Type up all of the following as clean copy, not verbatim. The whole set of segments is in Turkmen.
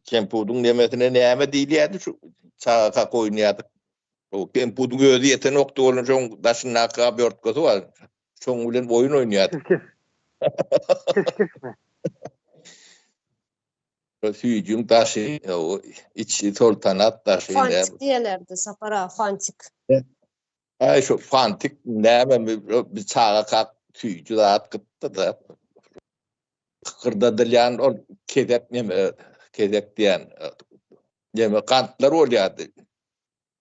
Kempudun demesine näme diýilýärdi şu çağa koýnaýardyk. O Kempudun özü ýeten okdy bolan şoň daşyna börtgesi bar. Şoň bilen oyun oýnaýardyk. Kes mi? Hüjüm taşı, o içi sultanat taşı. Fantik diyelerdi Sapara, fantik. Ay şu fantik näme bir çağa kak tüýjü zat gitdi da. Kırda dilyan o kedek näme kedek diýen näme kantlar bolýardy.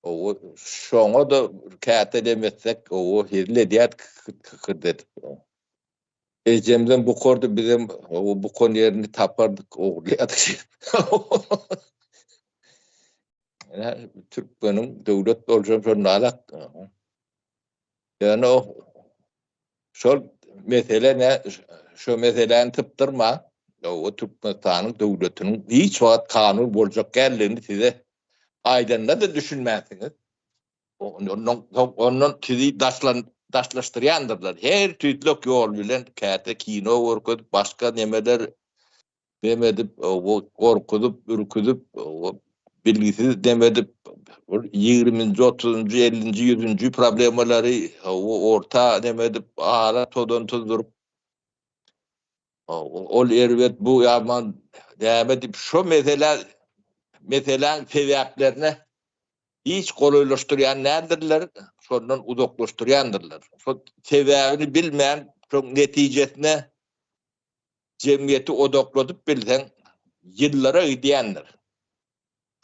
O şoňa da käte demetsek o hirle diýät kırdı. Ejemden bu kordu bizim bu kon yerini tapardık oğurlayadık. Yani Türkmenin devlet olacağım sonra alak. Yani o şu mesele ne? Şu meselenin tıptırma. O Türkmenistan'ın devletinin hiç vaat kanun olacak geldiğini size aydınla da düşünmezsiniz. Onun sizi daşlaştırıyandırlar. Her tüytlük yol bilen kâte kino korkudup, başka nemeler demedip, korkudup, ürküdüp, bilgisiz demedip, 20. 30. 50. 100. problemleri orta demedip, ağla todun durup, ol ervet bu yaman demedip, şu mesela sebeplerine hiç kolaylaştıran nedirler? Sondan uzaklaştırıyandırlar. Şu sebebini bilmeyen çok neticesine cemiyeti odakladıp bilsen yıllara gidiyendir.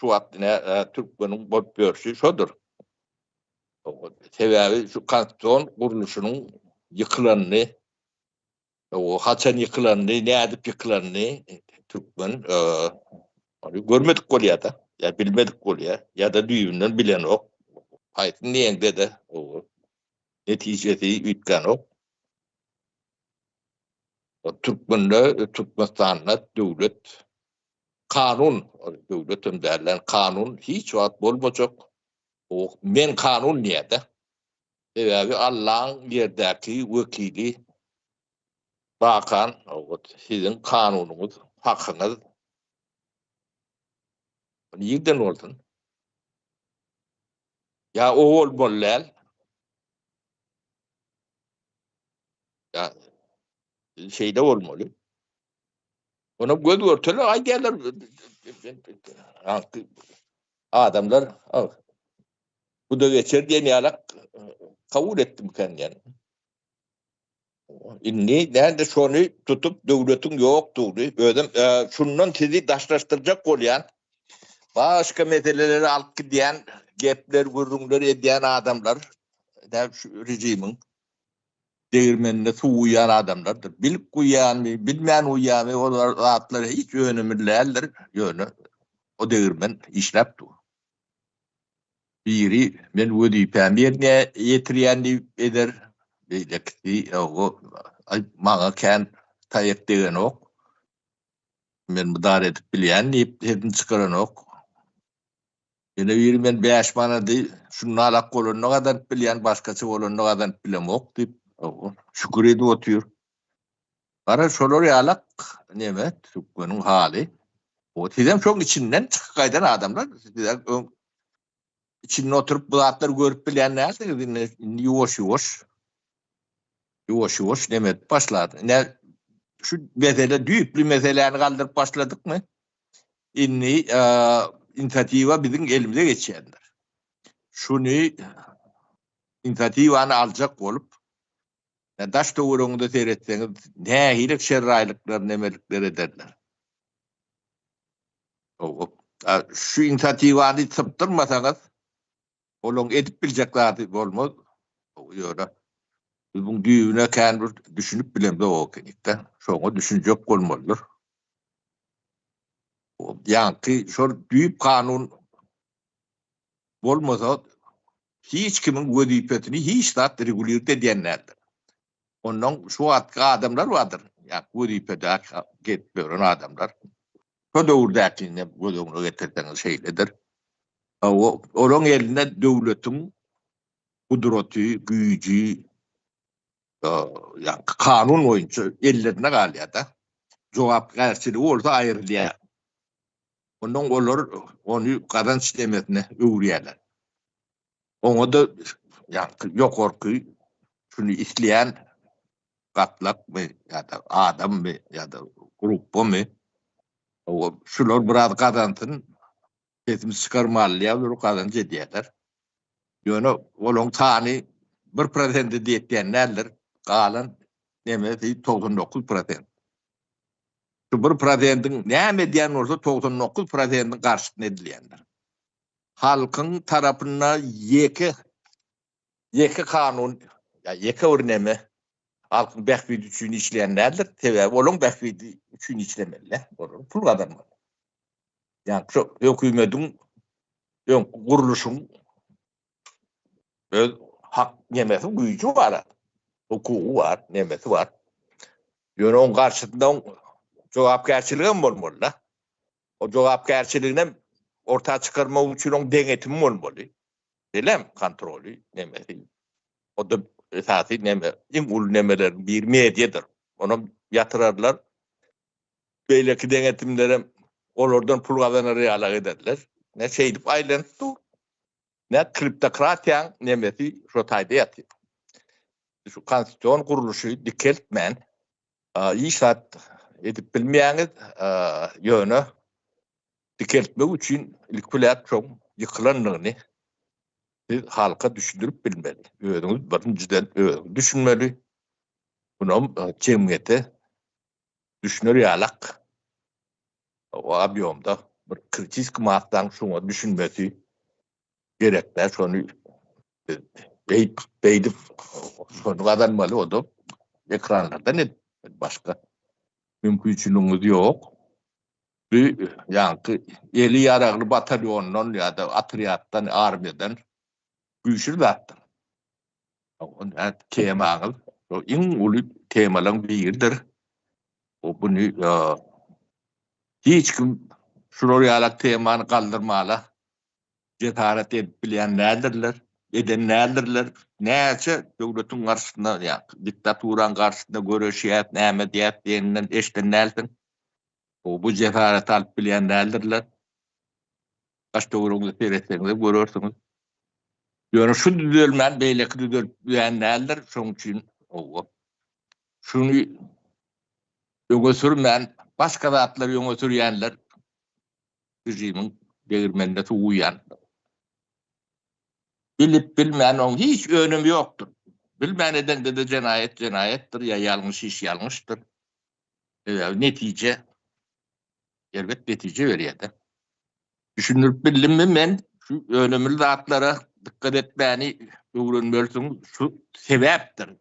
Şu vaktine Türkmenin botbörşü şudur. Sebebi şu kanton kuruluşunun yıkılanını, o haçan yıkılanını, ne edip yıkılanını Türkmen görmedik kolya da, ya bilmedik kolya, ya da düğünden bilen o. Hayatın neyinde de o neticesi ütken o. Türkmenistan'da devlet kanun, devletin derlen kanun hiç vaat bolmayacak. O men kanun niyede. Sebebi Allah'ın yerdeki vekili bakan, sizin kanununuz, hakkınız yerden olsun. Ya o olmalı. Ya şeyde olmalı. Ona göz örtülü ay derler. Adamlar bu da geçer diye niyalak kabul ettim kendini. Nerede şunu tutup devletin yoktu. Şundan sizi taşlaştıracak olayan başka meseleleri alıp gidiyen gepler, gurrunları ediyen adamlar şu rejimin değirmenine su uyan adamlardır. Bilip uyan mı, bilmeyen uyan mı, o rahatları hiç yönümlülerdir. Yönü, o değirmen işlepti. Biri, ben vazifem yerine yetiriyenli eder. Beylekti, o, bana kent tayyip degen ok. Ben müdahale edip bileyen, hepini çıkaran ok. Yine biri ben beşmana değil, şunun alak olun, ne kadar bileyen, başkası olun, ne kadar bilem ok deyip, şükür edip otuyor. Bana şoları alak, neyme, Türkmen'in hali. O sizden çok içinden çıkaydan adamlar, içinde oturup bu zatları görüp bilen nersiniz, yuvaş, neyme, başladı. Ne, şu mesele, düğüplü meselelerini kaldırıp başladık mı? İnisiyativa bizim elimize geçenler. Şunu inisiyativanı alacak olup daş doğruğunu da seyretseniz ne hilik şerraylıklar, nemelikler ederler. Şu inisiyativanı sıptırmasanız olun edip bileceklerdi olmaz. Bunun düğüne kendi düşünüp bilemde o kenikten. Sonra düşünecek olmalıdır. Yani şu düğüp kanun olmasa hiç kimin vazifesini hiç de regulir de diyenlerdir. Ondan şu adamlar vardır. Yani vazifede gitmeyen adamlar. O doğurdaki ne bu getirdiğiniz şeyledir. Onun eline devletin kudreti, gücü, yani kanun oyuncu ellerine kalıyor da. Cevap karşılığı olsa ayrılıyor. Ondan olur onu kadan sistemine öwrýärler. Oňa da ýa-ni ýokarky şunu isleýän gatlakmy ýa-da adammy ýa-da grupmy o şular biraz gazantyn etimi çıkarmaly ýa-da kazanç edýärler. Ýöne olaň tany 1% diýetdiýenler galan nemesi 99%. Şu 1%'ın näme diýen bolsa 99%'ın garşysyna edilýänler. Halkyň tarapyna ýeki kanun ýa ýeki örnemi halkyň bähbidi üçin işleýänlerdir. Sebäbi olaň bähbidi üçin işlemeler. Olaň pul gazanmaly. Yani şu hökümetin guruluşun öz hak nemesi güýçi var. Hukuky var, nemesi var. Ýöne oň garşysynda jogapkärçiligim bolmaly. O jogapkärçiligini ortağa çıkarmak üçin oň deňetimi bolmaly. Delem kontrolü nemesi. O da esasy neme, iň ulu nemeler bir mediadır. Onu yatırarlar. Beýleki deňetimlere olardan pul gazanary ýaly ederler. Ne şeýdip aýlandy. Ne kriptokratiýa nemesi şu taýda ýatýar. Şu konstitusiýon guruluşy dikeltmän işat edip bilmeýäňiz ýöne dikeltmek üçin ilk çok ýykylanlygyny siz halka düşündürüp bilmeli. Özüňiz birinciden düşünmeli. Bunu cemiyete düşünür ýalak. O abiýomda bir kritik maatdan şoňa düşünmesi gerekler. Şonu beýdip şonu gazanmaly o da ekranlardan başka mümkinçiliğimiz ýok. Ýa-ni eli ýaragly batalyondan ýa-da atriýatdan, armiýadan güýçli zatdyr. O temaňyz o iň uly temalaryň biridir. O buny hiç kim şular ýalak temany galdyrmaly. Cesaret edip bilýänlerdirler, edenlerdirler. Näçe döwletiň garşysynda ýa diktaturan garşysynda göreşýär, näme diýip diýenden eşdenlerdir. O bu cesaret alyp bilýänlerdirler. Gaç döwrüňizde seýretseňiz görersiňiz. Ýöne şu düzelmän beýleki düzelmänler şoň üçin o. Şunu ýöne sürmän başga zatlar ýöne sürýänler rejimiň degirmeninde tuýan. Bilip bilmän oň hiç önemi ýokdur. Bilmän edende de jenayetdir ýa ýalňyş iş ýalňyşdyr. Netije elbet netije berýär. Düşünürip bildim men şu önemli zatlara dikkat etmäni öwrenmelisiň şu sebäpdir.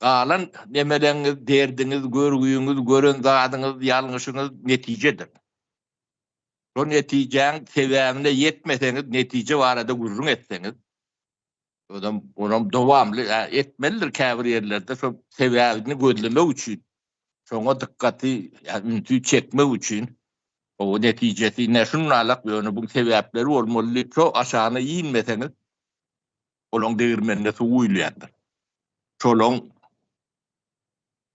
Galan nemeleňiz, derdiňiz, görgüýüňiz, gören zadyňyz, ýalňyşyňyz netijedir. Şo netijeň sebäbine ýetmeseňiz, netije barada gurrun etseňiz, onam dowamly etmelidir käbir ýerlerde şo sebäbini gözlemek üçin. Şoňa dikkati ünitü çekmek üçin o netijesi näşin alak ýöne bu sebäpleri bolmaly. Şo aşagyna ýinmeseňiz, olaň degirmeninde suwylýardyr. Şolaň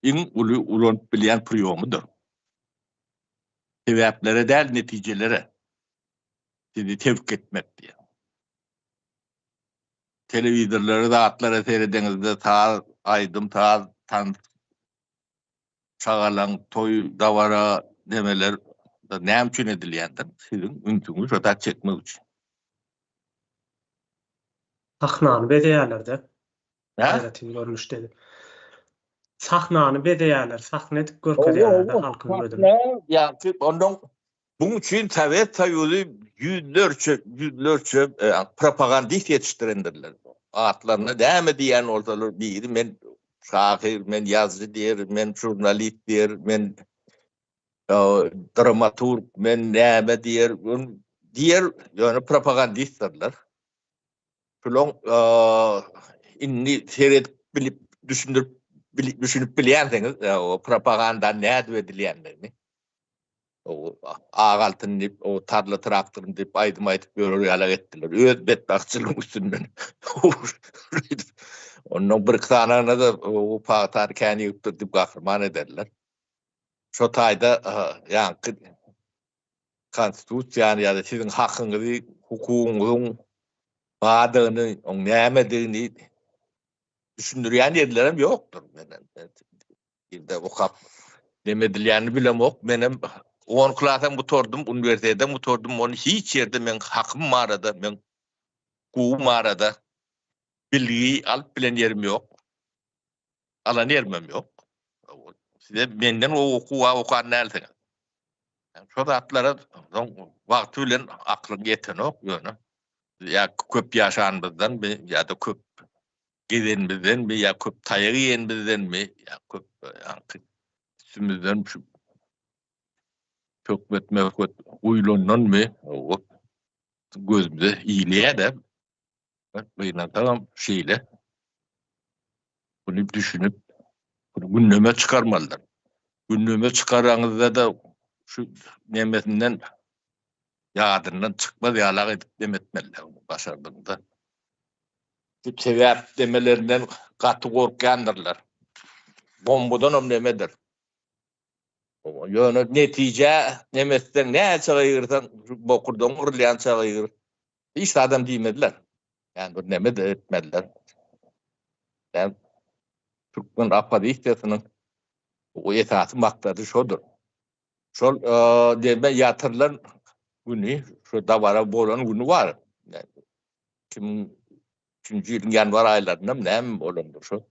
iň uly ulan bilýän priýomudyr. Sebäplere däl netijelere sizi tevkik etmek diye. Televizorları da atlara seyredenizde ta aydım ta tan çağalan toy davara demeler da näme üçin edilýändir? Sizin üntüňiz şoda çekmek üçin. Sahnany bedeýärler-de. Ha? Hayratim görmüş dedi. Sahnany bedeýärler, sahne edip görkezýärler halkyň gözüne. Ýa-ni ondan bunun üçin Sovet Soýuzy yüzlerçe propagandist yetiştirendirler. Atlarına näme diýen ortalar biri men şahyr, men ýazgy diýer, men jurnalist diýer, men dramaturg, men näme diýer, ýöne propagandistdirler. Şolaň inni seyredip bilip düşünüp bilýänsiňiz, o propaganda näde edilýändigini. O ağaltın dip, o tarla traktörün dip aýdym aýdyp ýörer etdiler. Öz betbaççylyk üstünden. Onun bir kısana da o patar kani ýupdyr dip gahryman ederler. Şo taýda ýa konstitusiýany ýa-da siziň hakyňyzy, hukugyňyň badygyny, oň nämedigini düşündürýän ýerlerim ýokdur menen. Ýerde okap demedilýäni bilem ok. Menem 10 klasam buturdum, uniwersitetden buturdum. Onu hiç ýerde men hakym barada, men hukugum barada bilgi alyp bilen ýerim ýok. Alan ýermem ýok. Size menden o okuwa okan nälte. Şo zatlara wagty bilen aklym ýeten ok ýöne. Ya köp ýaşanybızdan ýa-da köp gezenbizden mi, ya köp taýyk ýenbizden mi, ya köp üstümizden şu çökmetmek uýlandan mi, o gözümde iýleýär-de. Beýle tamam şeýle. Bunu düşünüp bunu gündeme çıkarmalılar. Gündeme çıkaraňyzda da şu nemesinden ýadyrdan çykmaz ýalak edip demetmeliler başardyňda. Bu sebäp demelerinden gaty gorkandyrlar. Bombadan nemedir? Ýöne netije nemesden näçe gaýyrsan bokurdan gurulýan çagyr. Hiç adam diýmediler. Yani bu neme de etmediler. Yani Türkmen Apadistiýasynyň o esasy maksady şodur. Şol deme ýatyrlan güni, şu dabara bolan güni var. Yani 2003-nji ýylyň ýanwar aýlarynda näme bolandyr şo.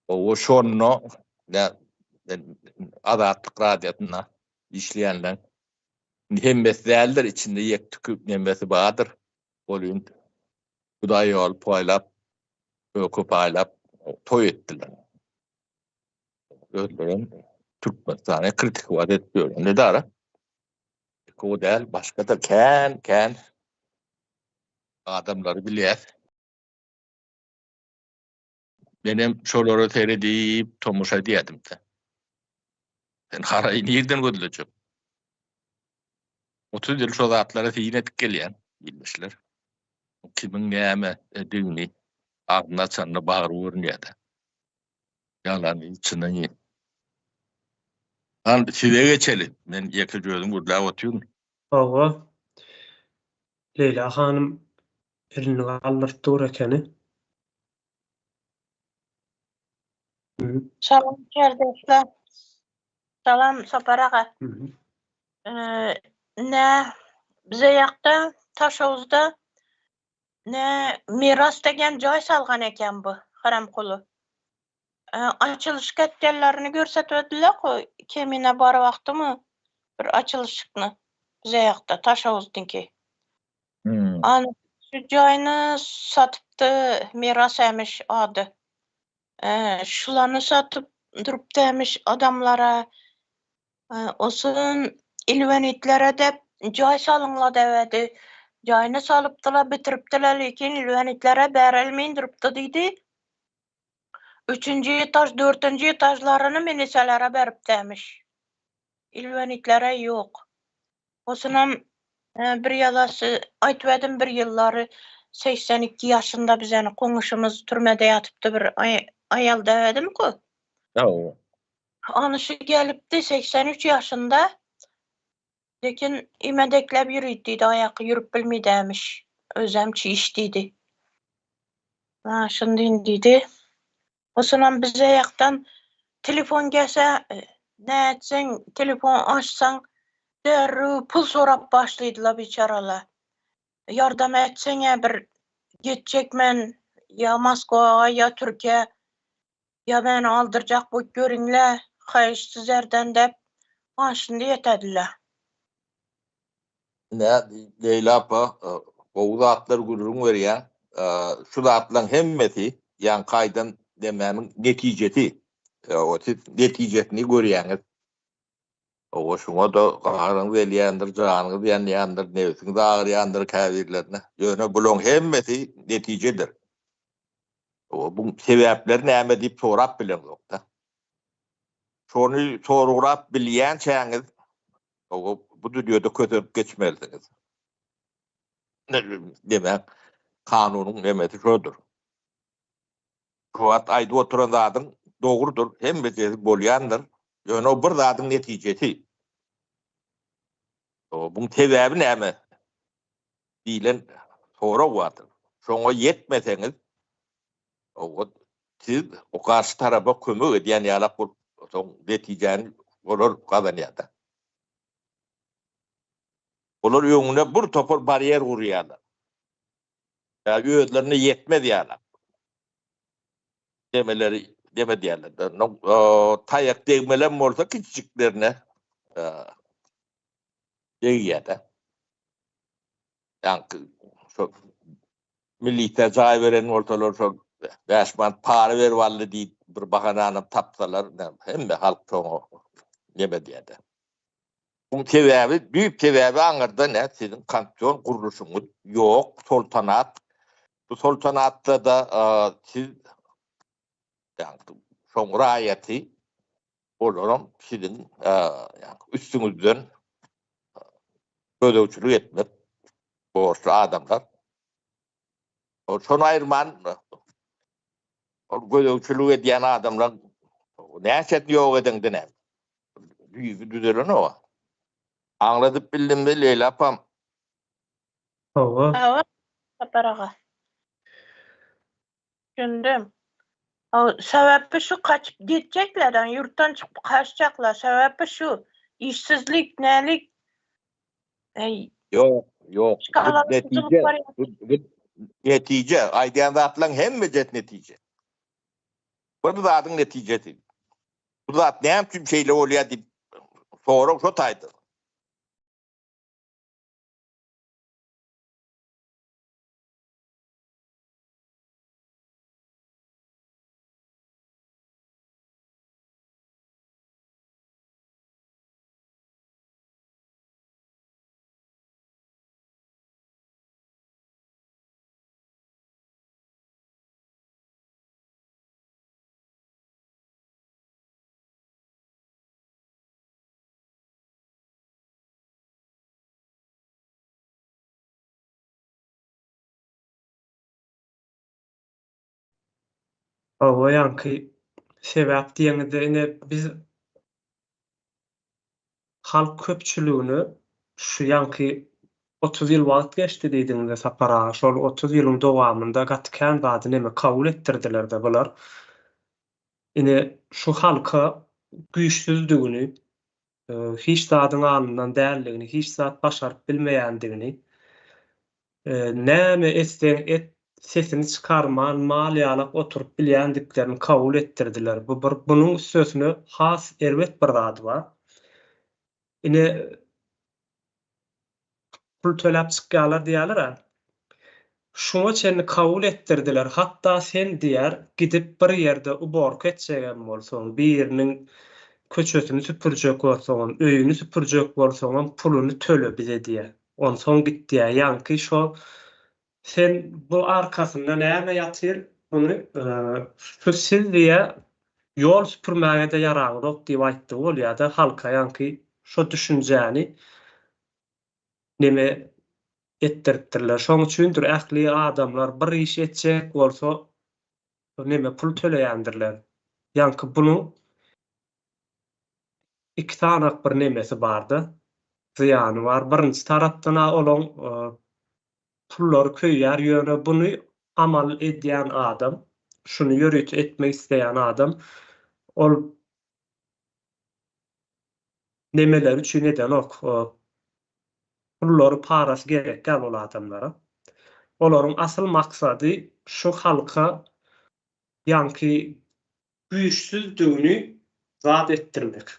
O şonno Azatlyk radiosyna işleýänler hemmes däldir içinde ýek tüküp nemesi badyr. Bolýan Hudaý olup poýlap, öküp aýlap toý etdiler. Özlerin Türkmenistan'a kritik vaat ediyor. Ne dara? O değil, başka da kän adamları bilýär. Benim şolary seyredip tomusha diýdim de. Sen haraý nerden gözlejek? 30 ýyl şol zatlara syň etip gelýän bilmişler. Kimin näme edýini agyna çanna bagyr görnýärdi. Yalan içine. An size geçelim. Men ýeke gözüm gurlap oturýum. Owa. Leyla hanım elini galdyrdyr ekeni. Salam kardeşler. Salam Sapar ağa. Ne bize ýakda Taşawuzda ne miras degen joy salgan eken bu Haramkulu. Açılış ketgenlerini görsetdiler kemine bar wagtymy bir açılışyny bize ýakda Taşawuzdynki. An şu joyny satypdy, miras emiş ady. Şulany satyp durup demiş adamlara osun ilwenitlere dep joy salyňlar debedi. Joyny salypdylar, bitiripdiler, lekin ilwenitlere berilmeýin durupdy diýdi. 3-nji etaj, 4-nji etajlaryny meniselere berip demiş. İlwenitlere ýok. Osunam bir ýalasy aýtyp edim bir ýyllary 82 ýaşynda bizeni goňuşymyz türmede ýatypdy bir aýal dedim-ki. Ýa. Anyşy gelipdi 83 ýaşynda. Lekin imedeklep ýürüýdi diýdi, aýaky ýürüp bilmeýdimiş. Özemçi iş diýdi. Şundan diýdi. Osunam bize ýakdan telefon gelse, näçeň telefon açsaň derrü pul sorap başlaýdylar biçaralar. Yardam etseňe bir getjekmen ya Moskwa ya Türkiýe ya meni aldyrjak bu görüňler, haýyş sizlerden dep şunday etediler. Ne Leyla apa o zatlar gururun berýär. Şu zatlaryň hemmeti ýan kaýdan demäniň netijesi. O netijesini görýäňiz. O şoňa da garaňyz welýändir, janyňyz ýanýandyr, nefsiňiz agyrýandyr käbirlerine. Ýöne bulan hemmeti netijedir. O bu sebäpler näme diýip sorap bilen ýokda. Şonu sorurap bilýän çäňiz o bu dünýede kötürüp geçmelidiňiz. Demek kanunyň nemesi şodur. Şuat aýdyp oturan zadyň dogrudur, hemmeti bolýandyr. Ýöne o bir zadyň netijesi. Buň sebäbi näme? Diýlen sorak watyr. Şoňa yetmeseňiz, siz o karşı tarafa kömek edýän ýalak bolup, soň netijäni bolar gazanýar. Olar ýöňüne bir topar bariyer gurýarlar. Özlerine yetmedýärler. Deme diýerler. Taýak degmelen bolsa kiçiklerine deýýär. Yani şu millete zaý beren bolsalar şu 5 man para berip aldy diýip bir bahanany tapsalar, hemme halk çoňu neme diýär. Bu sebäbi, büyük sebäbi aňyrda ne? Sizin kanton guruluşuňyz ýok, sultanat. Bu sultanatda da siz yani şoň raýaty olaram sizin yani üstüňizden gödöwçülük etmek borçlu adamlar. Şonu aýyrman, gödöwçülük edýän adamlar näçe ýok edeňde. Düýgü düzelen o. Anladyp bildimmi Leyla apam? Hawa. Evet, Sapar ağa. Düşündüm. Sebebi şu, kaçıp gideceklerden, yurttan çıkıp kaçacaklar. Sebebi şu, işsizlik, nelik. Yok. Çıkarlar, Netice. Aýdýan zatlaryň hemme jet netice. Bu zatyň netijesi. Bu zat näme üçin şeýle bolýar diýip sorak şo taýdy. Hawa ýanky sebäp diýeňizde ine biz halk köpçüligini şu ýanky 30 ýyl wagt geçdi diýdiňizde Sapar ağa. Şol 30 ýylyň dowamynda gatykän zady näme kabul etdirdiler de bular. Ine şu halka güýçsüzdigini, hiç zadyň alnyndan däldigini, hiç zat başaryp bilmeýändigini, näme etseň et sesini çıkarman, mal ýalap oturup bilýändiklerini kabul etdirdiler. Bunuň sözüne has erwet bir zat bar. Ine pul töläp çykýarlar diýerler. Şoňa çenli kabul etdirdiler. Hatda sen diýer, gidip bir ýerde ubork etjegen bolsaň, biriniň köçesini süpürjek bolsaň, öýüni süpürjek bolsaň, puluny töle bize diýer. Onsoň git diýer. Ýanky şo sen bu arkasynda näme ýatyr? Bunu şu siz diýe ýol süpürmäge de ýaragyok diýip aýtdy bolýar-da halka ýanky şo düşünjäni neme etdirdiler. Şoň üçindir ähli adamlar bir iş etjek bolsa neme pul töleýändirler. Ýanky bunu iki tanak bir nemesi bardy. Ziyany bar. Birinji tarapdan olan pullar köýýär ýöne bunu amal edýän adam, şunu ýöret etmek isleýän adam ol nemeler üçin eden ok pullary parasy gerek ol adamlara. Olaryň asyl maksady şu halka ýanky güýçsüzdigini zat etdirmek.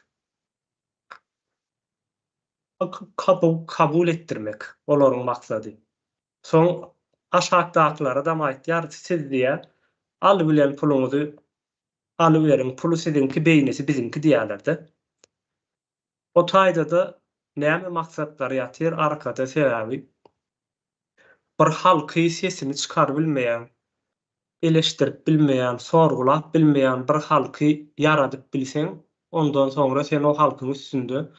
Kabul etdirmek olaryň maksady. Soň aşagdaklara da aýtýar, siz diýe alybilen puluňyzy alyberin, pulu sizinki, beýnesi bizinki diýerler-de. O taýda da näme maksatlar ýatyr arkada sebäbi? Bir halky sesini çykaryp bilmeýän, eleşdirip bilmeýän, sorgulap bilmeýän bir halky ýaradyp bilseň, ondan soňra sen o halkyň üstünde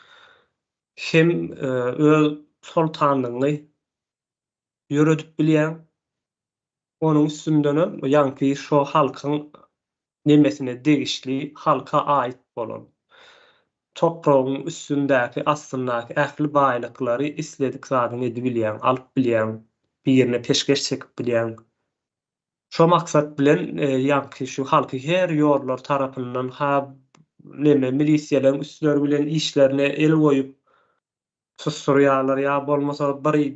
hem öz sultanlygyny ýöredip bilýän, onuň üstündenem ýanky şo halkyň nemesine degişli halka aýt bolan. toprağın üstündäki, astyndaky ähli baýlyklary isledik zadyň edip bilýän, alyp bilýän, birine peşkeş çekip bilýän. Şo maksat bilen ýa-ni şu halky her ýorlar tarapyndan milisiýalaryň üstleri bilen işlerine el goýup susturýarlar ýa bolmasa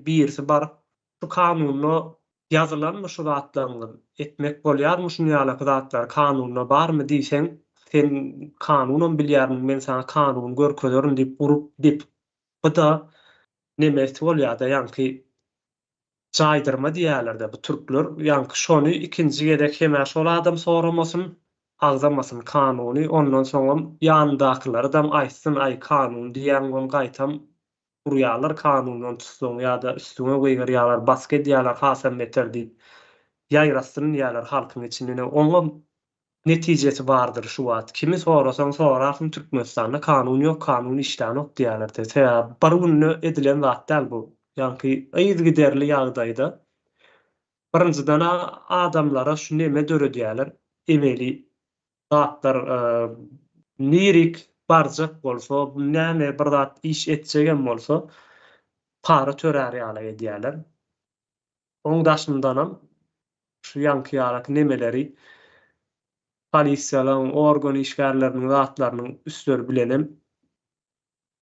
birisi bar şu kanuny ýazylanmy şu zatlaryny etmek bolýarmy şunu ýaly zatlar kanunyna barmy diýseň sen kanuny bilýärmi men sana kanuny görkezeriň diýip urup dip bu da nemesi bolýar-da ýa-ni jaýdyrma diýerler-de bu türkler ýa-ni şonu ikinji gedek hemä şol adam soramasyn agzamasyn kanuny ondan soňra ýanydakylary da aýtsyn ay kanun diýen gon gaýtam urýarlar kanundan tutsaň ýa-da üstüne goýýarlar basket diýerler hasam meter diýip ýaýrasyn diýerler halkyň içinde oňa netijesi bardyr şu wagt kimi sorasaň sorarsyn Türkmenistanda kanun ýok kanun işlänok diýerler-de bar günü edilen zat däl bu ýa-ni aýyr giderli ýagdaýda birinciden adamlara şu neme döre diýerler emeli zatlar lirik barjak bolsa näme bir zat iş etjegen bolsa para törär ýaly diýerler. Oňdaşyndanam şu ýanky ýarak nemeleri polisiýalaryň organ işgärleriniň zatlarynyň üstleri bilenem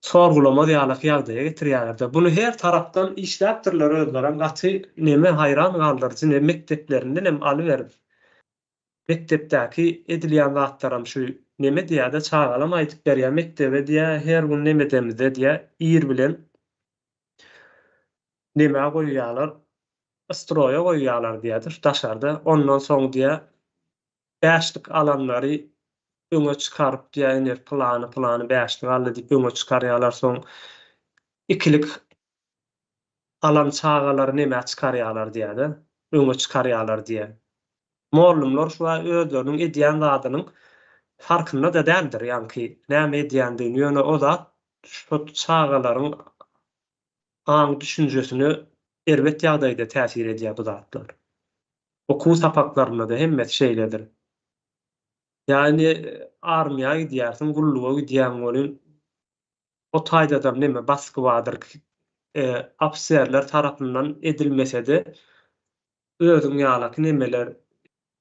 sorgulama diýerler ýagdaýa getirýärler. Bunu her tarapdan işläpdirler özleriň gaty neme hayran galdyrjy ne mekteplerinde nem alyberip. Mektepdäki edilýän zatlaram şu neme diýär-de çagalam aýtyp berýär mektebe diýär her gün neme demizde diýär ýer bilen neme goýýarlar stroýa goýýarlar diýär daşarda ondan soň diýär bäşlik alanlary öňe çykaryp diýär plany bäşlik aldy diýip öňe çykarýarlar soň ikilik alan çagalary neme çykarýarlar diýär-de öňe çykarýarlar diýär. Mollumlar şu özleriniň edýän zadynyň farkynda da däldir ýa-ni näme edýändigini ýöne o zat şu çagalaryň aň düşünjesini elbet ýagdaýda täsir edýär bu zatlar. Okuw sapaklarynda da hemmet şeýledir. Yani armiýa gidýärsiň, gulluga gidýän bolun o taýdadam neme baskı bardyr. Apserler tarapyndan edilmesede özüň ýalaky nemeler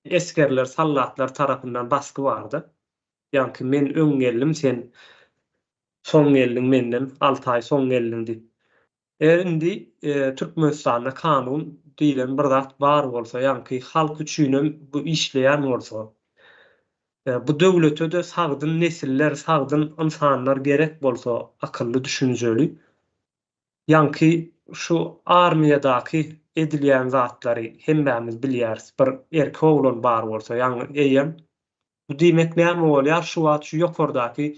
eskerler, sallatlar tarapyndan baskı bardy. Ýa-ni men öň geldim, sen soň geldin menden 6 ay soň geldin diýip. Indi Türkmenistanda kanun diýilen bir zat bar bolsa, ýa-ni halk üçin bu işleýän bolsa, bu döwlete de sagdyn nesiller, sagdyn insanlar gerek bolsa, akylly, düşünjeli. Ýa-ni şu armiýadaky edilýän zatlary hemmämiz bilýäris. Bir erkek oglan bar bolsa, ýa-ni eýem bu diýmek näme bolýar? Şu wagt şu ýokardaky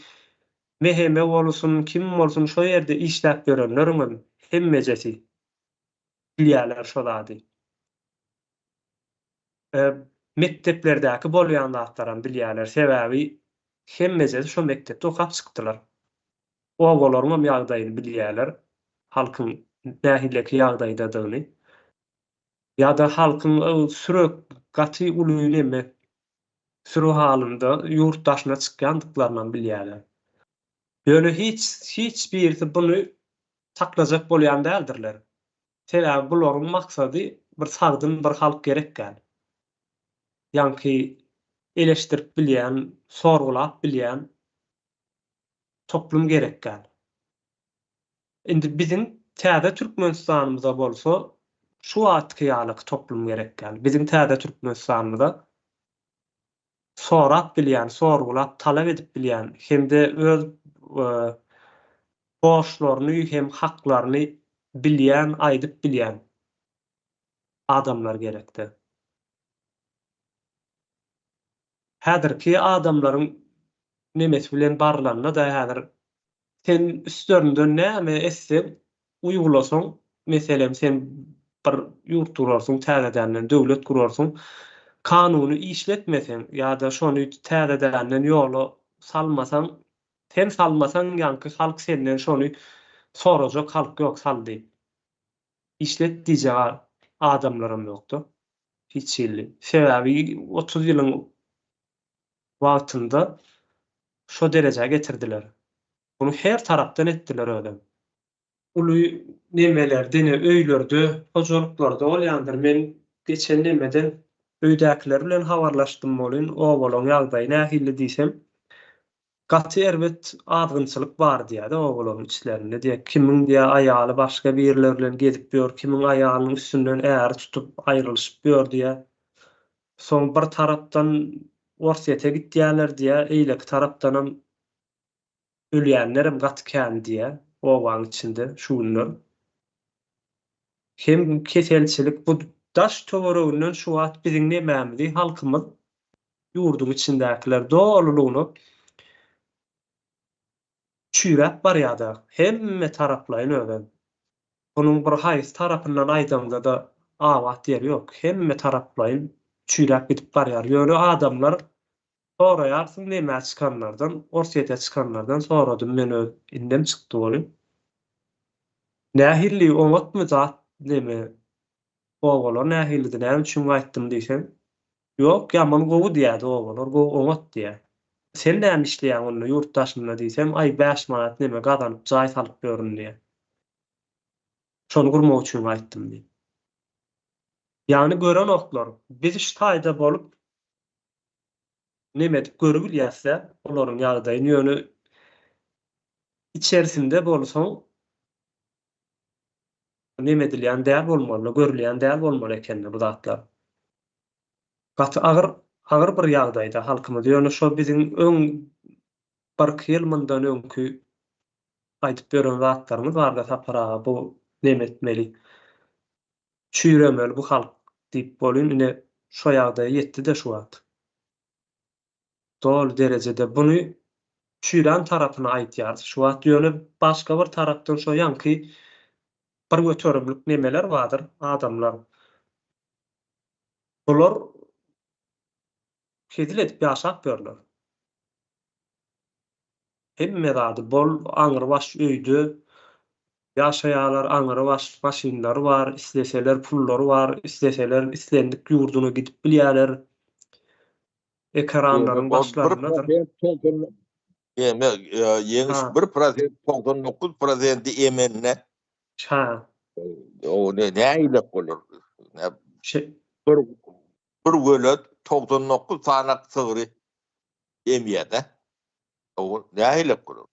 meheme bolsun, kim bolsun şo ýerde işläp berenleriň hemmejesi bilýärler şo zady. Mekteplerdäki bolýan zatlaram bilýärler. Sebäbi hemmejesi şo mektepde okap çykdylar. Ogalaryň ýagdaýyny bilýärler. Halkyň nähileki ýagdaýdadygyny. Ýa-da halkyň sürek gaty ulyny sürü halynda ýurtdaşyna çykýandyklaryny bilýärler. Ýöne hiç birisi bunu saklajak bolýan däldirler. Sebäbi bularyň maksady bir sagdyn bir halk gerek gäl. Ýa-ni eleşdirip bilýän, sorgulap bilýän toplum gerek gäl. Indi biziň täze Türkmenistanymyzda bolsa, şu wagtky ýaly toplum gerek gäl. Biziň täze Türkmenistanymyzda sorap bilýän, sorgulap talap edip bilýän, hemde öz borçlaryny hem haklaryny bilýän, aýdyp bilýän adamlar gerekdi. Häzirki adamlaryň nemesi bilen barlanna da häzir sen üstlerinde näme etse uýgulasaň, meselem sen bir ýurt kurarsyň, täzeden döwlet kurarsyň, kanuny işletmeseň ýa-da şonu täzeden ýola salmasaň, sen salmasaň ýa-ni halk senden şonu sorajak, halk ýok saldy. İşlet diýjek adamlarym ýokdy. Hiç şeýle. Sebäbi 30 ýylyň wagtynda şo derejäge getirdiler. Bunu her tarapdan etdiler öyle. Uluy nemeler, dene öýlerde, hojalyklarda bolýandyr. Men geçen nemeden öýdäkiler bilen habarlaşdym bolyn, o bolan ýagdaý nähili diýsem, gaty erbet adgynçylyk bar diýär o bolan içlerinde diýär. Kimiň diýär aýaly başga birler bilen gezip ýör, kimiň aýalynyň üstünden äri tutup aýrylyşyp ýör diýär. Soň bir tarapdan orsiýete gitýärler diýär, eýleki tarapdanam ölýänlerim gaty kän diýär. Owaň içinde şu günler. Hem keselçilik bu daş töwereginden şu wagt biziň nemämizi halkymyz ýurdun içindäkiler dolulugyny çüýräp barýardy. Hemme taraplaýyn ölen. Bunun bir haýsy tarapyndan aýdymda da awat ýeri ýok. Hemme taraplaýyn çüýräp gidip barýar. Ýöne adamlar soraýarsyň näme çykanlardan, orsiýete çykanlardan soradym men öz indem çykdy bolyn. Nähilli oňatmy zat näme? Owalar nähildi näme üçin aýtdym diýsen? Ýok, ýaman gowy diýärdi owalar, gowy oňat diýär. Sen näme işleýän onu ýurtdaşyna diýsem, aý 5 manat näme gazanyp jaý salyp berýän diýär. Şonu gurmak üçin aýtdym diýär. Ýani gören oklar, biz iş taýda bolup näme edip görüp bilýärse, olaryň ýagdaýyny ýöne içerisinde bolsaň näme edilýän däl bolmaly, görülýän däl bolmaly eken bu zatlar. Gaty agyr bir ýagdaýda halkymyz ýöne şo biziň öň bir ýyl mundan öňkü aýdyp beren zatlarymyz barda sapara bu näme etmeli? Çüýremeli bu halk diýip bolyn ine şo ýagdaýa ýetdi de şu wagt. Dol derejede bunu çüýren tarapyna aýtýar. Şu wagt ýöne başga bir tarapdan şo ýanky bir göterimlik nemeler vardır adamlar. Bular kedil edip ýaşap berler. Hemme zady bol aňyr baş öýde ýaşaýarlar, aňyr baş maşinlary bar, isleseler pullary bar, isleseler islendik ýurduny gidip bilýärler. Ekranlaryň başlaryndadyr. Yeňiş 1%, 99% emenne. Ha. O näýle bolar? Bir gölet 99 sanak sygyry emýärde. O näýle bolar?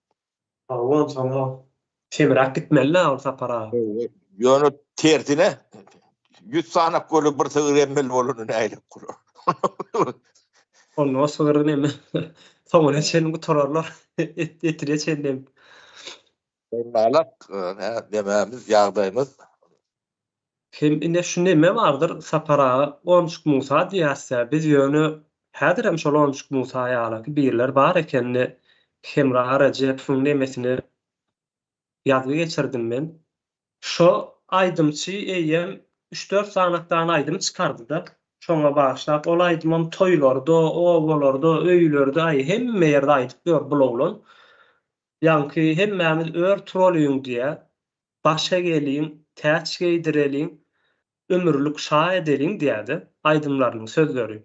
Awon sana temirak gitmeli ol sapara. Ýöne tersine 100 sanak gölet bir sygyry emmeli bolany näýle bolar? Onu sygyry näme? Soňra çen gutararlar. Etire çendem. Malak dememiz ýagdaýymyz. Hem ine şu näme bardyr sapara 13 Musa diýärse biz ýöne häzir hem şol 13 Musa ýaly birler bar ekenni Hemra Recep şuň nemesini ýazyp geçirdim men. Şo aýdymçy eýem 3-4 sanakdan aýdym çykardy da. Şoňa başlap ol aýdymam toýlarda, owalarda, öýlerde aý hemme ýerde aýdyp ber bulaglan. Ýanky hemmämiz ör trolüň diýe başa gelin, täç geydirelin, ömürlük şa edelin diýärdi aýdymlarynyň sözleri.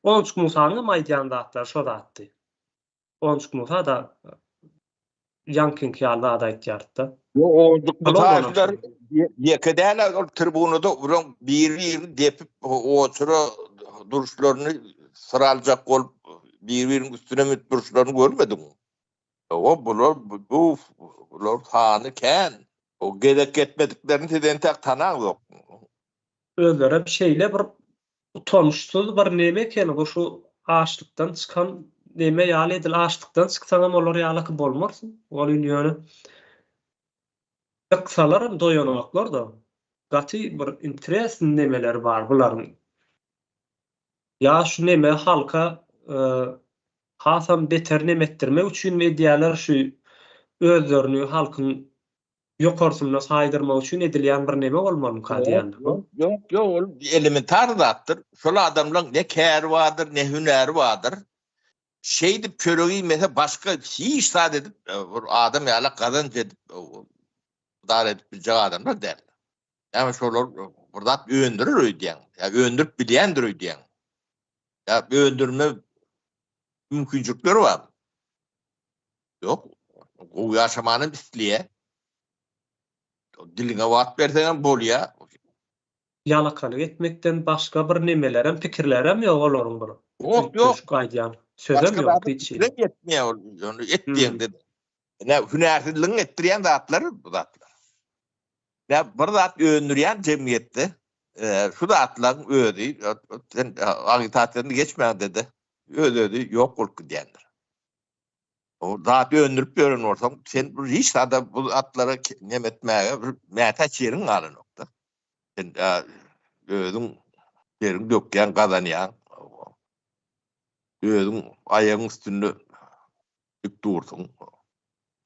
13 Musa'nın maýdan zatlar şo zatdy. 13 Musa da ýankyň ýaly da aýtýardy. O mutaşlar ýekedäle tribunuda uran bir depip otura duruşlaryny sıraljak bolup bir-biriniň üstüne mit duruşlaryny görmediň. O bular hany kän. O gedek etmediklerini teden tak tanan ýok. Özlere bir şeýle bir utanmuşsuz bir näme eken bu şu açlykdan çykan näme ýaly edil açlykdan çyksaňam olar ýaly bolmarsyn. Ol ýöne yksalar doýanoklar da gaty bir interes nemeler bar bularyň. Ya şu näme halka hasam beter nemetdirmek üçin medialar şu özlerini halkyň ýokarsyna saýdyrmak üçin edilýän bir näme bolmaly kadiýan. Yok, elementar zatdyr. Şol adamlaryň ne kär bardyr, ne hünäri bardyr. Şey dip köregi mese başka hiç saat edip adam ýaly kazanç edip dar edip bir adamlar der. Yani şolar burada öndürür öýdýän. Ya öndürüp bilýändir öýdýän. Ya öndürme mümkinçilikleri var. Yok. O yaşamanın pisliğe. Diline vaat bersen bolya. Yalakalyk etmekden başga bir nemelerem, pikirlerem ýok olaryň bir. Yok yok. Gaýdýan. Sözem Başka ýok da hiç. etmiyor. Onu etdiğin dedi. Ne hünerliğin ettiren zatlar bu zatlar. Ne bir zat öndüren cemiyette şu zatların ödü. Sen agitatörünü geçmeyen dedi. Ödü yok olku diyendir. O zat öndürüp görün ortam. Sen hiç da bu atlara nemetmeye mehtaç yerin alın nokta. Sen ödün yerin dökken kazanyan. Ödün ayağın üstünde yük dursun.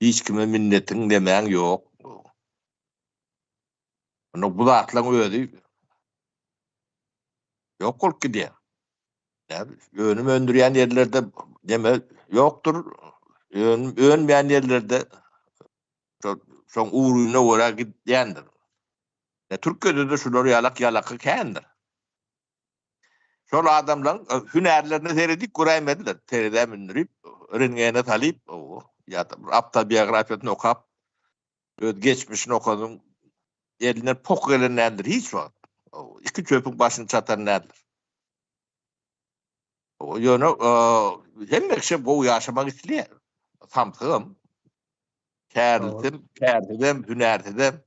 Hiç kime minnetin demeyen yok. Onu bu zatlan ödü yok olku diye. Yani önüm öndüren yerlerde deme yoktur. Önmeyen yerlerde son uğruna uğra gidiyendir. Türkiye'de de şuları yalakı kendir. Şol adamların hünerlerini seridik kuraymadılar. Teriden mindirip, rengene talip, ya da aptal biyografiyatını okap, geçmişini okudum, elinden pok gelinendir. Hiç var. İki çöpün başını çatan nedir? Yani hem ekşe bu yaşamak istiyor. Tamtığım. Kerdidem, hünerdidim.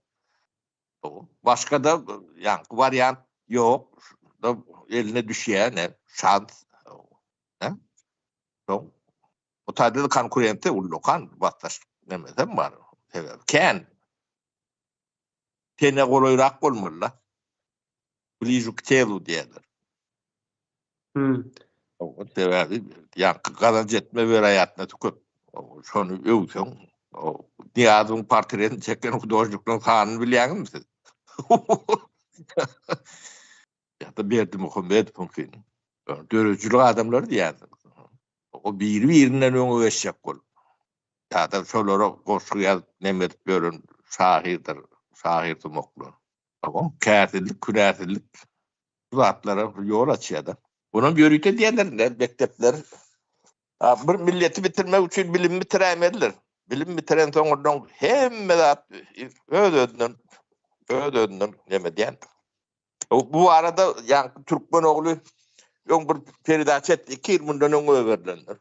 Başka da yani varyant yok. Da eline düşüyor ne? Şans. Ne? O tadı da konkurente ullokan vatandaş demeden var. Ken. Tene koloyrak olmalı. Blijuk telu diyorlar. O sebebi yani kazanç etme ve hayatına tüküp şonu övsün. O Niyaz'ın partilerini çeken kudurcukluğun kanını biliyor musun? Ya da Berdi Muhammed Punk'un. Dörücülük adamları diyen. O birinden öňe geçecek bol. Ya da şolara goşguya nemet görün şahirdir, şahirdi moklu. Tamam, kärtilik, künärtilik zatlara yol açýar da. Bunun börüte diýenler mektepler bir milleti bitirmek üçin bilim bitirämediler. Bilim bitiren soňradan hemme zat ödönden neme diýen. Bu arada yani Türkmen oğlu yok bir Ferida Çet 2 yıl bundan öňe berdiler.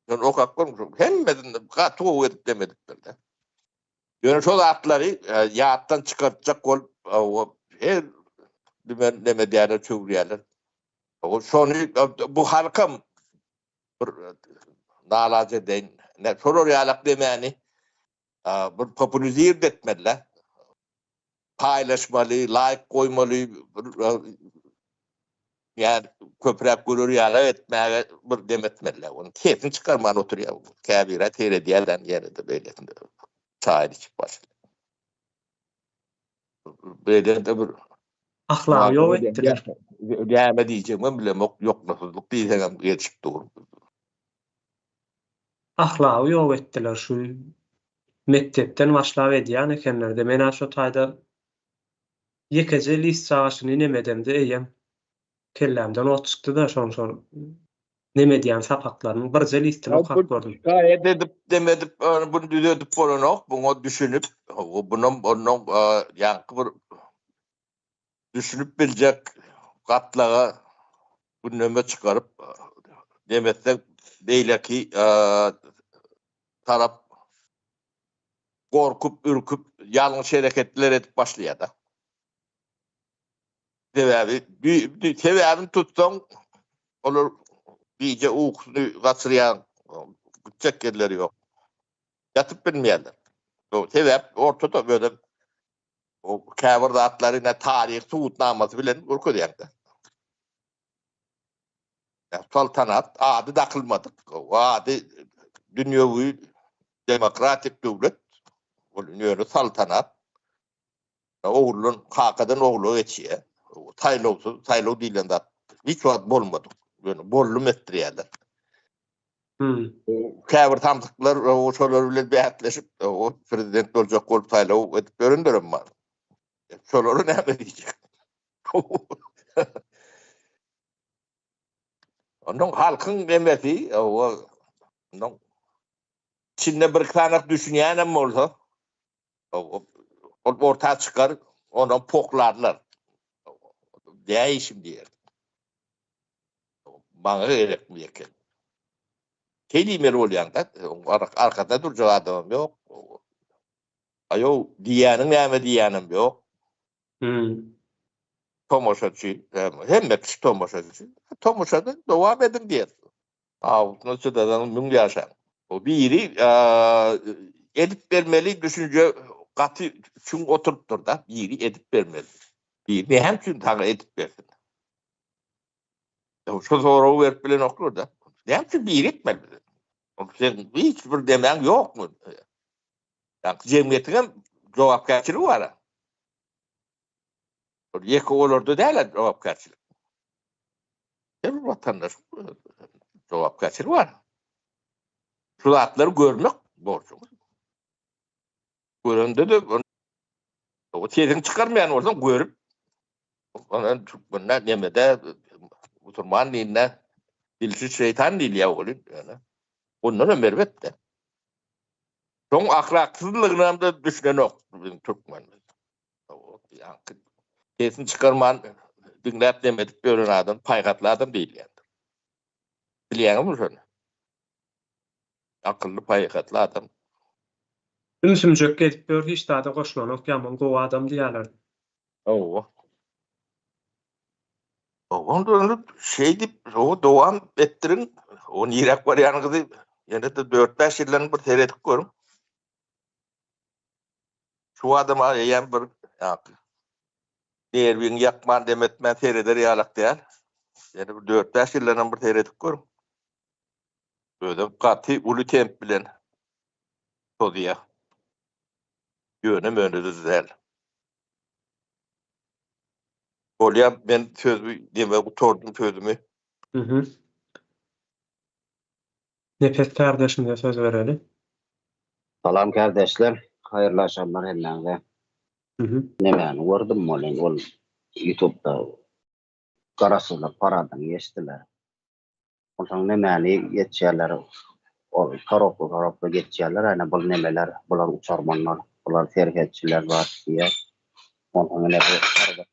Yani o kakon hemmeden gatu edip demedikler de. Yani şol atları yağattan çıkartacak ol her neme diýerler çöwürýärler. O şonu bu halkam nalaje deň. Ne şolor ýalak demäni bir popülize etmediler. Paylaşmalı, like koymalı, yani köprek gurur yala etmeye bir demetmeliler. Onu keyfini çıkarman oturuyor. Kabire teyre diyerden yere de böyle çayır içip başlıyor. Böyle de bir Ahlak yok ettiler. Diyeme diyeceğim bile yok nasızlık diyeceğim yetişip doğru. Ahlak yok ettiler şu mektepten başlap edýän ekenler-de. Men aşo taýda ýekece lis çagaşyny nemedemde eýem. Kellämden ot çykdy da şoň neme diýen sapaklaryny bir jel istini okap gördüm. Gayet edip demedip bunu düzedip bolanok, bunu düşünüp bunun yani bir düşünüp bilecek katlağa bu neme çıkarıp demekten değil ki taraf korkup ürküp yanlış hareketler edip başlıyor da. Sebebini tutsan olur iyice uğusunu kaçırıyan gidecek yerleri yok. Yatıp bilmeyenler. O sebep ortada böyle o kavur zatlarına tarih, suğutnaması bilen korku diyendi. Saltanat adı takılmadık. O adı dünyevi demokratik devlet. Oluyor saltanat. Oğlun hakadan oğlu geçiyor. Taylo değilen de hiç vaat bolmadık. Yani bollum ettiriyerler. Kavur tamtıklar o şolar bile behatleşip o prezident olacak olup Taylo edip göründürüm var. Şoları ne diyecek? Onun halkın demesi onun içinde bir kanak düşünýänem bolsa, o orta çıkar, onu poklarlar. Değişim diyer. Bana gerekmi eken. Kelime bolýanda, arkada durjak adamam ýok. Ayo diýäniň näme diýänim ýok. Tomoşaçy, hemme kişi tomoşaçy. Tomoşada dowam edin diýer. Nasıl da mün ýaşar. O biri edip bermeli düşünce katı çünkü oturup dur da biri edip bermeli. Biri hem çünkü tağı edip bersin. Şu soru verip bilen okur da. Hem çünkü biri etmeli. Sen hiç bir demen yok mu? Yani cemiyetine cevapkarçılığı var. Yeki olurdu derler cevapkarçılık. Her vatandaş cevapkarçılığı var. Şu atları görmek borcumuz. Göründü de o tezini çıkarmayan oradan görüp onun bunlar nemede Müslüman dinine dilsiz şeytan değil ya oğlum yani. Ondan mervet de. Son ahlaksızlığına da düşünen yok Türkmen. Yani tezini çıkarman dinlep demedik böyle adam paykatlı adam değil yani. Biliyor musun? Akıllı paykatlı adam. Ümsümjek gedip bör hiç daha da koşmanok ýaman gowy adam diýerler. Ondan şey dip o devam ettirin. O Irak var yani kızı yine de 4-5 yılların bir seyretip görüm. Şu adama yani bir nervini yakman demetmen seyreder yalak değil. Yani 4-5 yılların bir seyretip görüm. Böyle katı ulu temp bilen Sodiya. Yönem önü düzel. Olya ben sözümü deme utordum sözümü. Nefes kardeşime söz verelim. Salam kardeşler, hayırlı akşamlar hemmeňe. Nämäni gördüm bolan ol YouTube'da garasızlar paradan geçtiler. Ondan nämäni geçýärler, ol tarapy geçýärler, ana bul nämeler, bular uçarmanlar, bular terhetçiler var diye. Ondan näme arada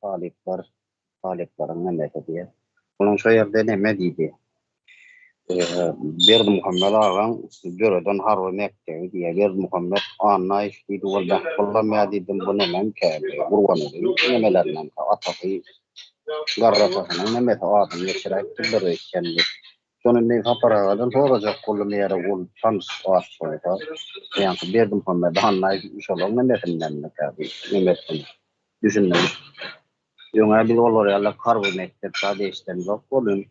taliplerin näme diye. Onun şu ýerde näme diýdi? Berdi Muhammed ağam göreden harby mektebi diýe Berdi Muhammed anna işdi bolda bolmaya diýdim bu näme käbi gurban edin nämelerden ataky garrafasyna näme adam geçirek bir ekende şonu ne haparagadan sorajak bolum ýere ol şans açýarda ýa-ni Berdi Muhammed anna inşallah näme käbi näme düşündim ýöňe bil bolar ýa-la harby mektepde deýişden zok bolun.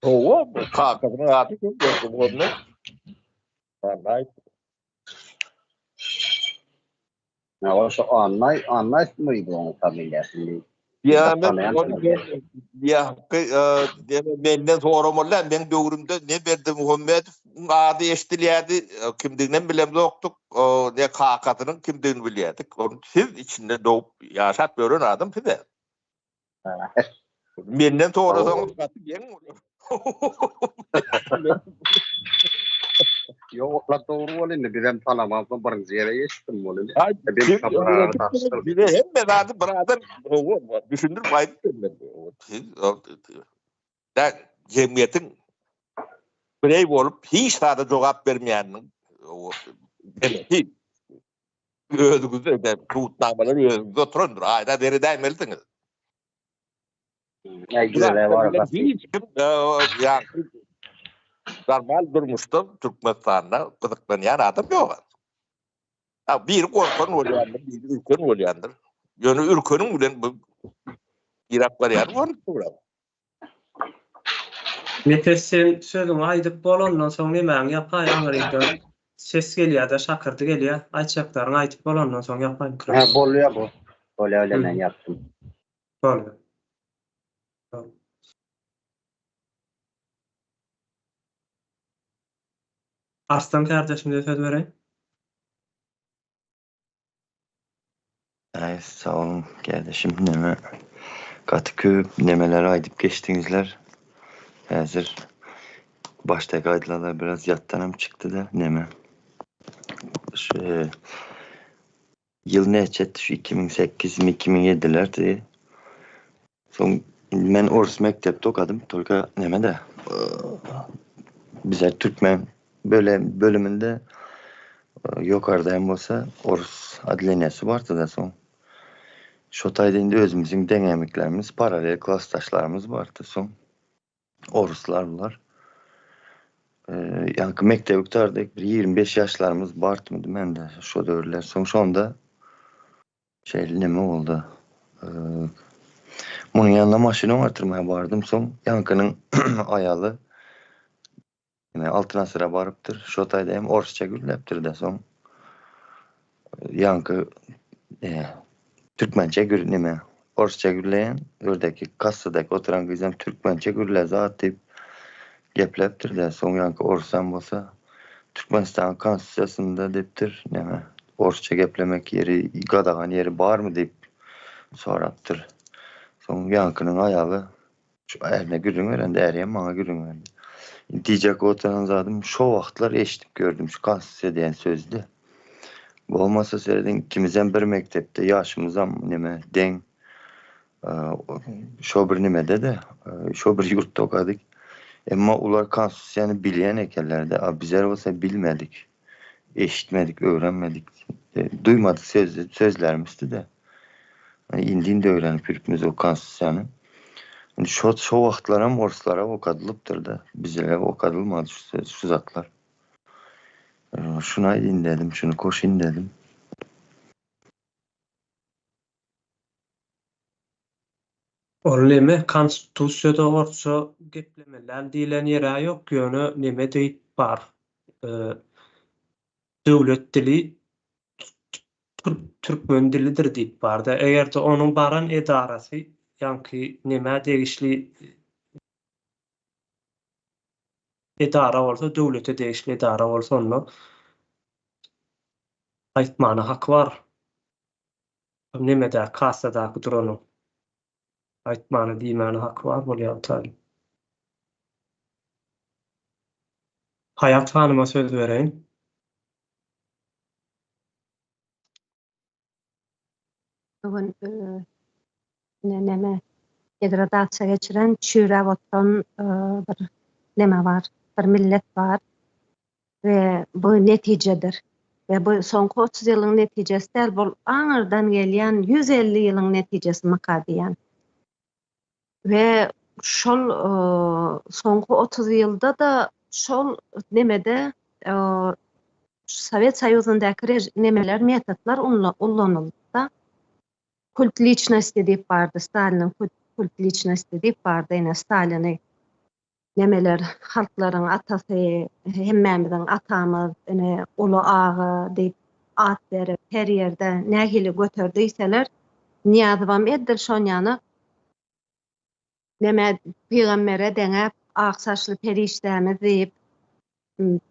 O kakasını atı çok gördüm onu. Vallahi. Ya o şu anlay mıydı onun familyasını? Ya ben onu ya benden soramırlar. Ben dövrümde ne verdi Muhammed adı eştiliydi. Kimdiğinden bilem yoktuk. Ne kakasının kimdiğini biliyorduk. Onu siz içinde doğup yaşat gören adam size. Benden sorasanız katı gelin oluyor. Yok la doğru olunca birem tanımam birinci yere geçtim olunca. Bir de hem beraber düşündür fayda vermedi. Cemiyetin birey olup hiç daha da cevap vermeyenin hiç özünüzde de tuğutnamaları özünüzde oturundur. Ayda deri değmelisiniz. Güzel var. Hiç kim yani normal durmuştu Türkmenistan'da gıdıklanan adam yok. Bir korkan oluyandır, bir ülken oluyandır. Yönü ülkenin bilen bu Irak var yani onu kuralım. Nefes sen sözüňi aýdyp bolandan soň nämäni ýapaý aňyryňdan ses gelýär-de şakyrdy gelýär. Aýtjaklaryň aýdyp bolandan soň ýapaý. Bolýar bu. Bolýar men ýapdym. Bolýar. Arslan kardeşime söz vereyim. Sağ olun kardeşim. Katı köp nemeler aydıp geçtiğinizler. Hazır baştaki aytlarlar biraz yattanam çıktı da neme. Şu, yıl neçet şu 2008-2007'lerdi. Son men Ors mektepte okadım. Tolga neme de bize Türkmen bölümünde yukarıda hem olsa Ors adlenesi vardı da son. Şotayda indi özümüzün denemeklerimiz, paralel klastaşlarımız vardı son. Orslar bunlar. Yani mektep tutardık bir 25 yaşlarımız bartmıydı men de şu dövrler. Sonda neme oldu. Bunun yanına maşını artırmaya vardım. Son yankının ayalı yine altına sıra barıptır. Şotayda hem Orsça gürleptir de son. Yankı Türkmençe gürleme. Orsça gürleyen ördeki kassadaki oturan kızım Türkmençe gürle zat deyip gepleptir de son yankı Orsan bolsa Türkmenistan konstitusiyasında deptir neme. Orsça geplemek yeri, gadagan yeri var mı deyip soraptır. Son yankının ayalı şu eline gürün verende eriye bana gürün verdi. Diyecek oturan zadım şu vaxtlar eşitip gördüm şu konstitusya diyen sözde. Bu olmasa seyredin ikimizden bir mektepte yaşımızdan neme den şu bir nimede de şu bir yurtta okadık. Ama ular konstitusyanı bilyen ekerlerde bizler olsa bilmedik, eşitmedik, öğrenmedik, duymadık sözlerimizdi de. Yani indiğinde öğrenip yürütmüz o konstitusyanı. Yani şu vaxtlara Orslara okadılıptır da bizlere okadılmadı şu zatlar. Şuna in dedim, şunu koşun dedim. Neme konstitusiyada orça geplemeler diýilen ýere ýok ýöne neme diýip bar. Döwlet dili türkmen dilidir diýip barda. Egerde onuň baran edarasy ýa-ki neme degişli edara bolsa, döwlete degişli edara bolsa onu aýtmana hak bar. Nemede kassadaky duranyň aýtmana diýmäne hak bar bolýar. Hayat Hanım'a söz vereyim. Bugün neme degradasiya geçiren çüre botan bir neme var, bir millet var ve bu neticedir. Ve bu soňky 30 ýylyň netijesi däl, bol aňyrdan gelýän 150 ýylyň netijesi makadiýan. Ve şol soňky 30 ýylda da şol nemede Sovet Soýuzyndaky nemeler, metodlar ullanyldy. Kult lichnosti diýip bardy, Stalinin kult lichnosti diýip bardy. Ene Stalini nemeler halklaryň atasy, hemmemizin atamyz, ene ulu ağa diýip at berip her ýerde nähili götürdiyseler, Niýazybam eddil şonýany neme peýgambere deňäp aksaçly perişdämiz diýip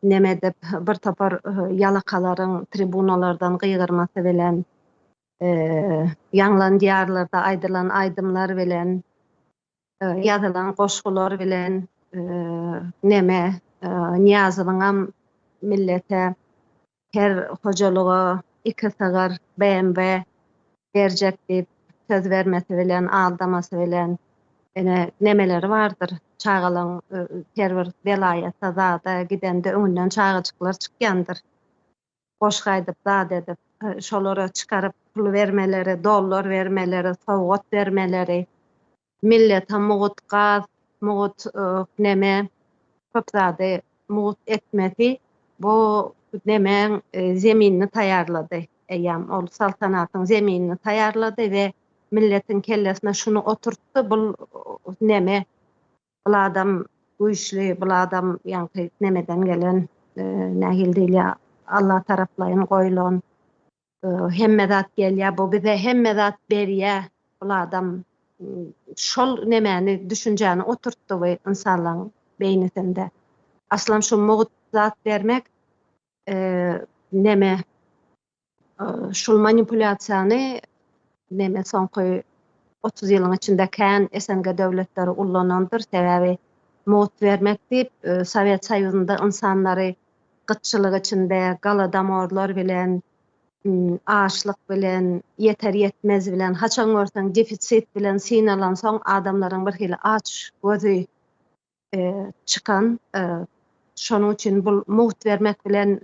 nemede bir topar ýalakalaryň tribunalardan gygyrmasy bilen ýanglan diýarlarda aýdylan aýdymlar bilen ýazylan goşgular bilen neme Niýazybyňam millete her hojalyga 2 sagar BMW berjek diýip söz vermesi bilen, aldamasy bilen ene nemeleri vardır. Çağalan her bir velayetde zada gidende öňünden çağıçyklar çykýandyr. Goş gaýdyp zat edip şolara çıkarıp pul vermeleri, dollar vermeleri, sowgat vermeleri, millete mugut gaz, mugut neme köp zady mugut etmesi bu neme zeminini taýarlady. Eýem ol saltanatyň zeminini taýarlady we milletin kellesine şunu oturtdy. Bu neme bu adam güýçli, bu adam ýa-ni nemeden gelen nähil diýilýär Allah taraplaýyn goýulan hemme zat gelýär, bu bize hemme zat berýär. Bu adam şol nemeni düşünjäni oturtdy we insanlaryň beýninde. Aslan şu mugut zat bermek neme şol manipulasiýany neme soňky 30 ýylyň içinde kän SNG döwletleri ullanandyr. Sebäbi mowt vermek diýip Sowet Soýuzyna insanlary gytçylyk içinde, galadamorlar bilen, açlyk bilen, yeter yetmez bilen, haçan görseň defitsit bilen synalan soň adamlaryň bir hili aç gözi çıkan, şonuň üçin bu mowt vermek bilen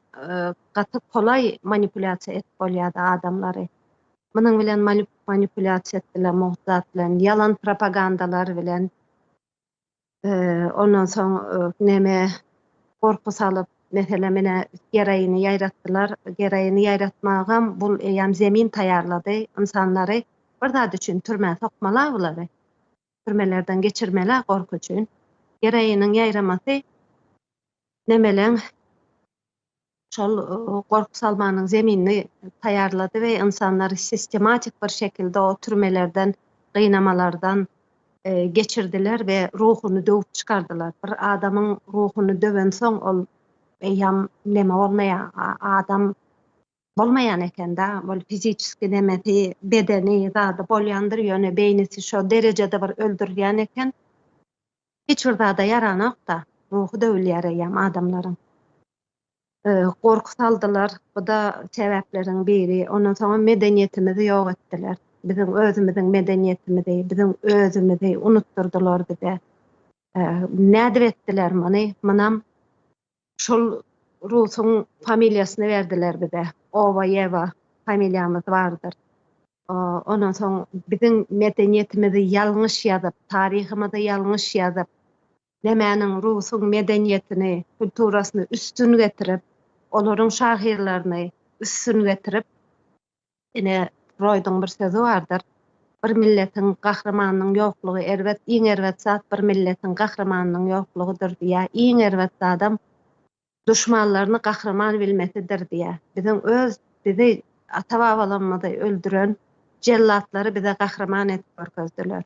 gaty kolay manipulasiýa etip bolýardy adamlary. Munyň bilen manipulasiýa etdiler, mowt zat bilen, yalan propagandalar bilen, ondan soň neme gorku salyp, mesela mene gereýini ýaýratdylar. Gereýini ýaýratmagam bul eýam zemin taýarlady, insanlary bir zat üçin türmäge sokmalar bolary. Türmelerden geçirmeler gorku üçin. Gereýiniň ýaýramasy nemeleň şol gorku salmanyň zeminini taýarlady we insanlary sistematik bir şekilde o türmelerden, gynamalardan geçirdiler we ruhuny döwüp çykardylar. Bir adamyň ruhuny döwen soň ol eýam neme bolmaýan adam bolmaýan eken da, bol fiziski nemeti, bedeni zady bolýandyr, ýöne beýnisi şo derejede bir öldürýän eken, hiç bir zada yaranok da, ruhu döwülýär eýam adamlaryň. Gorku saldylar, bu da sebepleriň biri. Ondan soň medeniýetimizi ýok etdiler. Bizim özümüziň medeniýetimizi, bizim özümüzi unutturdular bize. Nädip etdiler muny? Munam şol Rusyň familiýasyny berdiler bize. Ova familiýamyz bardyr. Ondan soň bizim medeniýetimizi ýalňyş ýazyp, taryhymyzy ýalňyş ýazyp, nemäniň Rusyň medeniýetini, kulturasyny üstün getirip, olaryň şahirlerini üstün getirip, ine Freud'un bir sözü bardyr. Bir milletiň gahramanynyň ýoklugy erwet, iň erwet zat bir milletiň gahramanynyň ýoklugydyr diýär. Iň erwet adam düşmanlaryny gahraman bilmesidir diýär. Bizi ata-babalarymyzy öldüren jellatlary bize gahraman etip görkezdiler.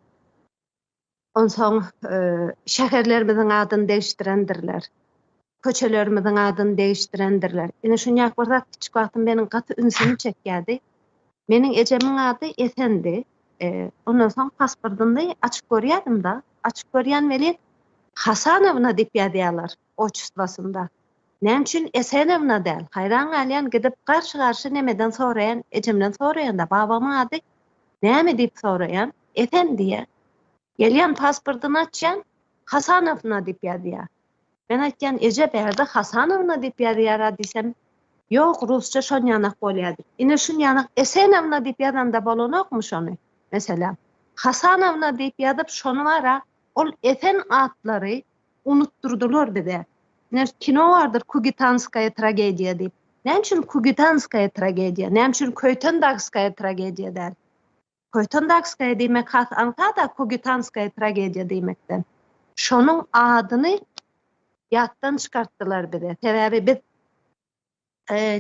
Ondan soň şäherlerimiziň adyny değişdirendirler. Köçelerimiziň adyny değişdirendirler. Ine şunýak bir zat kiçik wagtym meniň gaty ünsüni çekýärdi. Meniň ejemiň ady Esendi. Ondan soň pasportymda açyk görýärdim da, açyk görýän weli Hasanowna diýip ýazýarlar oçustwasynda. Näme üçin Esenowna däl? Hayran galýan gidip garşy nemeden soraýan, ejemden soraýan da babamyň ady näme diýip soraýan? Efendiýe. Gelýän pasportyny açýan, Hasanowna diýip ýazýar. Ben aýtýan eje berde Hasanowna diýip ýazýar diýsem, ýok, rusça şon ýanak bolýar. Ine şun ýanak Esenowna diýip ýazanda bolanokmy şonu? Mesela Hasanowna diýip ýazyp şonu wara, ol Efen atlary unutturdular bize. Kino vardır Kugitanskaya tragediya diýip. Näme üçin Kugitanskaya tragediya? Näme üçin Köýtendagskaya tragediya däl? Köýtendagskaya diýmek Antada Kugitanskaya tragediya diýmekden. Şonuň adyny ýatdan çykartdylar bize. Sebäbi biz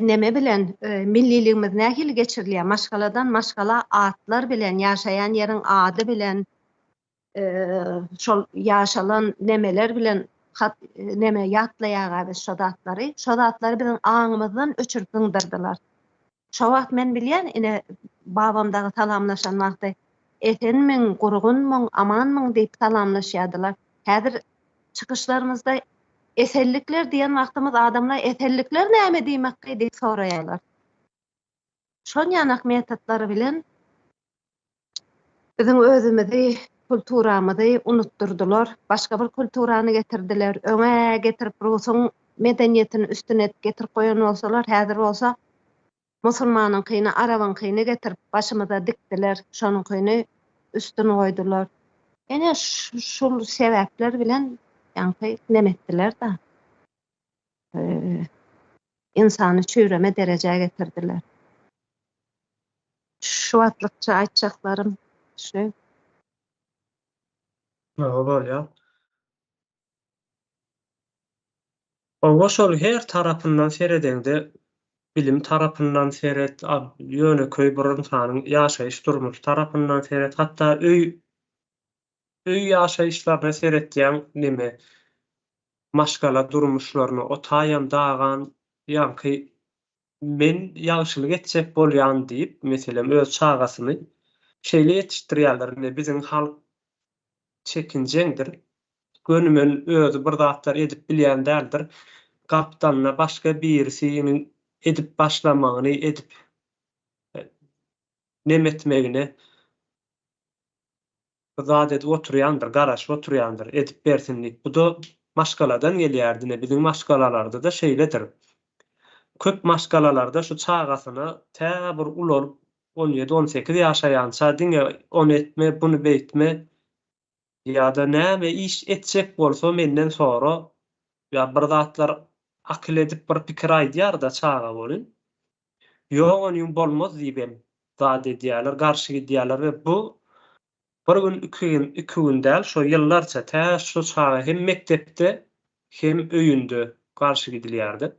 neme bilen milliligimiz nähili geçirilýär? Maşgaladan maşgala atlar bilen, ýaşaýan ýeriň ady bilen, şol ýaşalan nemeler bilen neme ýatlaýaga biz şo zatlary biziň aňymyzdan öçürüp ýyndyrdylar. Şo wagt men bilýän, ine babamdagy salamlaşan wagty etenmiň, gurgunmaň, amanmaň diýip salamlaşýardylar. Häzir çykyşlarymyzda esellikler diýen wagtymyz adamlar esellikler näme diýmekki diýip soraýarlar. Şon ýanak metotlary bilen biziň özümizi, kulturamyzy unutturdular. Başga bir kulturany getirdiler. Öňe getirip Rusyň medeniýetini üstüne getirip goýan bolsalar, häzir bolsa musulmanyň kyny, arabyň kyny getirip başymyza dikdiler. Şonuň kyny üstüne goýdular. Ene şol sebäpler bilen ýa-ni nemetdiler da. İnsany çüýreme derejäge getirdiler. Şu atlykça aýtjaklarym şu. Bolýar. O şol her tarapyndan seredende, bilim tarapyndan seret, ýöneköý bir insanyň ýaşaýyş durmuş tarapyndan seret, hatda öý ýaşaýyşlaryna seretýän neme maşgala durmuşlaryny o taýam dagan ýa-ni men ýagşylyk etjek bolýan diýip, meselem öz çagasyny şeýle ýetişdirýärler. Biziň halk çekinjeňdir. gönümün özü bir zatlar edip bilýän däldir. Kaptanla başga birisinin edip başlamagyny, edip nemetmegini zat edip oturýandyr, garaşyp oturýandyr, edip bersinlik. Bu da maşgaladan gelýärdi. Bizim maşgalalarda da şeýledir. Köp maşgalalarda şu çağasyna tä bir ul olup 17-18 ýaşaýança diňe onu etme, bunu beýtme ýa-da näme iş etjek bolsa menden sonra ýa bir zatlar akıl edip bir pikir aýdýar da çaga bolun. Ýok onuň bolmaz diýip zat edýärler, garşy gidýärler we bu bir gün, iki gün däl, şo ýyllarça tä şu çaga hem mektepde hem öýünde garşy gidilýärdi.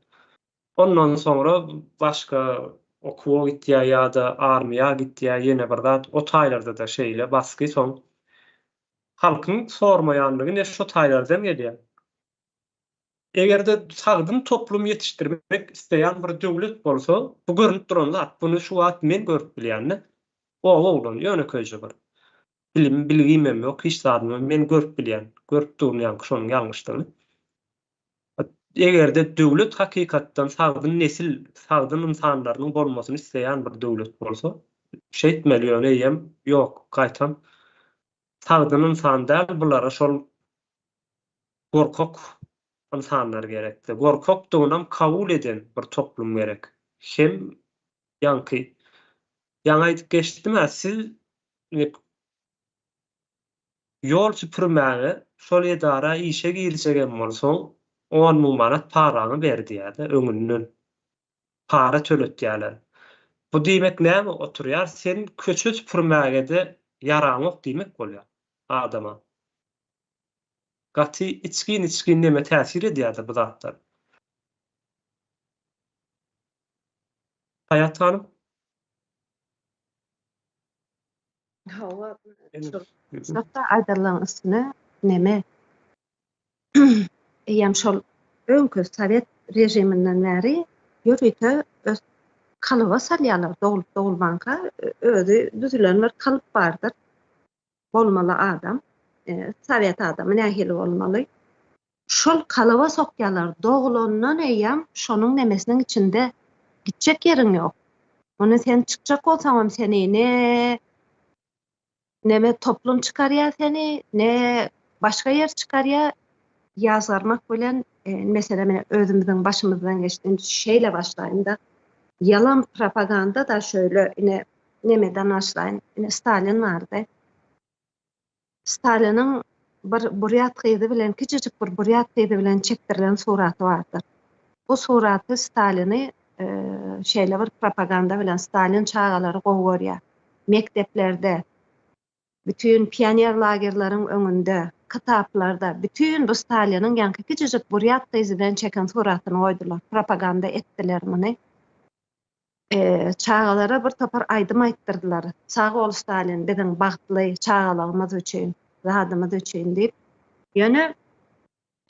Ondan sonra başka okuwa gitdiýär ýa-da armyýa gitdiýär, ýene bir zat o taýlarda da şeýle basky soň halkyň sormaýanlygy ne şu taýlardan gelýär. Egerde sagdyn toplum ýetişdirmek isteýän bir döwlet bolsa, bu görünüp duran zat, bunu şu wagt men görüp bilýänni. O oglan ýöne köýje bir. Bilgimem ýok, hiç zadymy men görüp bilýän, görüp durýan şonuň ýalňyşdygyny. Egerde döwlet hakykatdan sagdyn nesil, sagdyn insanlarynyň bolmasyny isteýän bir döwlet bolsa, şeýtmeli ýöne ýem ýok, gaýtam. Sagdyn insan däl, bulara şol gorkak insanlar gerekdi. Gorkakdygynam kabul eden bir toplum gerek. Hem ýanky ýaňa aýdyp geçdime, siz ýol süpürmäge şol edara işe girsegen bolsaň 10 000 manat paraňy berdiýär-de öňünden. Para töletýärler. Bu diýmek näme? Oturýar, sen köçe süpürmäge de ýaraň ok diýmek bolýar adama. Gaty içkin näme täsir edýär bu zatlar. Hayat hanım. Hawa hatta aýdalan üstüne neme? Eýem şol öňkü Sowet rejiminden bäri ýörüte öz kalyba salýarlar, dogulbanka özü düzülen bir kalyp bardyr. Bolmaly adam, Sowet adamy nähili bolmaly. Şol kalyba sokýarlar, dogulandan eýem şonuň nemesiniň içinde gitjek ýeriň ýok. Onu sen çykjak bolsaňam seni neme toplum çıkarýar seni, ne başga yer çıkarýar. Yazarmak bilen mesela men özümizden başımızdan geçtiğim şeyle başlayayım da yalan propaganda da şöyle yine nemeden başlayayım. Yine Stalin vardı. Stalin'in bir buryat kıydı bilen, küçücük bir buryat kıydı bilen çektirilen suratı vardır. Bu suratı Stalin'i şeyle bir propaganda bilen Stalin çağaları goýýar. Mekteplerde, bütün pioner lagerlaryň öňünde, kitaplarda, bütün bu Stalin'in ýanky küçücük buryat kıyzydan çeken suratyny goýdular. Propaganda etdiler muny. Çağalara bir topar aýdym aýtdyrdylar. Sağ ol Stalin, biziň bagtly çağalygymyz üçin, zadymyz üçin diýip. Ýöne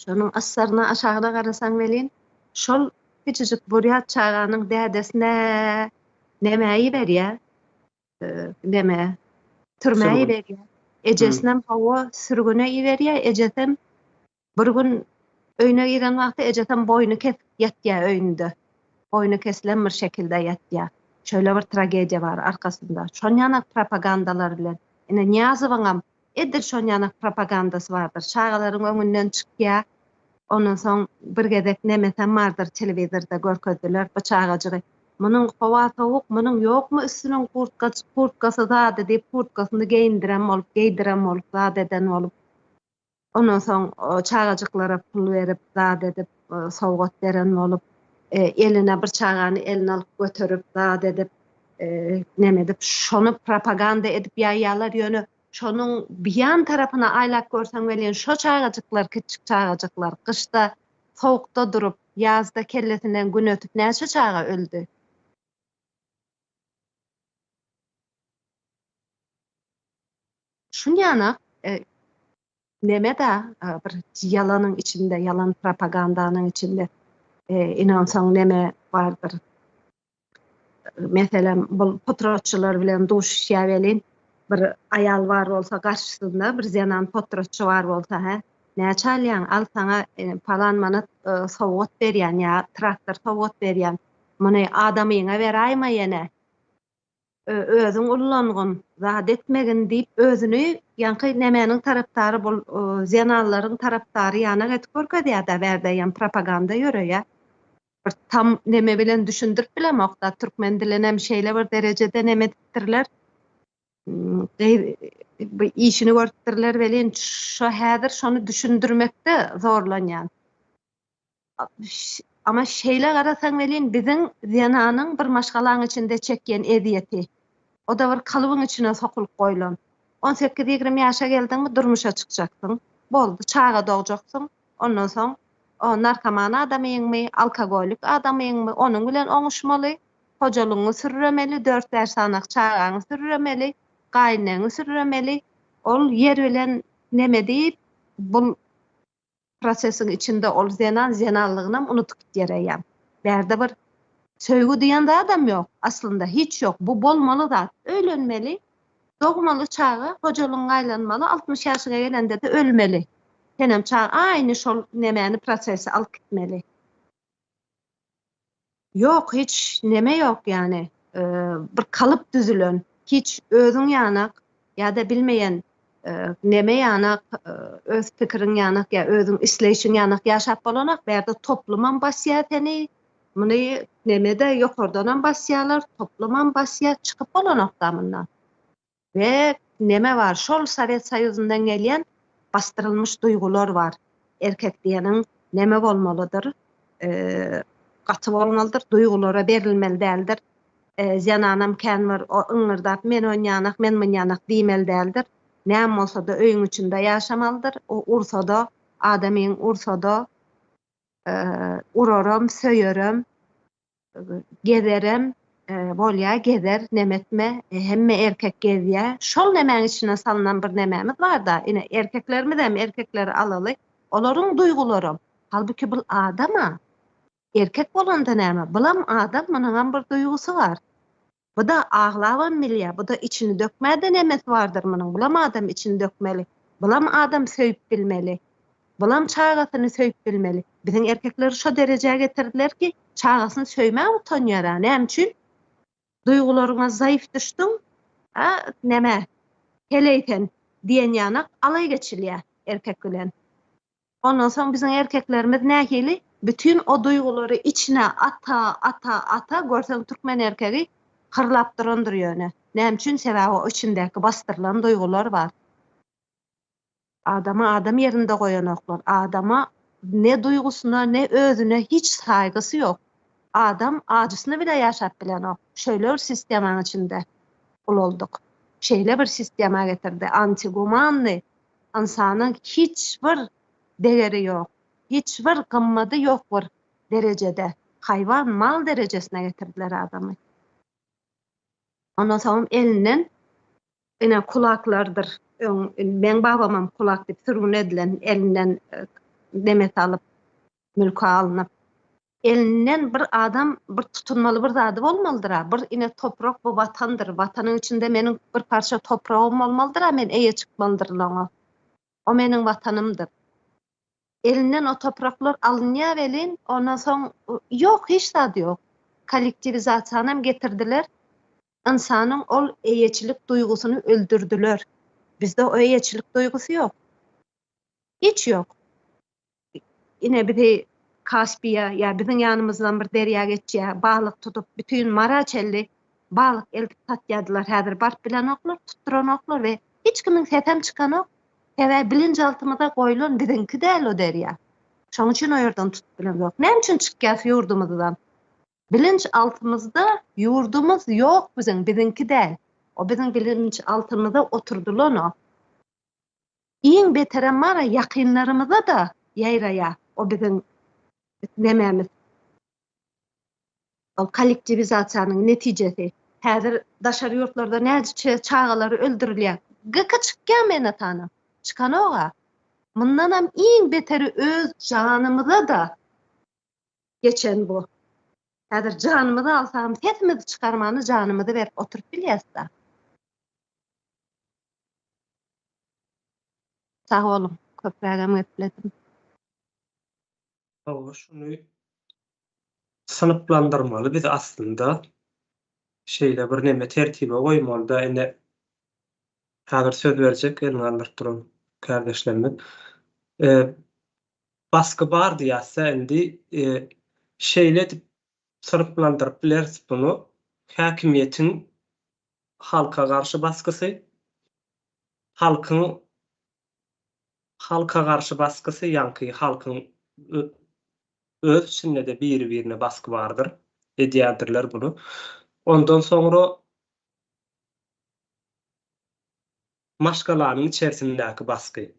şonuň assaryna aşagyna garasaň welin, şol küçücük buryat çağanyň dädesine nämäyi berýär? Neme? Türmäyi berýär. Ejesinem hawa sürgüne iberýär, ejesem bir gün öýüne giren wagtda ejesem boynu kesip ýatýar öýünde. Boynu kesilen bir şekilde ýatýar. Şöyle bir tragediýa bar arkasında. Şonýanak propagandalar bilen. Ene Niýazowyňam edil şonýanak propagandasy bardyr. Çağalaryň öňünden çykýar. Ondan soň bir gedek nemesem bardyr, telewizorda görkezdiler bu çağajygy. Munyň hawa tawuk, munyň ýokmy üstüniň kurtkasy zady diýip kurtkasyny giydirem bolup zat eden bolup. Ondan soň çağajyklara pul berip zat edip sowgat beren bolup, eline bir çağany eline alyp götürüp zat edip neme edip şonu propaganda edip ýaýýarlar ýöne şonuň biýan tarapyna aýlap görseň welin şo çağajyklar, kiçik çağajyklar kışda sowukda durup ýazda kellesinden gün ötüp näçe çağa öldü. Şunýana neme da bir ýalanyň içinde, yalan propagandanyň içinde inansaň neme bardyr. Meselem bu potrotçular bilen duşýar welin bir ayal bar bolsa garşysynda bir zenan potrotçu bar bolsa, Näçe alýan? Al sana palan manat sowgat berýän ýa traktor sowgat berýän. Muny adamyňa beraýma ýene. Özüň ullanğyn, zat etmegin diýip özüni ýanky nämeniň tarapdary bol ziyanallaryň tarapdary ýana getip da berdeýän propaganda ýöreýär. Bir tam neme bilen düşündirip bilemokda türkmen diline hem şeýle bir derejede neme diýipdirler. Bu işini görtürler welin şo häzir şonu düşündirmekde zorlanýan. Ama şeýle garasaň welin biziň zyananyň bir maşgalaň içinde çekýän ediyeti. O da bir kalıbın içine sokulyp goýulan. 18-20 ýaşa geldiňmi durmuşa çykjaksyň. Boldy, çağa dogjaksyň. Ondan soň o narkoman adamyňmy, alkogolik adamyňmy onuň bilen oňuşmaly, hojalygyňy sürremeli, 4 dersanak çağaňy sürremeli, gaýnaňy sürremeli. Ol yer bilen neme diýip bu prosesin içinde ol zenallygyny unutup gitýärýär. Berde bir söýgü diýen de adam ýok. Aslında hiç yok. Bu bolmaly da öýlenmeli. Dogmaly çağı hojalygyň aýlanmaly, 60 ýaşa gelende de ölmeli. Senem çağı aýny şol nemeni prosesi alyp gitmeli. Yok, hiç neme yok yani. Bir kalıp düzülen, hiç özüň ýanak ýa-da bilmeýän neme ýanak, öz pikiriň ýanak ýa özüň isleýişiň ýanak ýaşap bolanak berde toplumam basýateny, muny nemede ýokardan basýarlar, toplumam basýat çykyp bolanokda mundan. Ve neme var? Şol Sovet Soýuzundan gelýän bastırılmış duygular var. Erkek diýeniň neme bolmalydyr? Gaty bolmalydyr, duygulara berilmeli däldir. Zyananam kän var, o ıňırdap men oňanak, men munyanak diýmeli däldir. Näme bolsa da öýüň içinde ýaşamalydyr. O ursada, adamyň ursada uraram, söýerim, gezerem, bolýa gezer, nemetme, hemme erkek gezýär. Şol nemeň içine salynan bir nememiz bar da, ine erkeklerimiz hem erkekleri alaly, olaryň duýgulary. Halbuki bu adama, erkek bolanda näme? Bulam adam, munyň bir duýgusy bar. Bu da ağlawan milýä, bu da içini dökmäde nemet vardır munyň. Bulam adam içini dökmeli. Bulam adam söýüp bilmeli. Bulam çağasyny söýüp bilmeli. Biziň erkekler şo derejäge getirdiler ki, çağasyny söýmäge utanýar. Näme üçin? Duýgularyňa zaýyf düşdüň, neme? Heleyten diýen ýanak alay geçilýär erkek bilen. Ondan soň biziň erkeklerimiz nähili? Bütün o duýgulary içine ata görseň türkmen erkegi hırlap durandyr ýöne. Näme üçin? Sebäbi o içindäki bastyrylan duýgular bar. Adama adam yerinde goýanoklar. Adama ne duýgusuna, ne özüne hiç saýgysy ýok. Adam ajysyny bile ýaşap bilenok. Şöyle bir sistemaň içinde ulolduk. Şeýle bir sistema getirdi. Antigumanly. İnsanyň hiç bir degeri ýok. Hiç bir gymmaty ýok bir derejede. Haýwan, mal derejesine getirdiler adamy. Ondan soň elinden ene kulaklardır. Ben babamam kulak diýip sürgün edilen elinden demet alıp mülkü alınıp elinden bir adam bir tutunmaly bir zady bolmalydyr. Bir ine toprak bu vatandyr. Watanyň içinde meniň bir parça topragym bolmalydyr. Men eýe çykmalydyr ona. O meniň watanymdyr. Elinden o topraklar alınýar welin, ondan soň ýok, hiç zady ýok. Kollektivizasiýanam getirdiler. İnsanyň ol eýeçilik duýgusyny öldürdüler. Bizde o eýeçilik duýgusy ýok. Hiç ýok. Ine bir Kaspiýa ýa biziň ýanymyzdan bir derýa geçýär, balyk tutup bütün Maraçelli balyk eltip satýardylar. Häzir barp bilen oklar, tutturan oklar we hiç kimiň setem çykanok. Heve bilinç altymyza goýulan biziňki däl o derýa. Şoň üçin o ýerden tutup bilen ýok. Näme üçin çykýas ýurdumyzdan? Bilinç altymyzda ýurdumyz ýok biziňki däl. O biziň bilinç altymyza oturdular o. Iň betere mara ýakynlarymyza da ýaýraýa o biziň nememiz. O kollektivizasiýanyň netijesi. Häzir daşary ýurtlarda näçe çağalary öldürilýär. Gyka çykýan men atany. Çıkan oğa. Mundan hem iň beteri öz canymyza da geçen bu. Häzir canymyzy alsam, sesimizi çykarmany canymyzy berip oturup bilýärsa. Sağ olun. köprägem gepledim. Şunu sınıflandırmalı biz aslında şeyde bir neme tertibe koymalı da ene häzir söz berjek elňandyr durum kardeşlerimin. Baskı bar diýäse endi şeýle dip sınıflandyryp bilersiz bunu. Häkimiýetiň halka garşy baskysy, halka garşy baskysy ýanky halkyň öz içinde de biri-birine baskı bardyr. Edýärdirler bunu. Ondan soňra maşgalanyň içerisindäki baskı.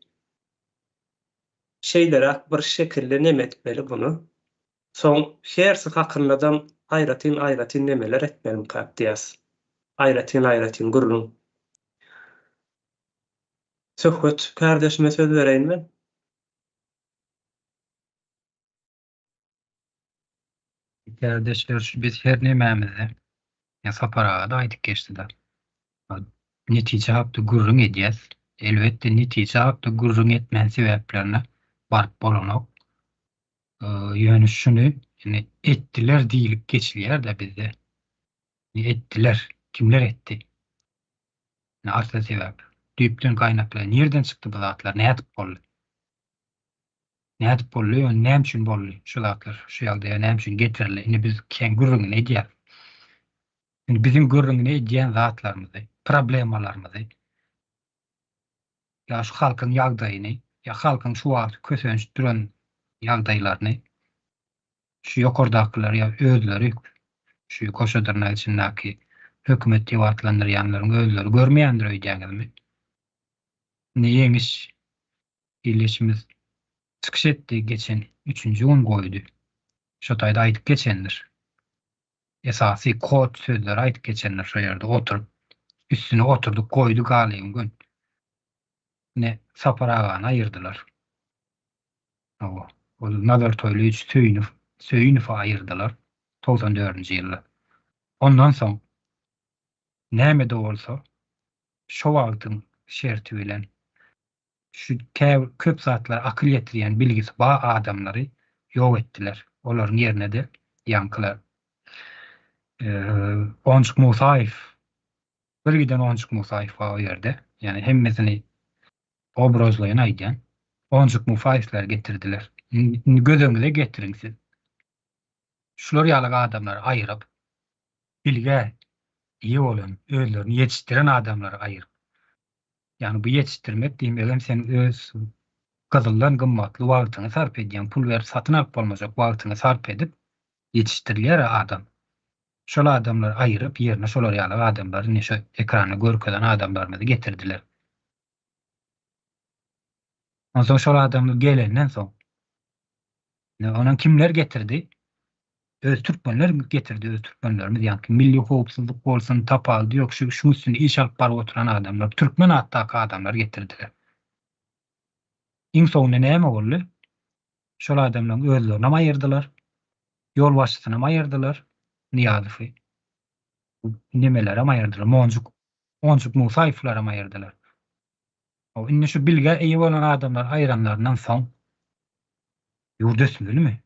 Şeylere bir şekilde nemetmeli bunu. Son hersi hakyndadan aýratyn nemeler etmeli diýäs. Aýratyn gurulun. Söhbet kardeşime söz bereyim ben. Kardeşler biz her nemämizi saparaga da aýdyp geçdiler. Netije hapdy gurrun edýäs. Elbetde netije hapdy gurrun etmän sebäplerine barp bolanok. Ýöne şunu etdiler diýilip geçilýär da bizde. Etdiler. Kimler etti? Arsa sebäp. Düýpden gaýnaklar. Nerden çykdy bu zatlar? Nädip boldy? Nädip boldy? Näme üçin boldy? Şu zatlar, şu ýalda näme üçin getirildi? Ine biz keň gurrun edýär. Bizim gurrun edýän zatlarymyzy, problemalarymyzy, ya şu halkyň ýagdaýyny, ya halkyň şu wagt kösenç duran ýagdaýlaryny şu ýokardakylar ya özleri şu koşadyrna içindäki hökümet ýewatlandyrýanlaryň özleri görmeýändir öýdäňizmi? Neýeňiş illeşimiz çykyş etdi geçen 3-nji gün goýdy. Şo taýda aýdyp geçendir. Esasy kod sözleri aýdyp geçenler şo ýerde oturup üstüne oturduk koyduk galyň gün. Ne saparagany aýyrdylar. O nazar toýly üç söýünüf aýyrdylar 94-nji ýylda. Ondan soň näme de bolsa şo wagtyň şerti bilen şu köp zatlar akyl ýetirýän bilgisi ba adamlary ýok etdiler. Olaryň ýerine de ýankylar. Onçuk Musaýew bir giden Onçuk Musaýew o ýerde. Yani hemmesini obrazlayan aýdýan Onçuk Musaýewler getirdiler. Gözüňize getiriň siz. Şular ýaly adamlar aýyryp bilge iyi bolan, özlerini yetiştiren adamları aýyryp. Yani bu yetiştirmek diýmegem sen öz gyzyldan gymmatly wagtyny sarp edýän, pul berip satyn alyp bolmajak wagtyny sarp edip yetiştirilýär adam. Şol adamlar aýyryp ýerine şolar ýaly adamlary neşe ekrany görkeden adamlarymyzy getirdiler. Ondan şol adamlar gelenden soň onuň kimler getirdi? Öz türkmenler getirdi, öz türkmenlerimiz ýa-ni milli howpsuzlyk bolsun, tapal ýok şu üstünde iş alyp baryp oturan adamlar, türkmen hatdaky adamlar getirdiler. Iň soňunda näme boldy? Şol adamlaryň özlerini aýyrdylar. Ýol başçysyny aýyrdylar. Niýazowy. Nimeler aýyrdylar. Onçuk Musaýewler aýyrdylar. O indi şu bilge eýi bolan adamlar aýranlaryndan soň ýurdesmeli?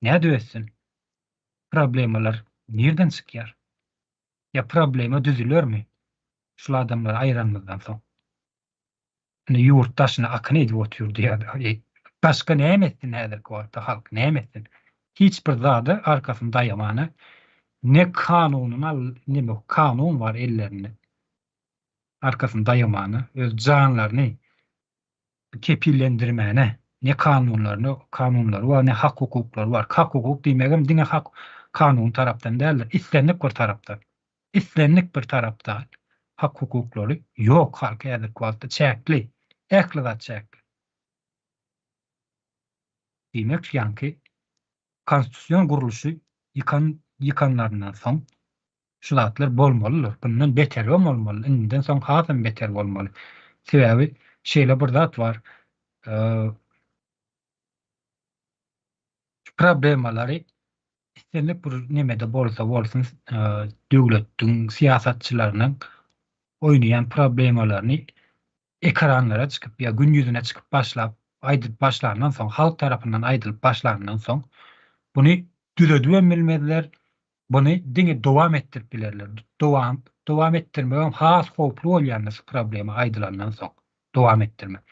Näde ösün? Problemalar nerden çykýar? Ya problema düzülürmi? Şu adamlar aýranlaryndan soň. Ýurtdaşyna akyn edip oturdy ýa-da başga näme etdi näder wagtda halk näme etdi? Hiç bir zady arkasynda daýamany ne kanunyň näme kanun var ellerinde. Arkasynda daýamany öz janlaryny kepillendirmäne ne kanunlary var, ne hak hukuklar var. Hak hukuk diýmegem dine hak kanun tarapdan däldir, islenlik bir tarapdan hak hukuklary ýok halka ýa-da wagtda çäkli, äkli zat çäkli. Diýmek ýa-ni konstitusiýon guruluşy ýykanlaryndan soň şu zatlar bolmalylar. Bundan beter bolmaly. Indiň soň hasam beter bolmaly. Sebäbi şeýle bir zat var. Problemalary istenlik bir nemede bolsun döwletdiň siýasatçylarynyň oýnaýan problemalaryny ekranlara çıkıp ya gün yüzüne çıkıp aydılıp başlarından soň halk tarapyndan aydılıp başlarından soň bunu düzedip bilmediler. Bunu diňe dowam etdirip bilerler. Dowam etdirmegem has howplu bolýanlar problemi aydylandan soň. Dowam etdirme.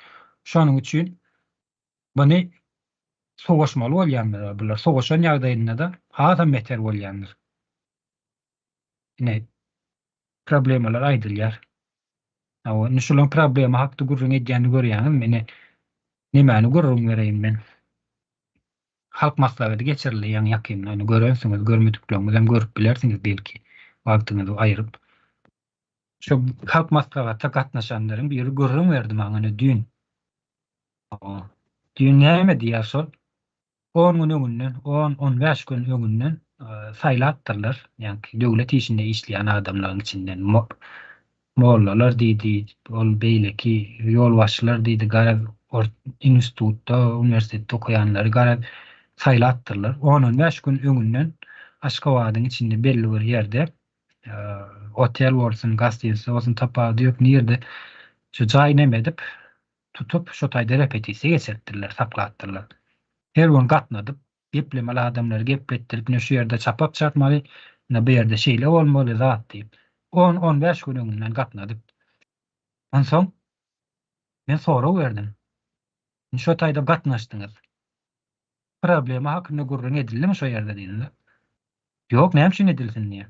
Şonuň üçin bunu sowaşmaly bolýanlar. Bular sowaşan ýagdaýynda da hasam beter bolýanlar. Ne problemler aydylýar. Awa şulan problemi hakda gurrun edýänini görýäňiz, meni nimäni gurrun bereýin men. Halk maslahaty geçirilýän ýakyn, onu görensiňiz, görmediklerinizi hem görüp bilersiňiz belki wagtyňyzy aýryp. Şu halk maslahaty gatnaşanlaryň biri gurrun berdi maňa dün. Dün näme diýär şol? 10 gün öňünden, 10-15 gün öňünden saýlatdyrlar. Ýani döwlet işinde işleýän adamlaryň içinden mollalar diýdi, ol beýleki ýol başçylar diýdi, gara institutda, universitetde okuyanlary gara saýlatdyrlar. 10-15 gün öňünden Aşgabatyň içinde belli bir ýerde otel bolsun, gastiniýet bolsun tapady ýok nirde şu jaý nemedip tutup şu taýda repetisiýa geçirtdirler, saklatdyrlar. Her gün gatnadyp, geplemeli adamlary gepletdirip, şu ýerde çapap çarpmaly, bu ýerde şeýle bolmaly zat diýip 10-15 gün öňünden gatnadyp. Ondan soň men soraw berdim. Şu taýda gatnaşdyňyz. Problemi hakynda gurrun edildimi şu ýerde diýdiler. Ýok, näme üçin edilsin diýe.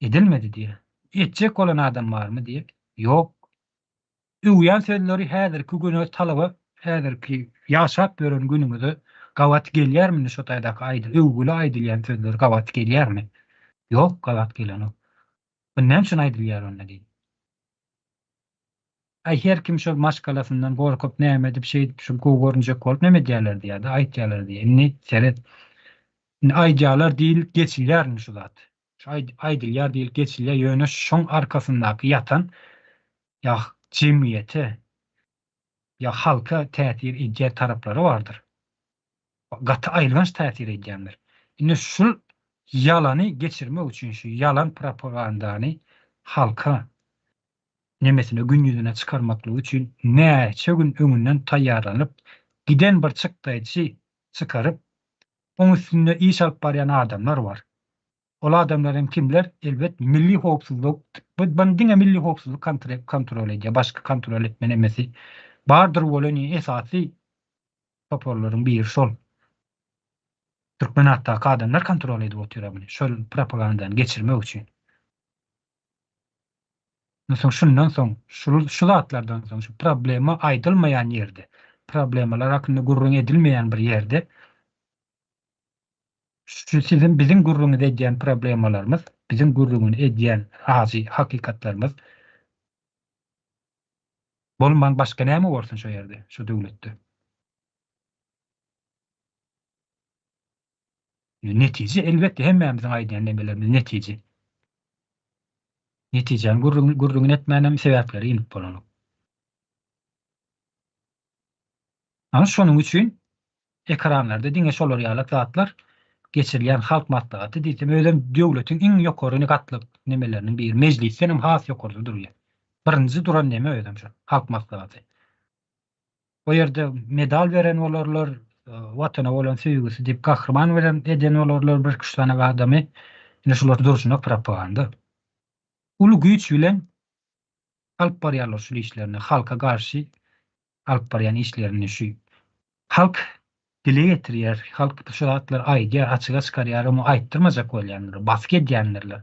Edilmedi diýe. Etjek bolan adam barmy diýe. Ýok. Uýan sözleri häzirki güne talaba, häzirki ýaşap gören günüňizi gawat gelýärmi şu taýdaky aýdyl, öwgüli aýdylýan sözler gawat gelýärmi? Ýok, gawat gelenok. Bu näme üçin aýdylýar onda diýdi. Her kim şu maşgalasyndan gorkup näme edip şu görünjek bolup näme diýerler diýdi, aýtýarlar diýdi. Inni seret aýdýarlar diýil geçilýärmi şu zat. Şu aýdylýar diýil geçilýär ýöne şoň arkasyndaky ýatan ýa cemiyete ýa halka täsir edýän taraplary bardyr. Gaty aýlanyş täsir edýänler. Indi şu ýalany geçirmek üçin şu ýalan propagandany halka nemesine gün yüzüne çıkarmaklığı için näçe gün öňünden taýýarlanyp giden bir çykdaýçy çıkarıp oň üstünde iş alyp barýan adamlar var. Ol adamlar kimler? Elbet milli howpsuzlyk, bandyňa milli howpsuzlyk kontrol edýär, başga kontrol etme nemesi bardyr bolan esasy toporlaryň biri şol. Türkmenatdaky adamlar kontrol edip oturýar şol propagandany geçirmek üçin. Şundan soň, şu zatlardan soň, şu problemi aýdylmaýan ýerde, problemler hakynda gurrun edilmeýän bir ýerde, şu bizim gurrun edýän problemlerimiz, bizim gurrun edýän hakykatlarymız bolman başga näme bolsun şu ýerde, şu döwletde. Netije elbetde hemmämiziň aýdýan nemelerimiz netije. Netijen gurrun etmenem sebäpleri inip bolanok. Ama şonuň üçin ekranlarda diňe şolar ýaly zatlar geçirilýän halk maslahaty diýsem öýlen döwletiň iň ýokaryny gatlyk nemeleriniň bir meclisten hem has ýokarda durýar. Birinji duran neme öýdem şu halk maslahaty. O ýerde medal beren bolarlar, watana bolan söýgüsi diýip gahrman beren eden bolarlar bir kişi adamy. Ine şolar duruşyna propaganda. Ulu güýç bilen alyp barýarlar şu işlerini, halka garşy alyp barýan işlerini şu. Halk dile getirýär, halk şu zatlar aýdýar, açyga çykarýar, ama aýtdyrmajak bolýanlar, baskı edýänler.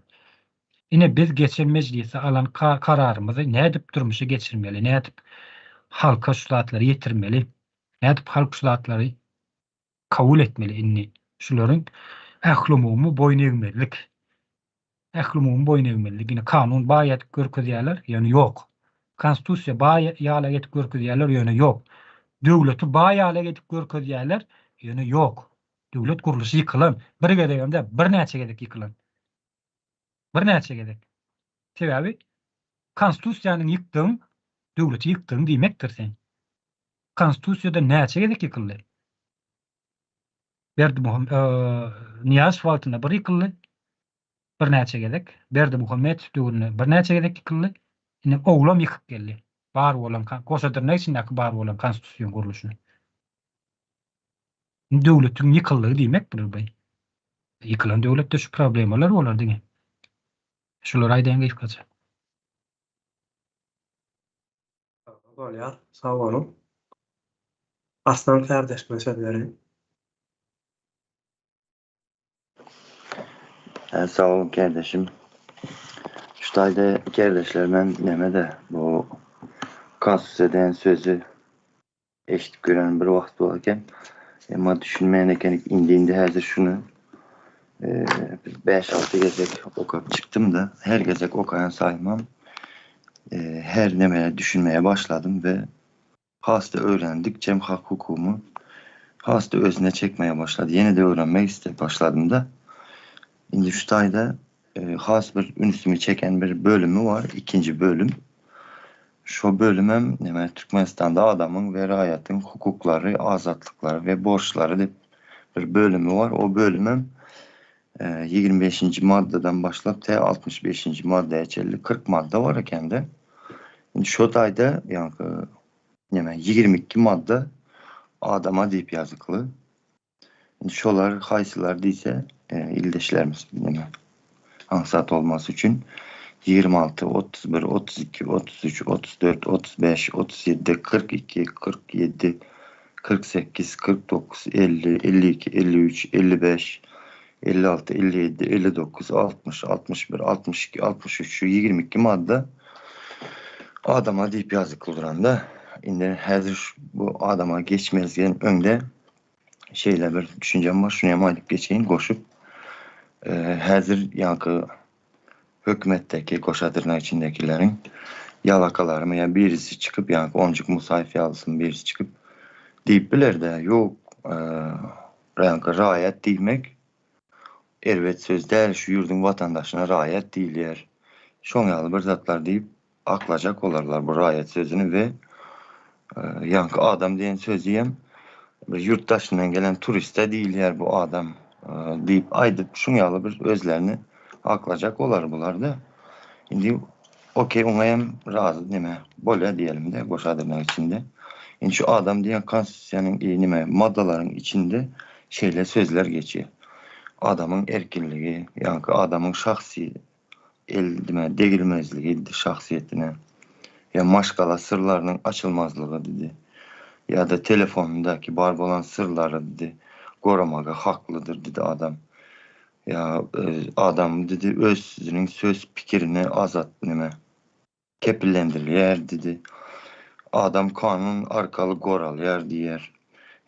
Ine biz geçen meclise alan kararymyzy nädip durmuşa geçirmeli, nädip halka şu zatlary ýetirmeli, nädip halk şu zatlary kabul etmeli inni. Şularyň ählumumy boýun egmelik. Ählumumy boýun egmeligini kanun baýat görkezýärler, ýöne ýok. Konstitusiýa baýala getip görkezýärler, ýöne ýok. Döwleti baýala getip görkezýärler, ýöne ýok. Döwlet gurulşy ýykylan, bir gedegende bir näçe gedek ýykylan. Bir näçe gedek. Sebäbi konstitusiýanyň ýykdyň, döwleti ýykdyň diýmekdir sen. Konstitusiýada näçe gedek ýykyldy? Niýaz wagtyna bir ýykyldy. Bir näçe gedek. Berdi Muhammed döwrüne bir näçe gedek ýykyldy. Ine oglam ýykyp geldi. Bar bolan Koşadırnak içindäki bar bolan konstitusiýon guruluşyny. Döwletiň ýykyldygy diýmek bu bay. Ýykylan döwletde şu problemler bolar diňe. Şular aýdan geçip gaçar. Bolýar. Sag bolun. Aslan kardeş meseleleri. Sağ olun kardeşim. Şu tayda kardeşler ben nemede bu konstitusiýadan sözü eşitip gören bir wagt bolarken ama düşünmeyen ekenik indi häzir şunu 5-6 gezek okap çıktım da her gezek okayan saymam her nemeye düşünmeye başladım ve hasta öğrendikçe hak hukumu hasta özüne çekmeye başladı. Yeni de öğrenmek başladım da indi şu tayda has bir ünsümü çeken bir bölümü var. 2. bölüm. Şu bölümüm Türkmenistan'da adamın ve raýatyň hukuklary, azatlyklary ve borçları diýip bir bölümü var. O bölümüm 25. maddeden başlap 65. maddeye çelli 40 madde var ekende. Şu tayda yani 22 madde adama diýip ýazykly. Şolar haýsylar diýse ildeşlerimiz ansat olması için 26, 31, 32, 33, 34, 35, 37, 42, 47, 48, 49, 50, 52, 53, 55, 56, 57, 59, 60, 61, 62, 63, 22 madde adama diýip ýazykly duranda indi häzir bu adama geçmezgen önde şeyle bir düşüncem var. Şunu hem aýdyp geçeyin goşup häzir ýanky hökümetteki Koşadırnak içindekilerin yalakalarımı yani birisi çıkıp yani oncuk musayif yazsın birisi çıkıp deyip biler de yok raýat diýmek erwet söz däl şu ýurdun vatandaşyna raýat diýilýär. Şoňaly bir zatlar diýip aklajak olarlar bu raýat sözünü ve ýanky adam diýen sözü hem bir yurtdaşyndan gelen turiste diýilýär bu adam diýip aýdyp şoňaly bir özlerini aklajak olar bular da. Indi okey oňaýam razy neme bolýar diýelim de Koşadyrnak içinde. Indi şu adam diýen konstitusiýanyň neme maddalaryň içinde şeýle sözler geçýär. Adamın erkinligi, ýanky adamın şahsi degilmezligi şahsiýetine ya maşgala sırlarynyň açylmazlygy dedi. Ya da telefonundaky bar bolan sırlary dedi goramaga haklydyr dedi adam. Ya adam dedi özünün söz pikirini azat kepillendirilýär dedi. Adam kanun arkaly goralýar diýer.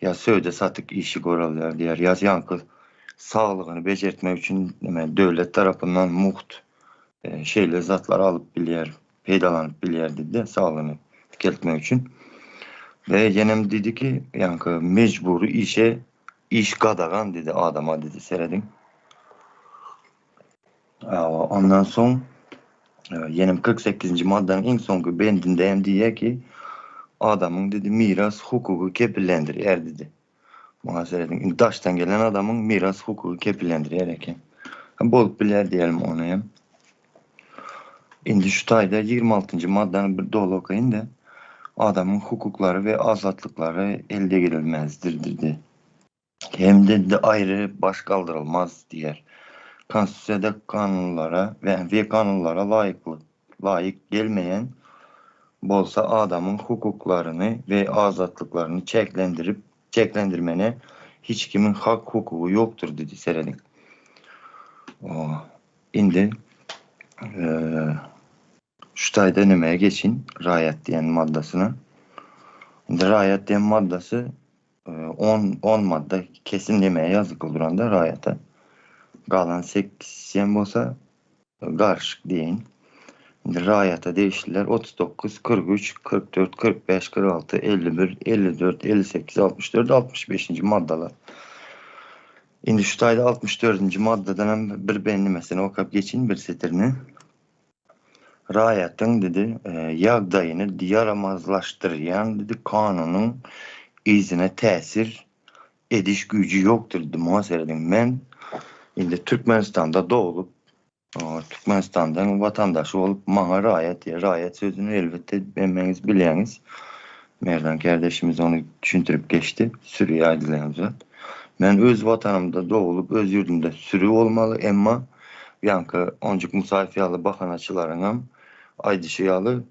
Ya söwde satyk işi goralýar diýer. Ya ýanky sağlygyny bejertmek üçin döwlet tarapyndan muht şeýle zatlar alyp bilýär, peýdalanyp bilýär dedi sağlygyny keltmek üçin. Ve yenem dedi ki ýanky mecburi işe iş gadagan dedi adama dedi seredin. Ondan soň yenim 48. maddenin en soňky bendinde hem diýär ki adamın dedi miras hukuky kepillendirýär dedi. Muhaseredin daştan gelen adamın miras hukuky kepillendirýär eken. Bolup bilýär diýelim onu hem. Indi şu taýda 26. maddany bir dolu okaýyn da adamın hukuklary ve azatlyklary elde girilmezdir dedi. Hem de ayrı baş kaldırılmaz diýer. Konstitusiýada kanunlara ve kanunlara laýyk gelmeyen bolsa adamın hukuklaryny ve azatlyklaryny çeklendirmene hiç kimin hak hukuku yoktur dedi seredin. Indi şu taýda nemeye geçin raýat diýen maddasyna. Indi raýat diýen maddasy 10 madde kesin demeye ýazykly duranda raýata. Galan 8 bolsa garşyk diýin. Indi raýata değişdiler 39, 43, 44, 45, 46, 51, 54, 58, 64, 65. maddalar. Indi şu taýda 64. maddeden hem bir benlimesini okap geçin bir setirini. Raýatyň dedi ýagdaýyny yaramazlaşdyrýan dedi kanunun izine täsir ediş gücü yoktur dedi muhaseredin. Men indi Türkmenistan'da doğulup Türkmenistan'dan vatandaşı olup maňa raýat diýer. Raýat sözüni elbette emmeňiz bilýäňiz. Merdan kardeşimiz onu düşündürüp geçti. Sürü aýdylarymyza. Men öz watanymda dogulup öz ýurdumda sürü bolmaly, emma ýanky onjuk musafiýaly bahanaçylaryňam aýdyşýaly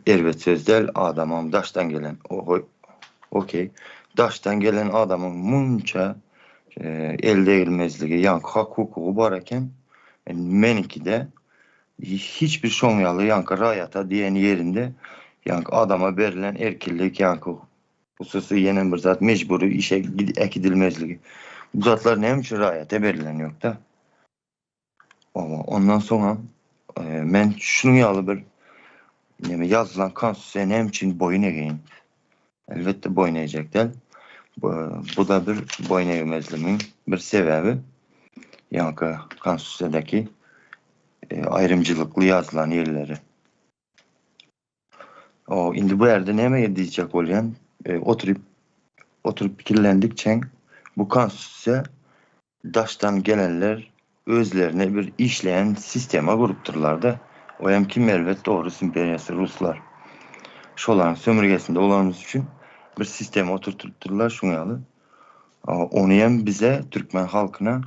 elbet sözdel adamam daşdan gelen. Okey. Daşdan gelen adamın munça elde edilmezligi, ýanky hak hukuky bar eken, meniki de hiçbir şoňýaly ýanky raýata diýen ýerinde ýanky adama berilen erkinlik, ýanky hususy ýene bir zat mecburi işe ekidilmezligi. Bu zatlar näme üçin raýata berilen ýok-da. Ondan soňra men şunu ýaly bir ýazylan konstitusiýa näme üçin boyun egeýin? Elbette boyun eýjekler. Bu da bir boyun eğmezliğinin bir sebebi. Ýanky konstitusiýadaky ayrımcılıklı yazılan yerleri. Indi bu yerde näme diýjek bolýan? Oturup pikirlendikçe bu konstitusiýa daştan gelenler özlerine bir işleyen sistema gurupdurlar da. O hem kim elbette doğru imperiýasy Ruslar. Şolaryň sömürgesinde olanymız üçin bir sistema oturtturlar şuňaly. Onu hem bize Türkmen halkyna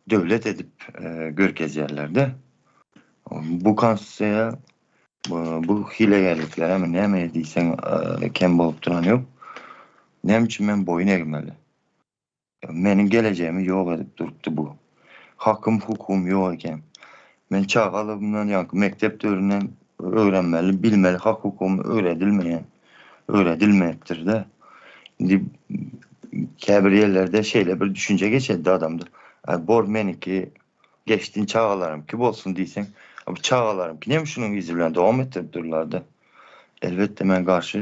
döwlet edip görkezýärler-de. Bu konstitusiýa bu hilegerlikler hem näme diýsen kem bolup duran ýok. Näme üçin men boyun egmeli? Meniň gelejegimi ýok edip durupdy bu. Hakym hukum ýok eken. Men çağalymdan ýanky mektep döwründen öğrenmeli, bilmeli, hak hukumu öğredilmeyipdir de. Indi käbir ýerlerde şeýle bir düşünce geçedi adamda. Bor meniki geçtiğin çağalarım ki bolsun diýsen, bu çağalarım ki näme şunun izi bilen dowam etdirdiler de. Elbette men garşy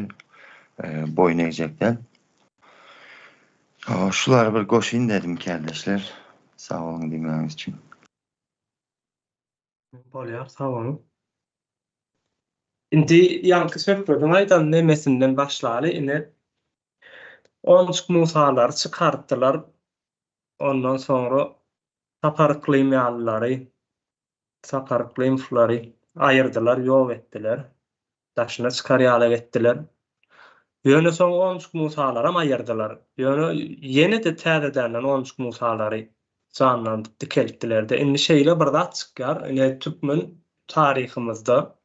boyun eýjekler. Şular bir goşyn dedim kardeşler. Sağ olun diýmeniz üçin. Bolýar, sağ olun. Indi ýanky söhbetiň aýdan nemesinden başlaly, ine onçuk musalary çykartdylar. Ondan soňra saparykly ýallary, saparykly inflary aýyrdylar, ýok etdiler. Daşyna çykarýaly etdiler. Ýöne soň onçuk musalara aýyrdylar. Ýöne ýene de täzeden onçuk musalary canlandyp dikeltdiler de. Indi şeýle bir zat çykýar, ine türkmen taryhymyzda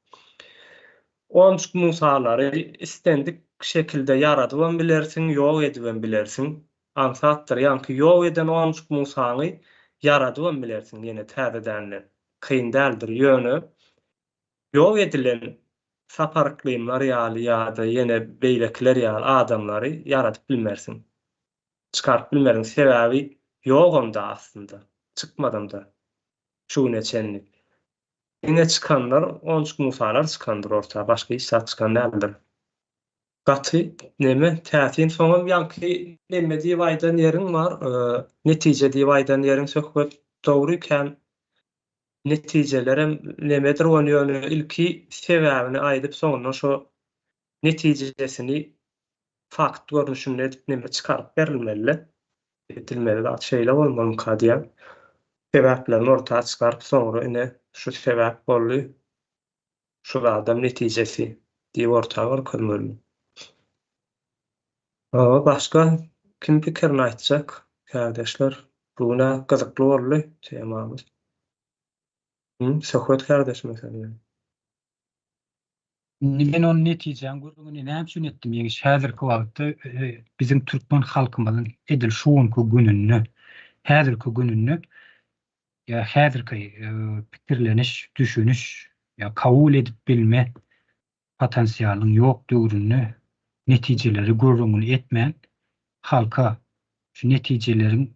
onçuk musalary istendik şekilde yaradyp bilersiň, ýok edip bilersiň. Ansatdyr, ýanky ýok eden onçuk musany yaradyp bilersiň ýene täzeden. Kyn däldir ýöne. Ýok edilen saparyklylar ýaly ýa-da ýene beýlekler ýaly adamlary yaradyp bilmersiň. Çykaryp bilmeriň sebäbi ýok onda aslında. Çykmadym da. Şu neçenlik. Ine çıkanlar, onçuk musalar çıkandır orta. Başka hiç saat çıkan däldir. Gaty neme täsin soňam ýanky neme diýip aýdan ýeriň bar. Netije diýip aýdan ýeriň söhbet dogry eken. Netijelerem nemedir onu ýöne ilki sebäbini aýdyp soňra şo netijesini fakt görnüşinde edip neme çykaryp berilmeli. Edilmeli dat şeýle bolmaly kadiýan. Sebäplerini ortaga çykaryp soňra ine şu sebäp boldy. Şu adam netijesi diýip ortaga görkezmeli. Başka kim pikirini aýtjak? Kardeşler, buna gyzykly boldy temamyz. Söhbet kardeş mesela. Ben onun netijen gurduğunu näme üçin etdim? Ýa-ni häzirki wagtda bizim türkmen halkymyzyň edil şuňky gününü, häzirki gününü ýa häzirki pikirleniş, düşünüş ýa kabul edip bilme potensiýalyň ýokdugyny, netijeleri gurduğunu etmän halka şu netijelerin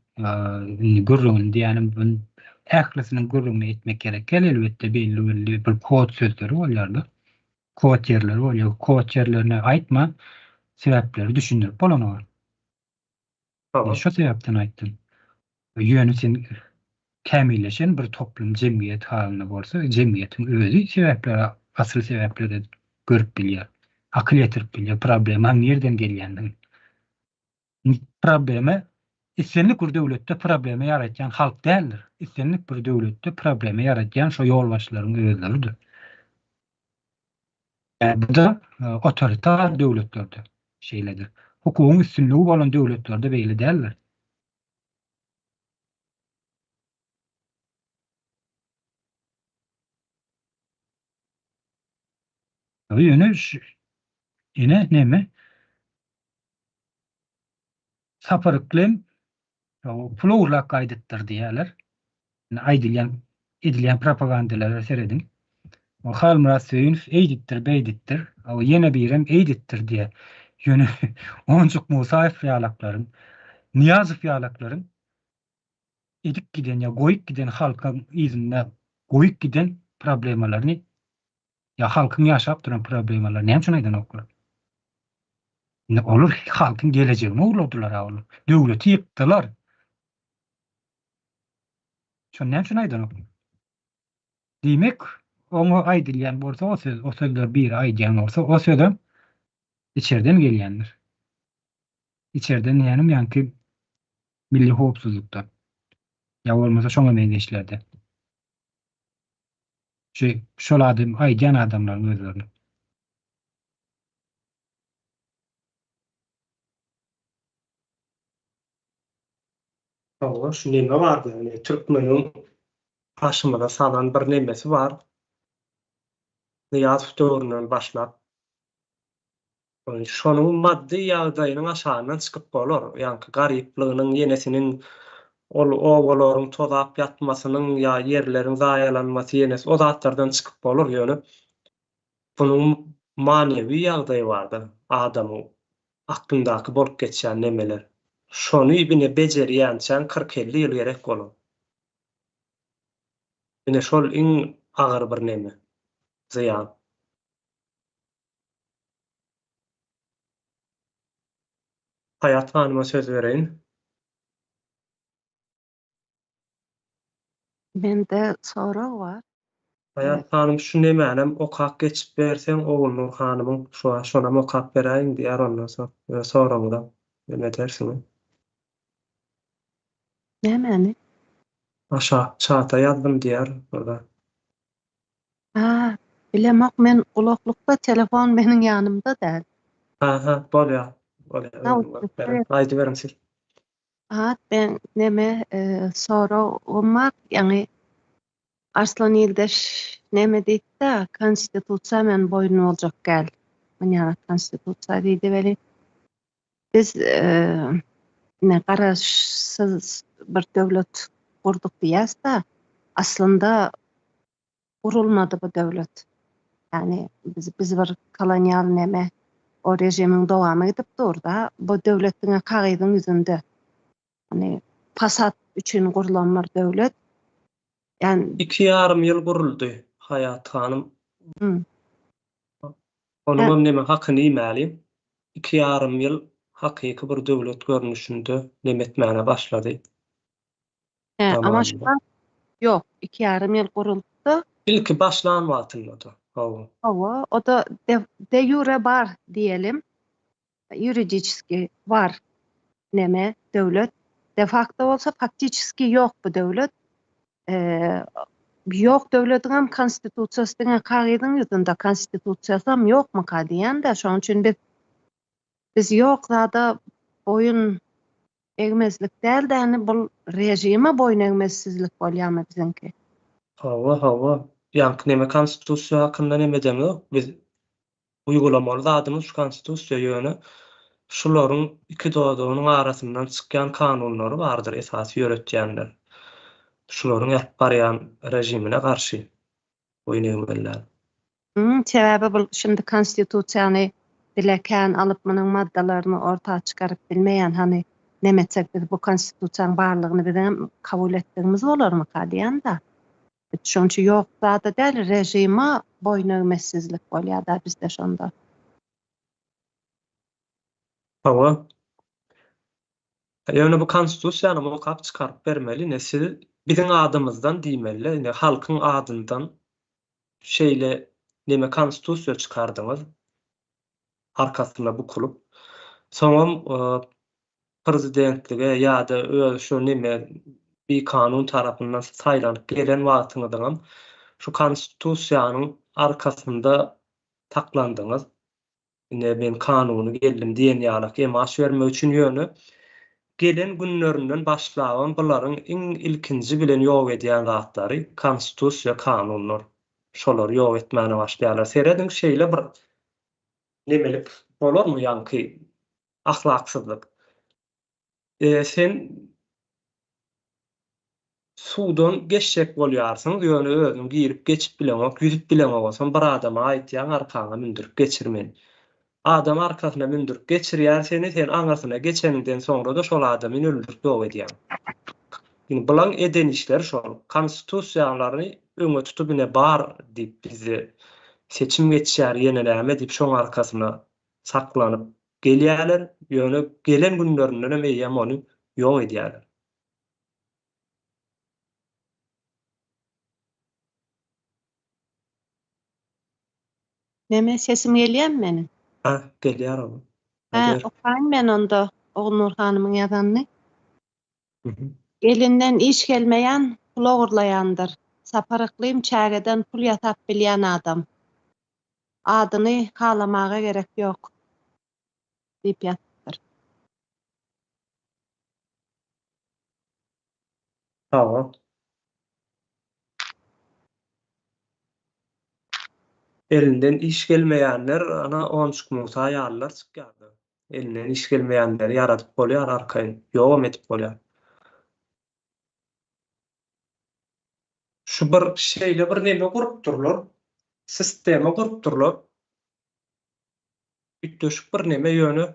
gurduğunu diýenim ählisiniň gurduğunu etmek gerek. Elbette belli bir kod sözleri bolýardy. Kod ýerleri bolýar. Kod ýerlerine aýtma sebäpleri düşündirip bolanok. Şu sebäpden aýtdym. Ýöne sen kämilleşen bir toplum, jemgyýet halyna bolsa, jemgyýetiň özü sebäpleri, asyl sebäpleri görüp bilýär. Akıl ýetirip bilýär. Problem nerden gelýändigini. Problemi İstenlik bir döwletde problemi yaratjan halk däldir. İstenlik bir döwletde problemi yaratjan şo ýolbaşçylaryň özleridir. Bu da otoritar döwletlerde şeýledir. Hukugyň üstünligi bolan döwletlerde beýle däldir. Ýöne näme? Saparykly pul uğurlak gaýdypdyr diýerler. Edilýän propagandalara seredin. O Halmurat Söyünüf eýdipdir, beýdipdir. O ýene birem eýdipdir diýe. Ýöne Onçuk Musaýew ýalaklaryň, Niýazow ýalaklaryň edik giden ýa goýup giden halkyň ýüzünde goýup giden problemalaryny ýa halkyň ýaşap duran problemalaryny näme üçin aýdan oklar? Olur halkyň gelejegini uğurladylar awul. Döwleti ýykdylar. Şo näme üçin aýdan oklar? Diýmek, oňa aýdylýan bolsa o sözler bir aýdýan bolsa o sözüm içerden gelýändir. İçerden ýani milli howpsuzlukdan. Ya bolmasa şoňa meňdeşlerde. Şol adam aýdýan adamlaryň özlerini. Şu neme bardy? Yani Türkmeniň başymyza salan bir nemesi bar. Niýazow döwründen başlap şonuň maddi ýagdaýynyň aşagyna çykyp bolar. Ýani garyplygynyň ýenesiniň owalaryň tozap ýatmasynyň ýa ýerleriň zaýalanmasy ýenes o zatlardan çykyp bolar ýöne. Bunyň manewi ýagdaýy bardy. Adamyň aklyndaky bolup geçýän nemeler. Şonu bine bejerýänçän 40-50 ýyl gerek bolar. Ine şol iň agyr bir neme. Ziyan. Hayat Hanım'a söz vereyin. Mende sorag bar. Hayat Hanım şu nemänem okak geçip berseň oğlunun hanymyň şona okak beräýin diýär ondan soň soragda. Ne dersiň? Nämäni? Aşa çata ýazdım diýär burada. Bilemek men ulaklykda telefon meniň ýanymda däl. Bolýar. Bolýar. Aýdy berin siz. Ben neme soragym bar, ýani Arslan Ýyldaş neme diýdi? Konstitusiýa men boýun boljak gel. Ýani konstitusiýa diýdi beli. Biz ne garaşsyz bir döwlet gurduk diýäs-de, aslında gurulmady bu döwlet. Yani biz bir kolonial neme o rejimiň dowamy edip durda, bu döwletiň kagydyň ýüzünde. Hani pasat üçün gurulan bir döwlet. Yani 2,5 ýyl guruldy Hayat Hanım. Onun neme hakyny iýmäliyim. 2,5 ýyl hakyky bir döwlet görnüşinde nemetmäne başlady. ama şu an yok, 2,5 ýyl guruldy. İlki başlan wagtynda. O da de jure bar diyelim. Yuridiski var neme döwlet. De facto bolsa faktiski yok bu döwlet. Yok döwletiň hem konstitusiýasyna kagydyň ýüzünde konstitusiýasy hem ýokmy diýen de şoň üçin biz yok zada boyun egmezlik däl de bu rejime boyun egmezsizlik bolýarmy bizinki. Ýani neme konstitusiýa hakynda neme demek? Biz uygulamaly zadymyz şu konstitusiýa ýöne şularyň iki dodagynyň arasyndan çykýan kanunlary bardyr esasy ýöretýänler. Şularyň ýatyp barýan rejimine garşy boyun egmeler. Sebäbi bu şimdi konstitusiýany dilekän alyp munyň maddalaryny ortağa çykaryp bilmeýän hani nemetsek biz bu konstitusiýanyň barlygyny bilen kabul etdigimiz bolarmy diýen de. Şonçu yok da däl rejime boyun egmezsizlik bolýar da bizde şonda. Ýöne bu konstitusiýany okap çykaryp bermeli, nesil biziň adymyzdan diýmeli, halkyň adyndan şeýle neme konstitusiýa çykardyňyz arkasyna bukulyp soňam prezidentlige ýa-da şu nime bir kanun tarapyndan saýlanyp gelen wagtyňyzdan şu konstitusiýanyň arkasynda taklandyňyz. Ben kanuny geldim diýen ýaly emaş bermek üçin ýöne gelen günlerinden başlawan bularyň iň ilkinji bilen ýok edýän zatlary konstitusiýa, kanunlar. Şolar ýok etmäne başlaýarlar. Seredin şeýle bir nemelik bolarmy ýanky ahlaksyzlyk. Sen suwdan geçjek bolýarsyň, ýöne özüň girip geçip bilemek, yüzüp bilemek bolsaň bir adama aýtýan arkaňa mindirip geçirmen. Adam arkasyna mindirip geçirýär seni, sen aňasyna geçeninden soňra da şol adamy öldürip ýok edýän. Ýani bulan eden işler şol. Konstitusiýalaryny öňe tutup ine bar diýip bizi seçim geçýär ýene näme diýip şoň arkasyna saklanyp gelýärler. Ýöne gelen günlerinden meýem ony ýok edýärler. Neme sesim gelýärmi meni? Ha, gelýär o. Ha, okaýyn men onda Ognur hanymyň ýazanyny. Mhm. Elinden iş gelmeyen pul ogurlayandır. Saparıklıyım çägeden pul yatap bilýän adam. Adyny halamaga gerek yok. Diýip ýatdyr. Tamam. Elinden iş gelmeýänler ana onçuk Musa ýarlar çykýardy. Elinden iş gelmeýänleri ýaradyp bolýar arkaýyn. Ýogam etip bolýar. Şu bir şeýle bir neme gurup durlar. Sistema gurup durlar. Ütdeşik bir neme ýöne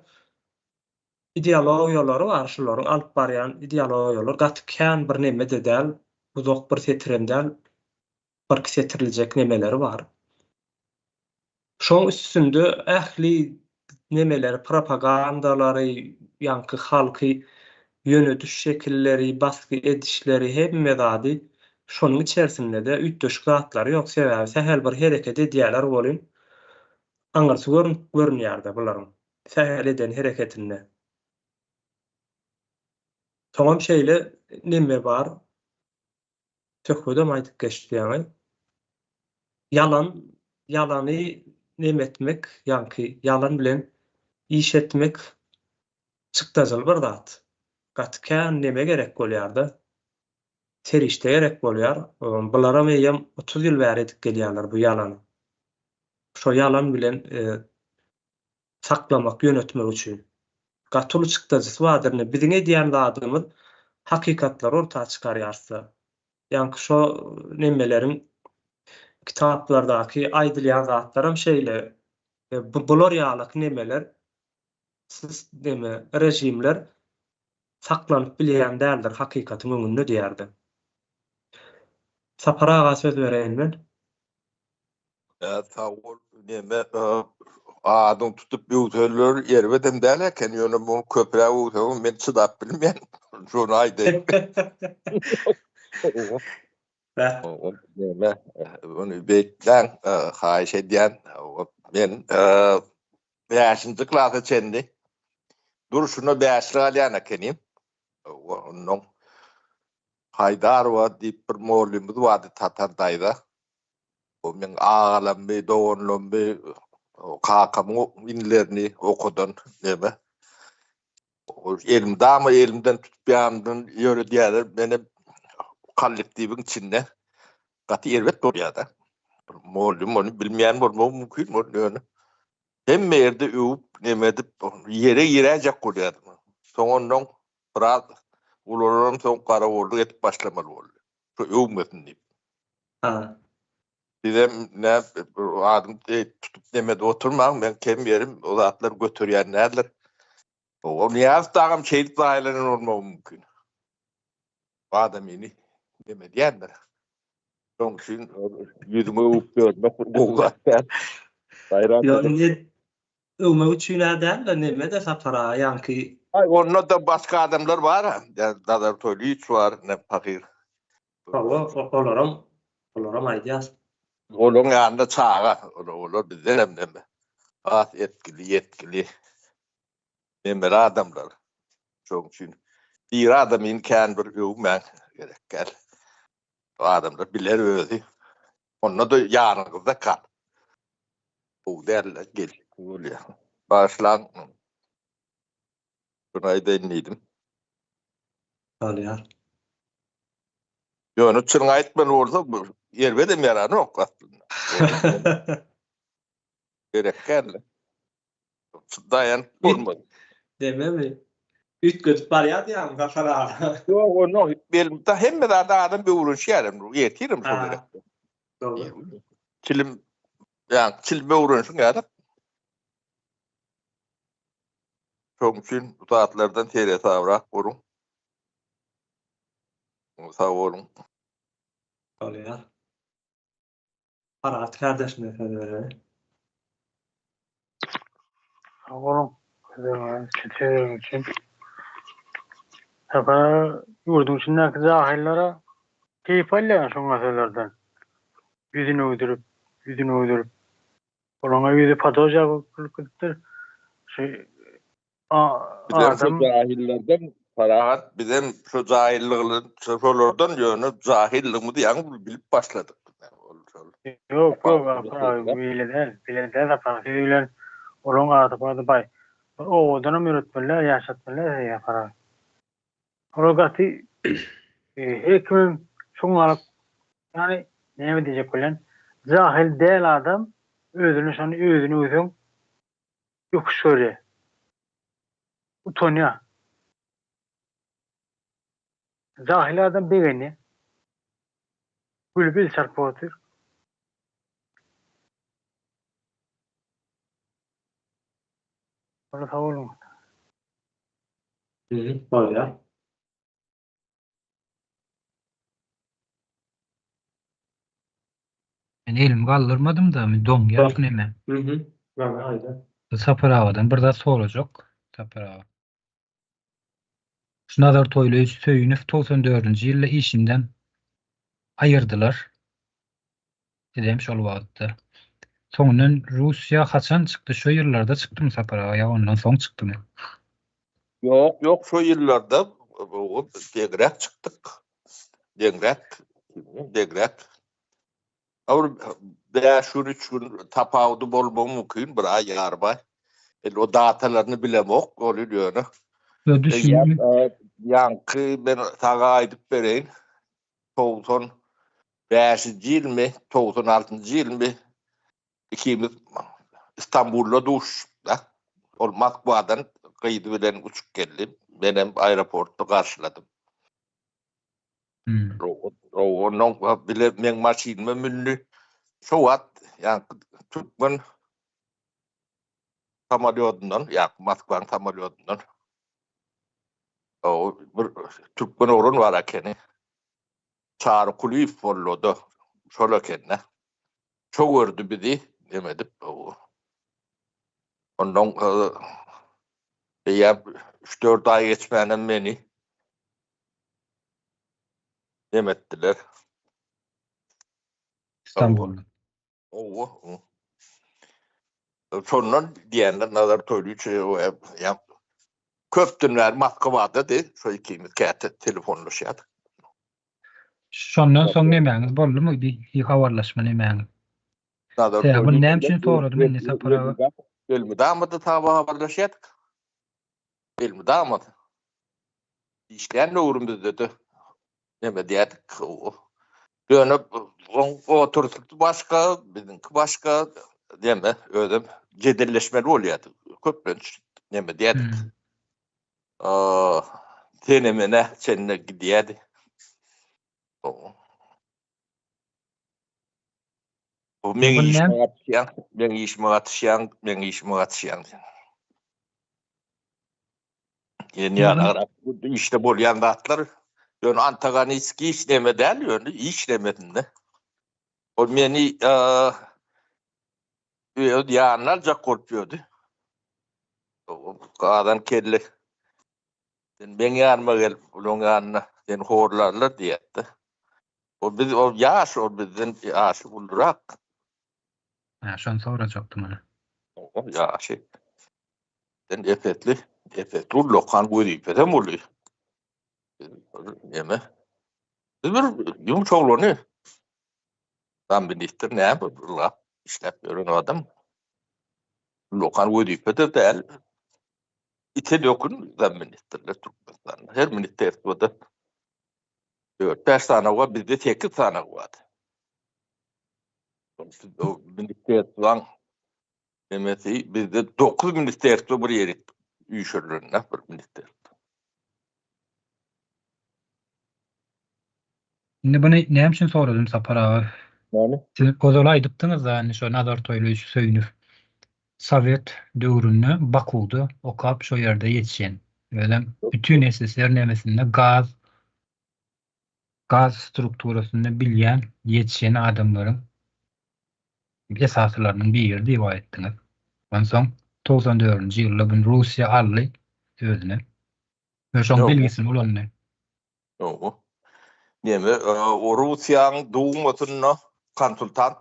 ideologiýalary bar şolaryň alyp barýan ideologiýalar gatykän bir neme de däl, uzak bir setirenden bir setiriljek nemeleri bar. Şoň üstünde ähli nemeleri, propagandalary, ýanky halky ýönediş şekilleri, baskı edişleri hemme zady şonuň içerisinde de ütdeşik zatlary ýok. Sebäbi sähel bir hereket edýärler bolyn. Aňyrsy görünýärdi bularyň. Sähel eden hereketinde. Tamam şeýle neme bar? Tökbedem aýdyp geçdiýäňi. Ýalany neme etmek, ýanky ýalan bilen iş etmek çykdasyl bir zat. Gatykän neme gerek bolýardy? Serişde gerek bolýar. Bulara meýem 30 ýyl bäri edip gelýärler bu ýalany. Şo ýalan bilen saklamak, ýönetmek üçin. Gatyly çykdasy badyryny biziň edýän zadymyz hakykatlar ortağa çykarýarsa. Ýanky şo nemeleriň kitaplardaky aýdylýan zatlaram şeýle bular ýalyk nemeler sisteme, rejimler saklanyp bilýän däldir hakykatyň öňünde diýerdi. Saparaga söz bereyim ben. Sağ ol. Neme adam tutup ýötürler ýerbeden däl eken ýöne bu köpräk ýötürler men çydap bilmän. Şonu aýdy. Neme onu beklen haýyş edýän men beşinji klasy çendi. Duruşuna beşli alýan ekenim. Onun Haydarova diýip bir mollymyz bardy Tatardayda. O men ağalammy, doganlamy, kakamy inlerini okudun neme. Elimden tutup ýandan ýöre diýerler meni kollektiwiň içinde gaty erbet bolýardy. Mollym onu bilmeýän bolmagy mümkin bolýar. Hemme ýerde öwüp neme edip ýere ýerejek bolýardy. Soňondan biraz ularym soň garawoldyk etip başlamaly boldy. Şu öwmesin diýip. Ha. Didem ne adam tutup demedi oturmaň men kem yerim o zatlar götürýär näler. O niýaz dagam şeýit aýlanan bolmagy mümkin. Adam ýeni demedýärler. Soň şin ýüzüme öwüp görmek bolýar. Bayram. Ýöne öwmek üçin ädäl neme de sapara ýanky Onda da başka adamlar var ha. Yani Dadar Toyliç var, ne fakir. olaram aýdýas. Onun yanında çağa, olur bizden neme. Az etkili. Neme adamlar. Şoň üçin bir adamyň kän bir öwmen gerek gel. O adamlar biler özi. Onda da ýarňyzda kal. Bu derler gel. Bolýa. Başlan. Şunu dinledim. Bolýar. Ýöne çyň aýtman bolsa ýerbedem ýarany ok aslında. Gerek gel. Dayan bolmady. Dememi? Üt götüp barýar ýa-ni gafara. Yok onu belimde hemme de adam bir uğraşıyorum. Yetirim şu gerek. Doğru. Çilim yani çilme uğraşın ya. Çok için bu saatlerden teri tavrak vurun. Sağ olun. Bolýar. Parat kardeşim efendim. Oğlum, çeterim için. Tabi yurdun içindeki zahillere keyif alyan şu meselelerden. Yüzünü uydurup. Olana yüzü patoja kılıktır. Bizim şu Adam cahillerden Farahat bizim şu cahilliğin sorulardan yönü cahilliğimi diyen bilip başladık. yok bile de yapar. Sizler olan atıp bay. O odanı yürütmeler, yaşatmalar yapar. Oragati hekimim şunlar yani ne diyecek olan cahil değil adam özünü yok şöyle utanıyor. Cahil adam begani bülbül çarpıtır. Onu savunun. Bolýar. Ben elim kaldırmadım da don gelip neme. Bana ayda. Sapıravadan bir da soracak. Sapırava. Şunadar toylu söyünüp 94. ýylda işinden ayırdılar. Dedim şol wagtda. Soňundan Russiýa haçan çykdy? Şu ýyllarda çykdymy Sapırava ýa ondan soň çykdymy? Yok şu yıllarda o degrek çıktık. Degrek. Awr da şu 3 gün tapawdy bolmam mümkin bir ay ýarbay. O datalaryny bilemok bolýar. Yo düşünýüm. Yankı ben taga aýdyp bereýin. 95-nji ýyl mi, 96-njy ýyl mi? İkimiz İstanbul'da duşda. Ol Moskwadan gyýdy bilen uçup geldim. Benim aeroportda garşyladım. Onun bile men maşinime münni şu wat yani Türkmen samolyotundan ya Moskvaň samolyotundan o bir Türkmen orun var ekeni. Çağrı Kulüf bolýardy. Şol ekenne. Çok gördü bizi demedim. Ondan ya 3-4 ay geçmeden meni demetdiler. İstanbul'da. Sondan diýenler nazar toýluçy ya köpdünler Moskwada de şu ikimiz käte telefonlaşýardyk. Şondan soň nemäňiz boldymy? Bir habarlaşma nemäňiz? Ya bu näme üçin soradym men Sapırava? Elmydamydy taba habarlaşýardyk. Elmydamydy. İşleýän öwrümde dedi. Neme diýerdik? Dönüp oturtykdy başga, biziňki başga deme ödüm jedilleşmeli bolýardy. Köpden neme diýerdik? Tenemene çenne gidýärdi. O men işime atışýan. Yani işte bolýan zatlar ýöne antagonistki işleme däl, ýöne işlemedin de. O meni ýanlar jak gorpýardy. O gadan kelli. Ben ýarma gel, ulun ýanyna sen horlarlar diýetdi. O biz o ýaş, o bizden ýaşy buldurak. Ha, şonu soracaktım ana. O ýaşy. Sen epetli efektur lokan wezipede bolýar. Neme? Bir yumşoğlu ben minister ne bu işlep gören adam. Lokan wezipede de İte dokun da ministerler Türkmenistan. Her minister bu da 4-5 tane var, bizde 8 tane var. O minister lan demesi bizde 9 minister bir yeri uyuşurlarına bir minister. Şimdi bunu ne için soradım Sapar abi? Yani Siz kozolay dıptınız da yani şu Nazar Toylu söýünüp Sovet döwründe Baku'da okap şu yerde yetişen. Böyle bütün SSR nemesinde gaz strukturasını bilýän yetişen adamların esaslarının bir yerde diwa etdiňiz. Ondan soň 94-nji ýylda bu Russiýa aldy özüne. Ve şoň Yok. bilgisini ulandy. o. Neme o Rusya'nın doğumatına konsultant.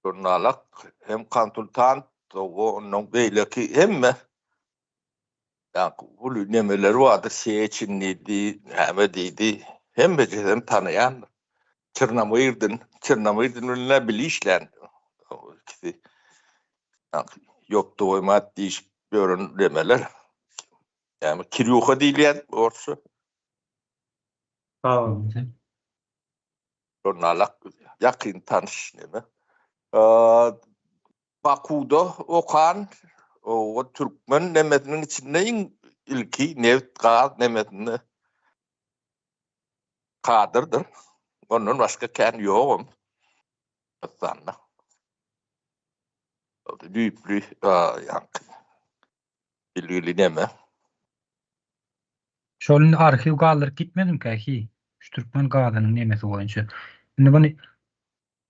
Jurnalak hem konsultant o onun beyleki hem mi? Yani bu nemeleri vardı seçinliydi, hem beceren tanıyan Çırnamıydın önüne bilişlen. Yok doymat diş görün demeler. Yani Kiryuha değil yani orası. Ha. Jurnalak yakın tanış neme. Baku'da okan o Türkmen nemetinin içinde ilki neft gaz nemetini kadırdır. Onun başka kendi yoğum. Aslında. Düplü yani bilgili neme. Şolun arxiv galyryp gitmedim ki. Şu Türkmen gazynyň nemesi boýunça. Şimdi bunu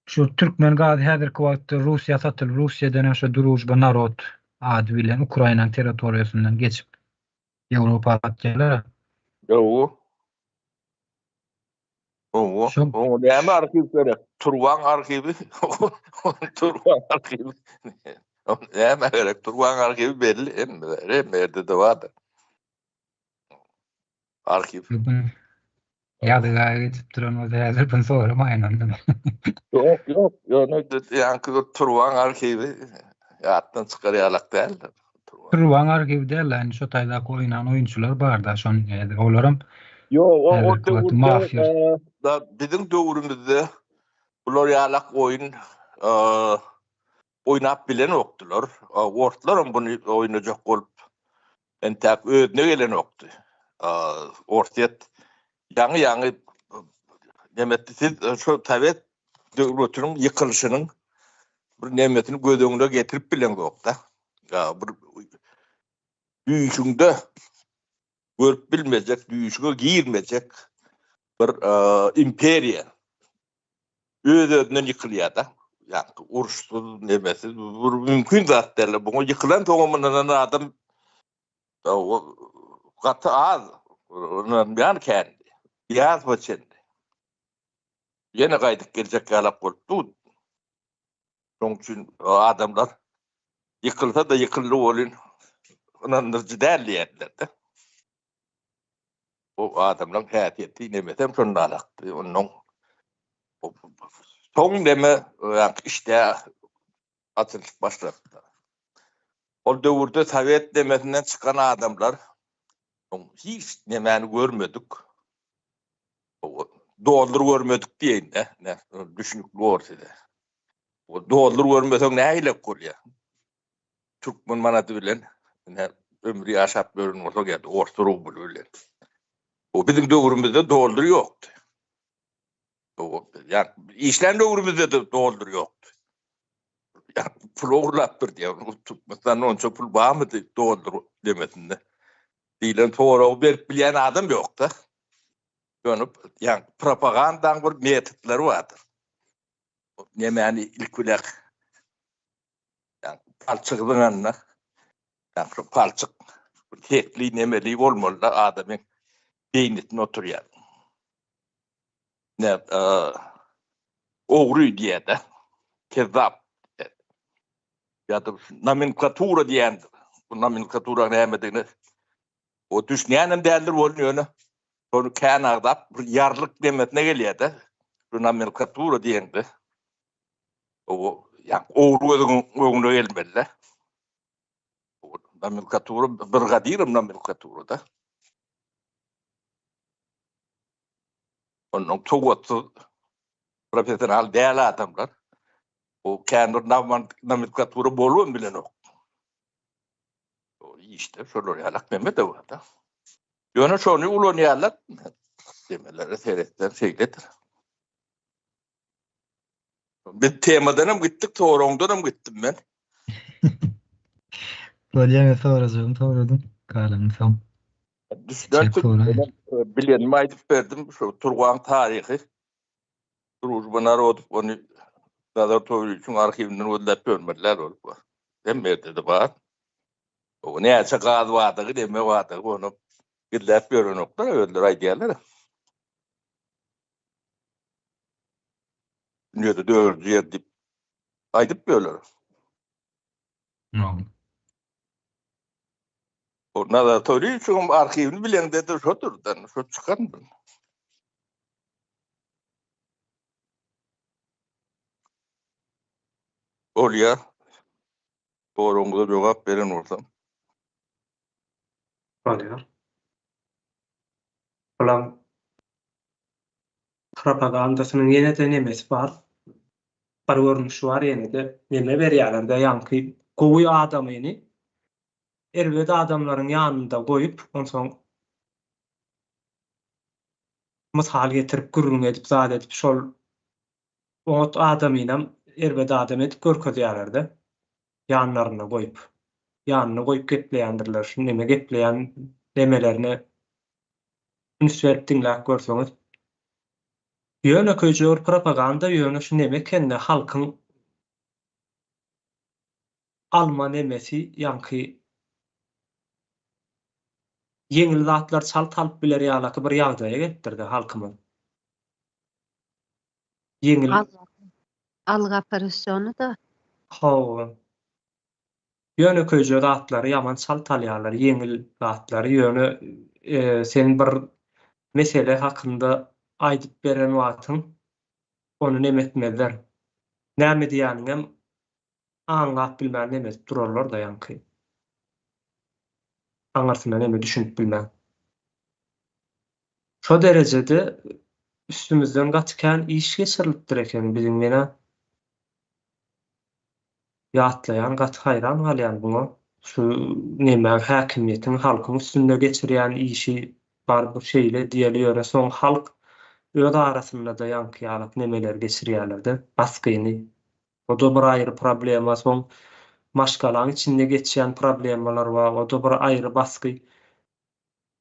şu Türkmen gazy häzirki wagtda Russiýa satyl, Russiýadan şu Druzhba narod ady bilen Ukraina territoriýasyndan geçip Ýewropa atjalar. O Şu- o näme arxivleri? Turwan arxivi. Turwan arxivi. Näme gerek? Turwan arxivi belli. Emerde de vardı. Arxiv. Ýadyga geçip duran o häzir bunu soramaýan. Yok. Yani Turwan arxivi yattan çıkarýarlak däl. Turwan arxivde yani şu taýda oýnan oýunçylar bar da şon olaram Yo o Evet, mafya. da bizim döwrümizde bular ýalak oyun oynap bilen okdular. Ortlar bunu oynajak bolup entäk özüne gelen okdy. Ortiýet ýaňy nemetdi siz şu Sovet döwletiniň ýykylşynyň bir nemetini gödüňde getirip bilen okda. Bir düýüşünde görüp bilmejek, düýüşüne girmejek bir imperiýa özünden ýykylýar da. Yani uruşsuz nemesi bir mümkün zat derler. Bunu yıkılan toğumundan adam o katı az. Onun yani kendi. Yaz başında. Yine kaydık gelecek yalak oldu. Onun için adamlar yıkılsa da yıkıldı olun. Onanırcı derleyerler de. O adamların hayat ettiği nemesem sonra alaktı. Onun son deme işte atılış başlattı. O döwürde Sovet demesinden çıkan adamlar hiç nemeni görmedik. Doldur görmedik diýin de. Ne düşünükli ortada. O doldur görmesek näile bolýar? Türkmen manaty bilen ömrü ýaşap görün bolsa geldi. Orta bilen. O bizim döwrümizde doldur ýokdy. Yani işlen döwrümizde de doldur ýokdy. Yani pul uğurlap bir diýär. Türkmenistan onça pul barmydy doldur demesinde. Diýilen toğra berip bilýän adam ýok da. Dönüp yani propagandanın bir metodları vardır. Yani ilkulak yani palçıqlığın anına yani palçık tekli nemeli olmalı adamın beynitine oturuyor. Ne oğru diye de kezzap ya da nomenklatura diýen bu nomenklatura nämedigini o düşünýänem däldir bolýar. Onu kän agdap bir ýarlyk demetine gelýär-de. Bu nomenklatura diýende. O ya owru öňüne gelmeli. O nomenklatura bir gadyr nomenklatura da. Onun towatsy profesional däl adamlar. O kändir nomenklatura bolýan bilen ok. O işte şolary halak memme de var da. Ýöne şonu ulanýarlar. Demeleri seyretler şeyledir. Bir temadanım gittik, toğrongdanım gittim ben. Bolýan soradım. Galanysam. Düşden Çek sonra. bilenimi aytıp berdim. Şu Turgan tarihi. Drujba narod onu Nazar Toylu üçün arxivinden ödläp görmediler olup var. Demmerde de var. O näçe gaz wadygy deme wadygy onu gidläp görünoklar öldür aýdýarlar. Dünyada dördü yer dip aydyp böyle. No. O Nazar Toylu üçün arxivini bilen de şoturdan şo çıkan. Olya Doğrongda cevap veren olsam. Bolýar. Ulan propagandasynyň ýene-de nemesi bar. Bir görnüşi var ýene-de neme berýärler-de ýanky gowy adamyny erbede adamlaryň ýanynda goýup onsoň mysal getirip gürrüň edip zat edip şol ot adamynam erbede adam edip görkezýärler-de ýanlaryna goýup ýanyna goýup gepleýändirler. Şu neme gepleýän demelerini ünsüp dinläp görseňiz. Ýöne köjür propaganda ýöne şu neme kende halkyň alma nemesi ýanky yeňil zatlar çaltalyp biler ýalaky bir ýagdaýa gelipdirdi halkymyň. Yeňil Alga operasyonu da hawa. Ýöne köjür zatlary ýaman çaltalýarlar, yeňil zatlary ýöne sen bir mesele hakynda aýdyp beren wagtyň onu nemetmezler. Näme diýäniňem aňlap bilmän emes durarlar da ýanky. Aňarsyna neme düşünüp bilmän. Şo derejede üstümizden gatykän iş geçirilipdir eken biziň mene. Ýatlaýan gaty haýran galýan buňa. Şu neme häkimiýetiň halkyň üstünde geçirýän işi bar bu şeýle diýiliyor. Soň halk öz arasynda da ýanky ýalyp nemeler geçirýärler-de. Baskyny. O da bir aýry problema. Soň maşgalaň içinde geçýän problemalar bar. O da bir aýry basky.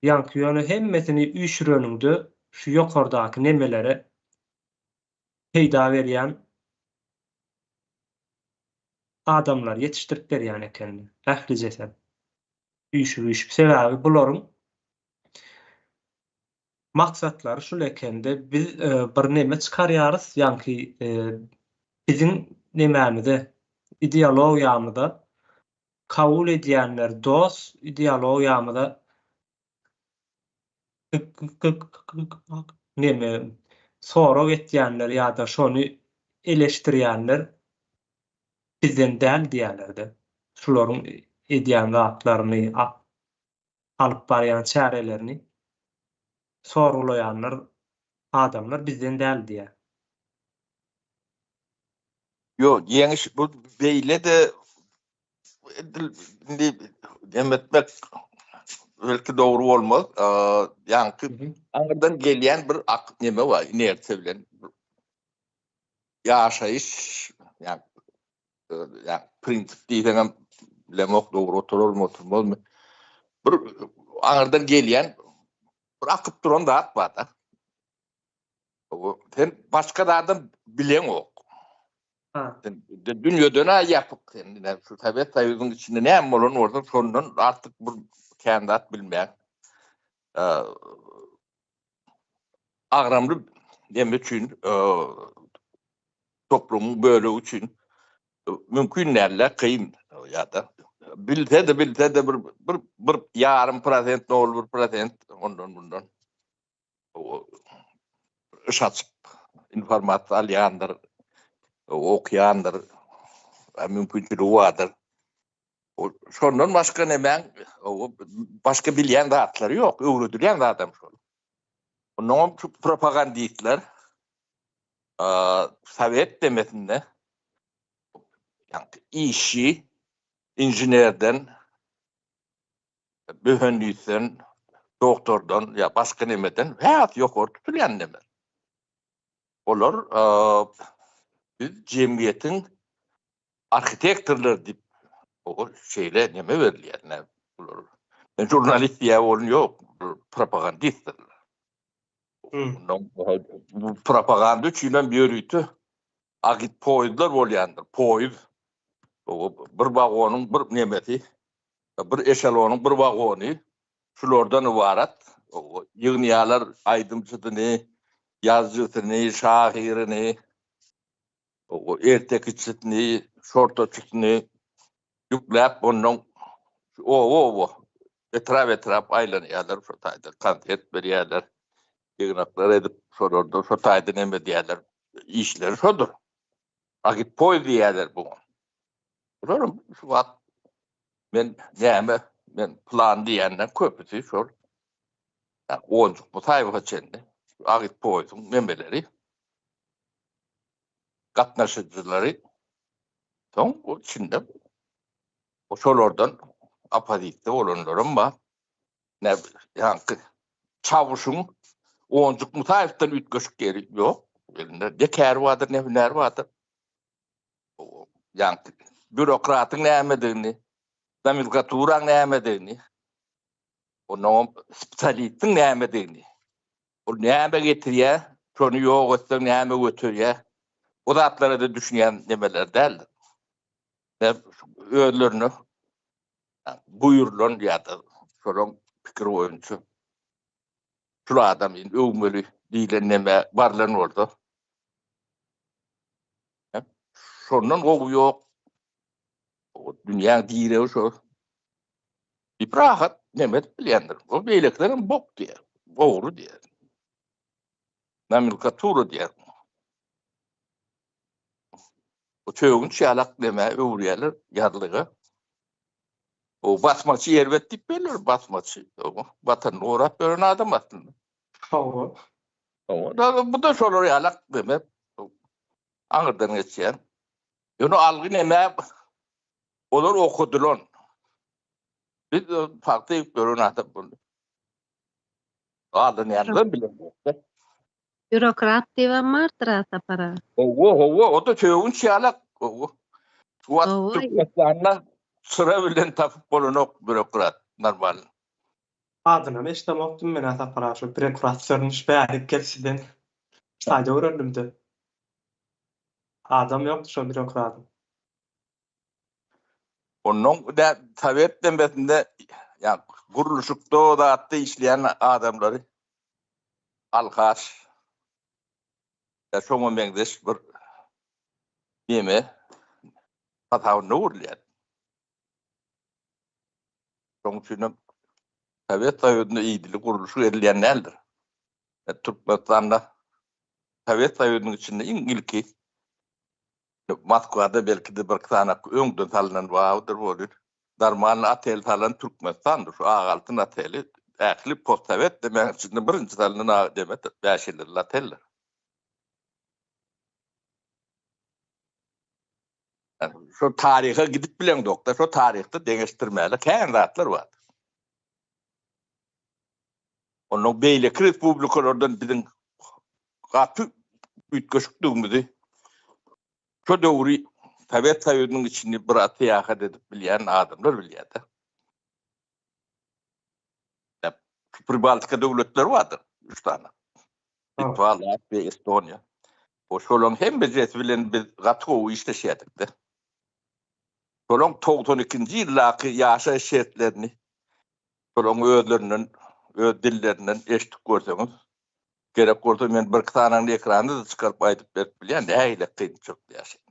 Ýanky ýöne hemmesini üýşüreninde şu ýokardaky nemelere peýda berýän adamlar yetiştirip berýän eken. Ählijesem. Üýşüp sebäbi bularyň maksatlary şu lekende biz bir neme çykarýarys, ýanky biziň nemämizde ideologiýamyzda kabul edýänler dost, ideologiýamyzda neme sorag etýänler ýa-da şonu eleştirýänler bizden däl diýerler-de. Şolaryň edýän zatlaryny alyp barýan çärelerini sorgulayanlar adamlar bizden däl diýär. Yo, yeňiş bu beýle de demetmek belki doğru bolmaz. Ýanky aňyrdan gelýän bir neme bar, inersiýa bilen ýaşaýyş, ýa prinsip diýeňem bilemok dogry oturulmaz. Bir aňyrdan gelýän bir akyp duran zat bar da. O sen başga adam bilen ok. Ha. Dünýeden ýapyk kendine şu Sovet Soýuzynyň içinde näme bolan orada sondan artık bir kandidat bilmän. Agramly deme üçin toplumun böyle üçün mümkün derler kıyın ya da bilse de bir yarım prosent ne olur prosent ondan bundan o ışatsıp informasyon alyandır okuyandır mümkünçülüğü vardır. Şondan başka ne ben başka bilyen dağıtları yok. Öğretilen de adam şol. Onun propagandistler Sovet demesinde yani işi injinerden mühendisten doktordan ya başka nemeden hayat yok ortutulan nemer. Olar biz cemiyetin architektörler dip o şeyle neme veriliyor ne olur. Jurnalist ya olun yok propagandistler. Bu propaganda üçünden bir yürütü agit poydlar bolyandır. Poyd bir vagonun bir nemeti bir eşelonun bir vagoni şulardan ibaret. Yığınyalar aydımcısını, yazıcısını, şahirini, ertekçisini, şortoçusunu yüklep onun etraf aylanıyorlar. Şotayda kantet veriyorlar. Yığınaklar edip sorordu. Şotayda neme diyorlar. İşleri şodur. Agit poy diyorlar bu. Biliyorum şu vakit ben plan diyenden köpüsü şol. Yani oncuk bu tayfa içinde. Agit poy'un memeleri katnaşıcıları son o içinde o şolordan apadikte olanların var. Ne yani çavuşun oncuk mutayiften ütköşük geri yok. Elinde deker vardır, ne hüner vardır. Yani bürokratın ne emediğini, nomenklaturan ne emediğini, onun spitalitin ne emediğini, o ne eme getiriyor, şunu yok etsen ne eme götürüyor. O zatlara da düşünen nemeler derler. Öğlerini buyurlan ya da şolun fikir oyuncu. Şu adamın övmeli diyilen neme varlan orada. Şondan o yok. O dünyanın direği şu. Bir prahat nemet bilendir. O beyleklerin bok diye. Doğru diye. Nomenklaturu diye. O çöğün çalak deme öğreyenler yarlığı. O basmaçı yervet tip belirler basmaçı. Vatan uğrap gören adam aslında. Doğru. Bu da şolar yalak deme. Anırdan geçen. Onu algı neme olur okudulan. Biz farklı gören adam bunu. Adın yanından bilen. Bürokrat diýen mardyr atapara. O da çöğün çalak. Suat Oy. Türkmenistan'da sıra bilen tapıp bolunok bürokrat normal. Adına eşlemokdum men atapara şu bürokrat sörnüş bärik gelsiden. Sadece öğrendim. Adam yoktu şu bürokratın. Onun da Sovet demesinde yani kuruluşukta da attı işleyen adamları alkaş ya şoňa meňdeş bir yeme hataw nurlar. Şoň üçin Sovet Soýudyna iýdili kuruluşy edilenlerdir. Türkmenistan'da Sovet Soýudynyň içinde ilki Moskvada belki de bir tane öňden salynan wagtyr bolar. Darman atel salan Türkmenistan'dır. Şu ağaltyn ateli ähli postsovet demek içinde birinci salynan demet bäşeler ateller. Yani şu tarihe gidip bilen doktor, şu tarihte deňeşdirmäli kän zatlar bar. Onun beýleki respublikalardan bizim gaty ütköşükdigimizi şu döwri Sovet Soýudynyň içinde bir atyahat edip bilýän adamlar bilýärdi. Pribaltika döwletleri vardır. 3 tane. Litwa, Latviýa, Estoniýa. O şolaryň hemmesi bilen biz gatgowy işleşýärdik. Şolaryň 92-nji ýyllaky ýaşaýyş şertlerini, şolaryň özleriniň, öz dillerinden eşitip görseňiz, gerek olsa men bir kıtanın ekranını da çıkarıp aytıp berip bilýän näile kynçylyk ýaşaýan.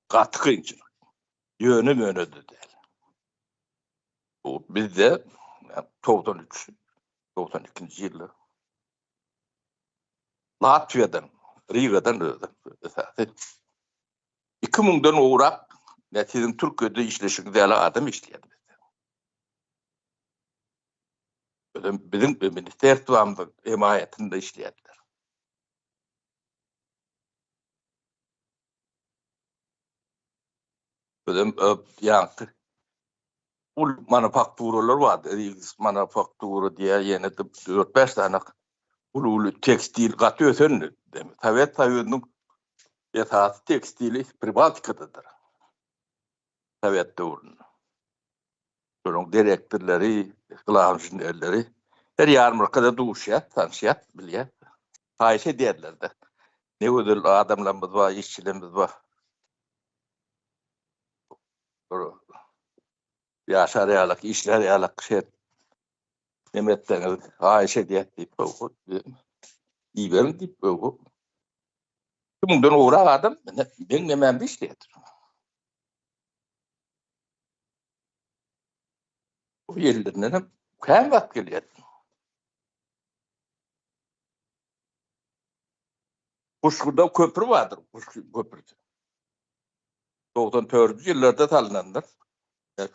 Gaty kynçylyk. Ýöne mönödi däl. Bu bizde 93-92-nji ýyly Latviýadan, Riga'dan öldüm. 2000'den uğrak netizin Türkiye'de işleşik değerli adam işledi. Bizim ministerstwamyň himayetinde işlediler. Bizim yankı ul manufakturalar vardı. Rigis manufaktura diye yeni 4-5 tane ul tekstil gatı ötön demek. Tabii esas tekstili Pribaltikadadır. Tabiatda urun. Şonun direktörleri, kılavuzları her yarmarkada duşyat, tanşyat bilýär. Taýşa diýerler de. Ne ödül adamlarymız var, işçilerimiz var. Ýaşar ýalyk, işler ýalyk şey. Nemetden Aýşe diýip, iberim diýip bu. Bundan uğrak adam, ben nememde işleýär. Bu yerlerden hem vakt gelýär. Kuşkurda köprü vardır, köprü. 94 ýyllarda talananlar.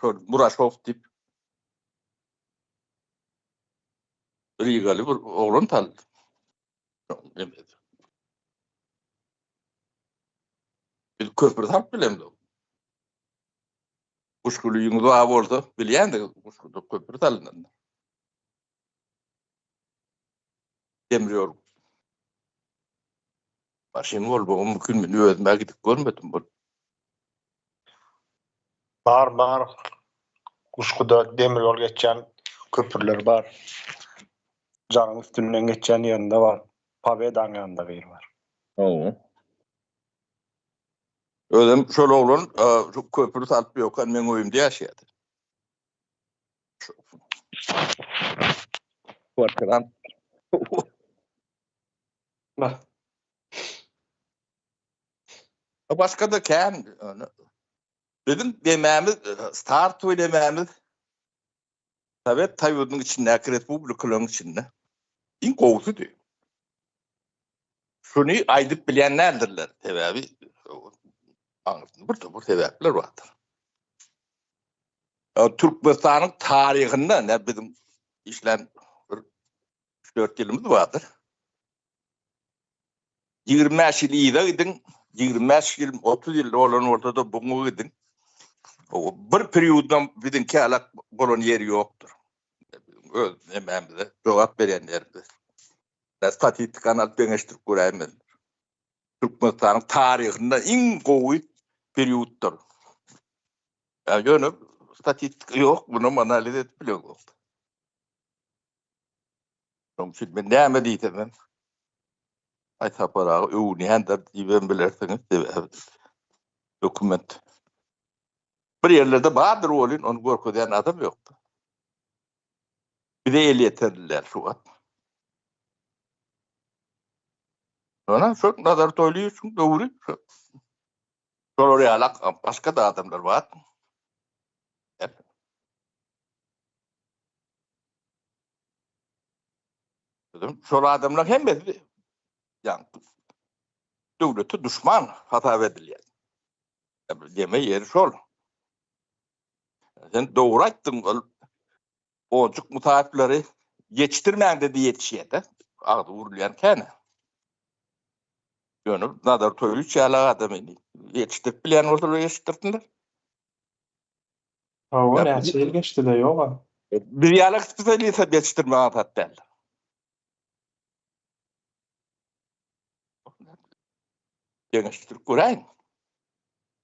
Murashov dip Rigaly bir oglan tanıdı. Bir köprü tap bilemdi. Kuşkulu ýyňyz wa bolsa bilýändi, kuşkurda köprü talananlar. Demir ýol. Maşyn bolmagy mümkin, men özüme gidip görmedim bu. Bar. Kuşkuda demir yol geçen köprüler var. Canın üstünden geçen yanında var. Pavedan yanında bir var. Özüm şol oglan şu köprü salyp ýokkan men öýümde ýaşaýdy. Kvartaran. Başka da kän bizim demämiz start öýlemämiz Sovet Taýwanyň içindäki respublikalaryň içinde iň gowsudy. Şunu aýdyp bilýänlerdirler sebäbi bir sebäpler bardyr. Türkmenistanyň taryhynda ne bizim işlen 4 ýylymyz bardyr. 25 ýyl ýyla gidin, 25 ýyl 30 ýyl bolan ortada buňa gidin. Bir perioddan bizimki alak bolan ýeri ýokdur. Nememde jogap berenlerdi. Statistikany alyp beňeşdirip göräýmen. Türkmenistanyň taryhynda iň gowy perioddur. Ýöne statistika ýok, bunu analiz edip bilýär. Şoň üçin men näme diýsem, aýtapara öwni händär diýen bilersiňiz sebäbi. Dokument. Bir yerlerde bardyr bolyn, onu görkezýän adam ýokdur. Bir de el yeterliler şu an. Ona çok nazar toyluyorsun, doğru. Sonra oraya alak, başka da adamlar var. Hep. Sonra adamlar hem de yani devleti düşman hata ediliyor. Deme yeri şol. Sen doğru aýtdyň, oncuk mutahipleri geçtirmeyen dedi yetişiyede. Ağdı vurulayan kene. Yönü nadar toylu çayla adamını yetiştirip bilen ortalığı yetiştirdiler. O ne şey geçti de yok. Bir yalık spesialiste yetiştirme atat derler. Yetiştirip göreyim.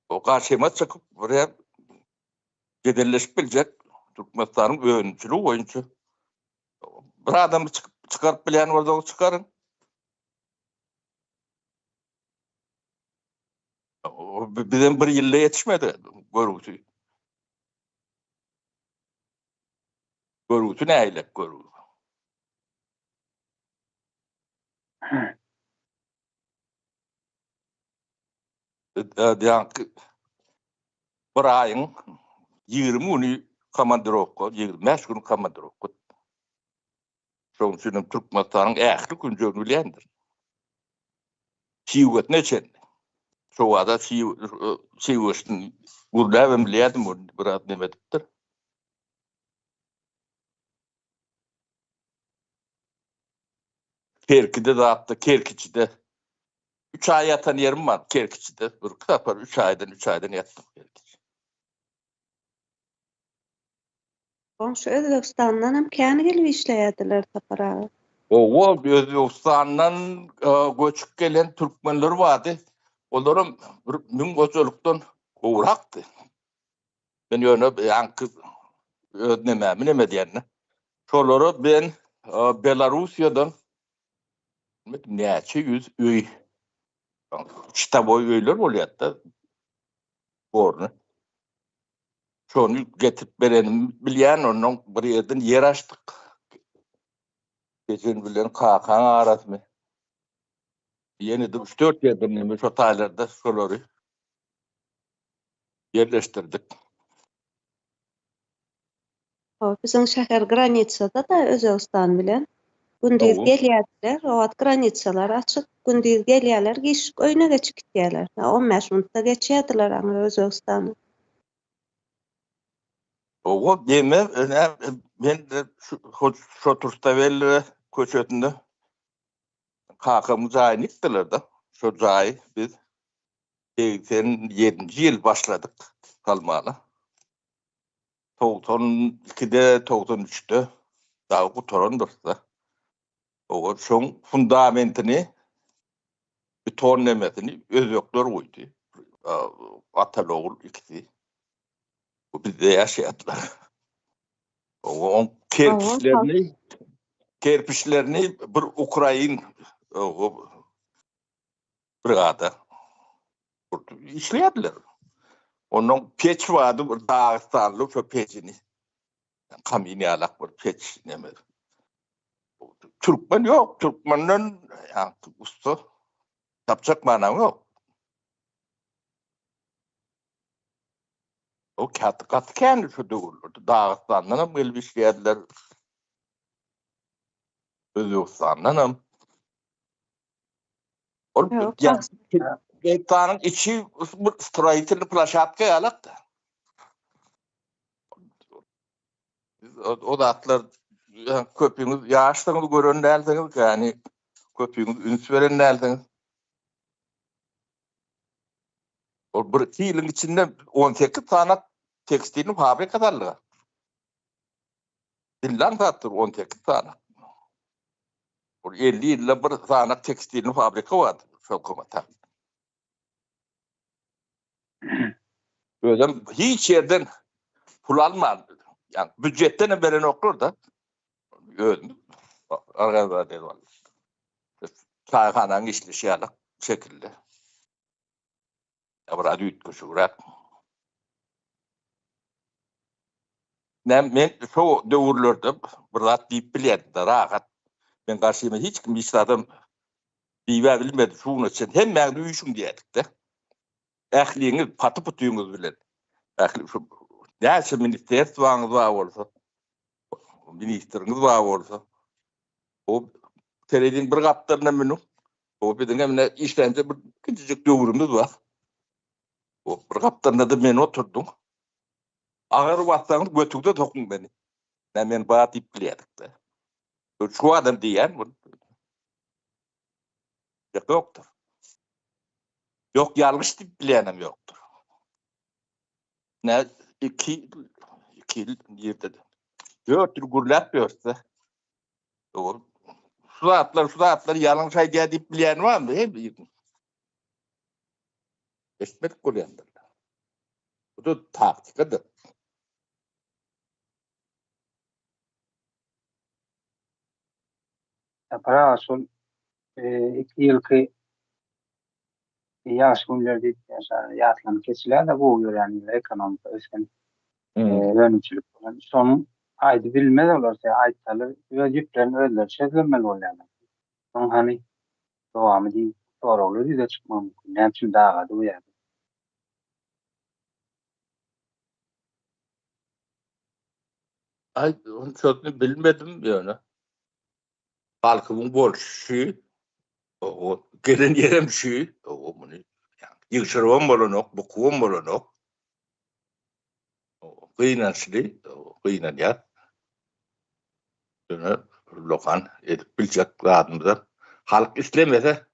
O karşıma çıkıp buraya gedelleşip bilecek. Türkmenistan'ın öğüncülü oyuncu. Bir adamı çıkarıp bilen orada çıkarın. Bizim bir yılda yetişmedi görüntü. Görüntü näýlek görüp. Diýanky bir aýyň 20 güni komandirovka, 25 gün komandirovka. Şoň üçin Türkmenistanyň ähli günjegini bilýändir. Şiwet neçen? Şo wada şiwetni gurlawen bilýärdim, biraz neme edipdir. Kerkide dağıttı, Kerkiçide. 3 ay yatan yerim var Kerkiçide. Bir kapar 3 aydan yattım Kerkiçide. Şu Özbekistandan hem kän gelip işleýärdiler tapara. O Özbekistan'dan göçüp gelen Türkmenler vardı. Onların min göçülükten uğraktı. Ben yönü yankı neme diyenine. Şoları ben Belarusya'dan näçe yüz öy Çitaboy öyler bolýardy. Borny. Şonu getirip berenim bilýän onuň bir ýerden yer açdyk. Geçen bilen kakan arasmy. Ýene de 3-4 ýerden neme şo taýlarda şolary yerleşdirdik. Bizim şäher granitsada da Özbekistan bilen gündüz gelýärler, o granitsalar açyk, gündüz gelýärler, geçik öýüne geçip gitýärler. 15 minutda geçýärdiler aňa Özbekistany. O deme ben de şu Turstavel köçetinde kakamız aýnykdylar da. Şo jaý biz 87-nji ýyl başladyk kalmaly. 92-de 93-de dağı gutarandyrsa. O şoň fundamentini beton nemesini özbekler goýdy. Atalogul ikisi. Bu bizde yaşayanlar. O kerpiçlerini bir Ukrayn brigada işleyediler. Onun peç vardı, bir Dağıstanlı şu peçini. Kamini alak bir peç neme. Türkmen yok. Türkmen'den yani usta yapacak manam yok. O katı kendi şu doğurdu. Dağıstan'dan hem gelmiş geldiler. Özbekistan'dan hem. Oğlum, Özbekistan'ın içi stроительный площадка alak da. O da atlar köpüğünüz yağıştığınızı görün derseniz yani köpüğünüz üns veren derseniz. O bir 2 yılın içinde 18 tane tekstilin fabrikalarlığı. Dillan sattır 18 tane. 50 yılda bir tane tekstilin fabrika vardı. Şokumata. Öyle hiç yerden pul almadı. Yani bütçetten veren okur da. Öyle. Arkadaşlar dedi vallahi. Çayhananın işlişi alak şekilde. Ya burada ütküsü bırak. Men şu döwürlerde biraz diýip bilýärdi rahat. Men garşyma hiç kim işladım diýip bilmedi şuň üçin hemme duýuşum diýerdik de. Ähliňiz paty-putyňyz bilen. Ähli şu näçe ministerstwaňyz bar bolsa, ministriniz bar bolsa, o telediň bir gapdaryna meni o bidiňe mene işlence bir küçücük döwürümüz bar. O bir gapdaryna da men oturdum. Agar watsaňyz götükde tokun beni. Men bat diýip bilýärdik de. Şu adam diýen bu. Yoktur. Yok ýalgyş diýip bilýänem ýoktur. Ne 2 ýerde. 4 gurlap ýörse. O şu atlar ýalňyş aýdýar diýip bilýän barmy? Esmet golýandyr. Bu da taktikadır. Para son 2 ýylky ýaş günlerde ýatlan keçiler de bu ýörenli ekonomik ösen dönüşçülük bolan. Son Aýdy bilmez olarsa aýtsalar we ýüplen özleri şezlemeli bolýarlar. Soň hani dowamy diýip soragly diýip çykmam. Näçe daga duýar. Ay, onu çok bilmedim yani. Halkımın bolşy, o gelen yerem şu, o bunu yani yığışırvam bolanok, bukuvam bolanok. O kıynaşlı, o kıynan ya. Bunu lokan edip bilecek adımda. Halk istemese,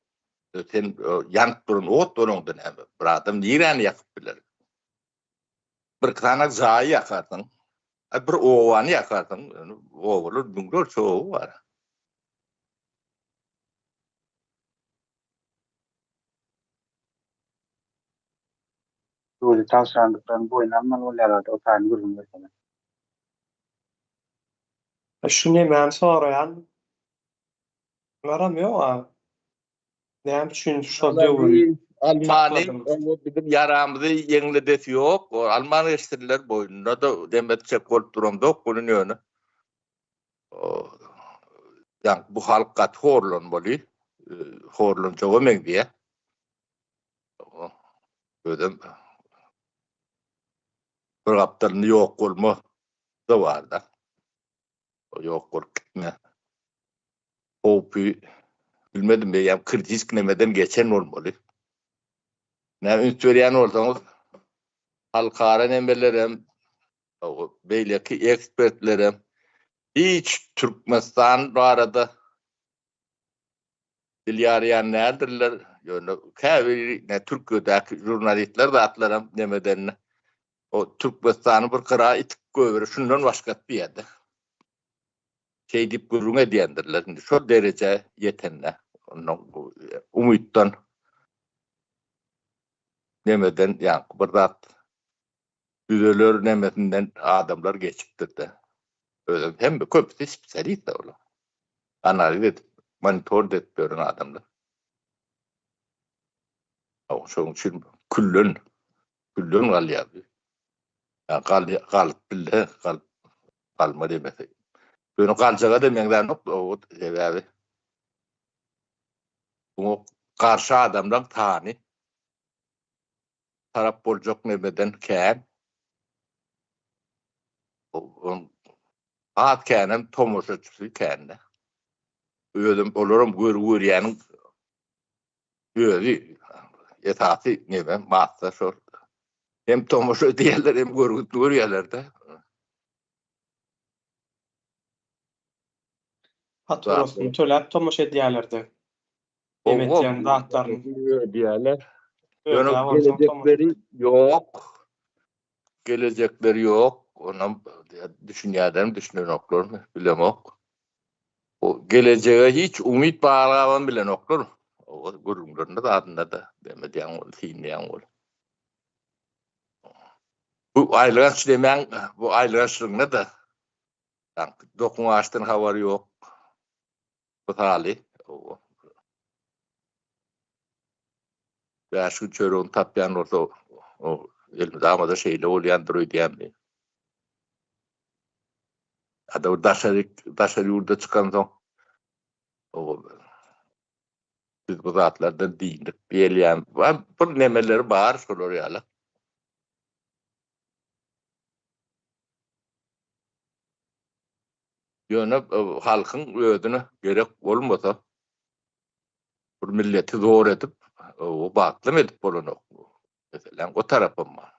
sen yanıp durun, ot durundan hem. Bir adam nirani yakıp bilir. Bir tane zayı yakarsın. Bir ovanı yakarsın. Ovalar, bunlar çoğu var. Böyle tavşanlıkların boyunlanmalı bolýarlar o taýyny görün mesela. Şu näme sorayan? Garam ýok. Näme üçin şol döwür? Almany o bizim yaramyzy ýeňle desi ýok. O Alman eşitler boýunda da demetçek bolup duramda bunun ýöne. Yani bu halka horlan boli, horlan çoğu diye. Ödüm bir haftalını yok olma da var da. O yok olup gitme. Hopi bilmedim ya kritik nemeden geçen olmalı. Ne üntüreyen olsanız halkara nemelerim, o beyleki ekspertlerim hiç Türkmenistan bu arada dilyarayan neredirler? Yani kaviri ne Türkiye'deki jurnalistler de atlarım nemeden o Türkmenistan'ı bir kıra itik göğürü şundan başka bir yerde. Şey deyip gurruna diyendirler. Şu derece yetenle. Onun umuttan nemeden yani burada düzeler nemetinden adamlar geçiptir de. Öyle hem bir köpüsü spesialist de olur. Analiz edip monitör edip gören adamlar. O şunun için küllün kalıyor. Yani kalıp bile kalma demesi. Bunu kalçağa demekten o sebebi. Bu karşı adamdan tani taraf bolacak nemeden kän at känem tomoşaçysy kände. Özüm olurum gür-gürýäniň özü etaty neme massa şol. Hem tomoşa diýerler hem gürýärler-de. Haturosny tölep tomoş edýärler-de. Demek ýani zatlaryny diýerler. Gelecekleri yok. Gelecekleri yok. Onu düşünen oklar mı? Bilemok. O geleceğe hiç umut bağlaman bilen oklar. O gururlarında da adında da demediyen ol, tinleyen ol. Bu aylığaç demen, bu aylığaçlığına da dokun ağaçtan havar yok. Bu hali. Ya şu çörün tapyan olsa o elinde amada şeyle olyandır diyen mi? Hatta o daşarı yurda çıkan son o biz bu zatlardan değildik. Bir elyan var. Bu nemeleri bağır şolur yala. Yöne halkın ödünü gerek olmasa bu milleti zor edip o baklım edip bolunu. Mesela o tarafım var.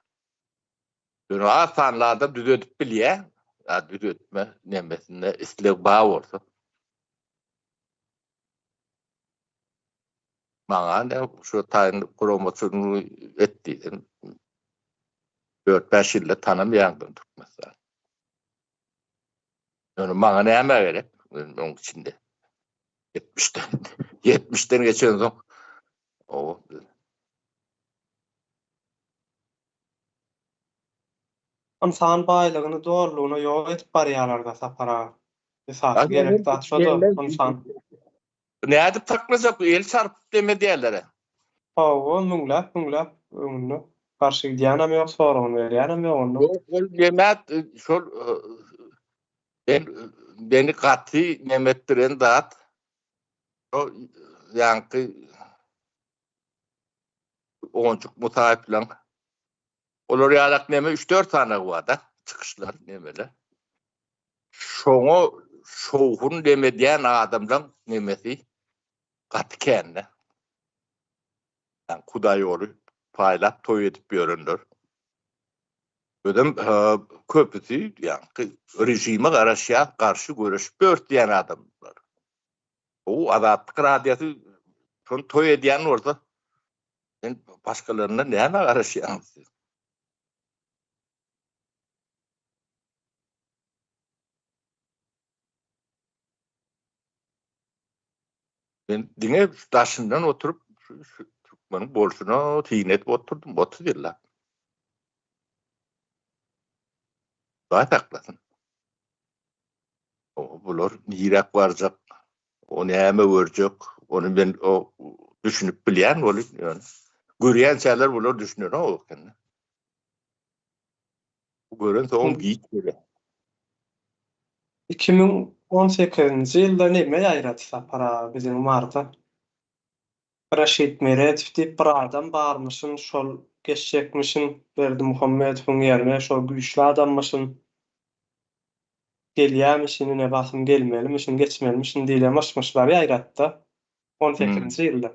Yöne asanlarda düz edip bilye. Düz etme nemesinde istek bağ olsa. Bana ne şu tayin promosyonu ettiydin. 4-5 yılda tanımayandım mesela. Yani bana ne emeğe gerek? Onun içinde. 70'ten geçen son. O. insan baýlygyny doğruluğuna ýok etip barýarlar-da sapara. Esas gerek zat şoda insan. Ne edip takmazak el çarpıp deme diýerler. O müňläp öňünde karşı gidýänam ýok, soragyny berýänam ýok onu. Ol demet şol Beni katı nemettiren zat o yankı oncuk musahiplen olar ýalak neme 3-4 tane wada çıkışlar nemeler. Şoňa şowhun demedýän adamdan nemesi gaty kende. Yani Kuday olu paylap toy edip ýörenler. Ödüm köpüsü yani rejime karşı görüşüp örtüyen adamlar. O Azatlyk radyosu şonu toy edýän bolsa ben başkalarına näme garaşýan? Ben diňe taşyndan oturup şu Türkmenin bolşuna tiýnet oturdum, botu diller. Gaýta haklasyn. O bular nirek barjak, o näme görjek, onu ben o düşünüp bilýän bolyp ýöne. Görýän şeyler bular düşünür o kende. Bu gören soň giýip gele. 2018-nji ýylda näme ýaýratsa para bizim marda? Raşid Meretov diýip bir adam barmyşyn, şol geçecekmişin Berdi Muhammedowyň ýerine, şol güýçli adammışyn. Gelýärmişin, ne basym gelmelimişin, geçmelimişin diýilýän maşmaşlar ýaýratdy 18-nji ýylda.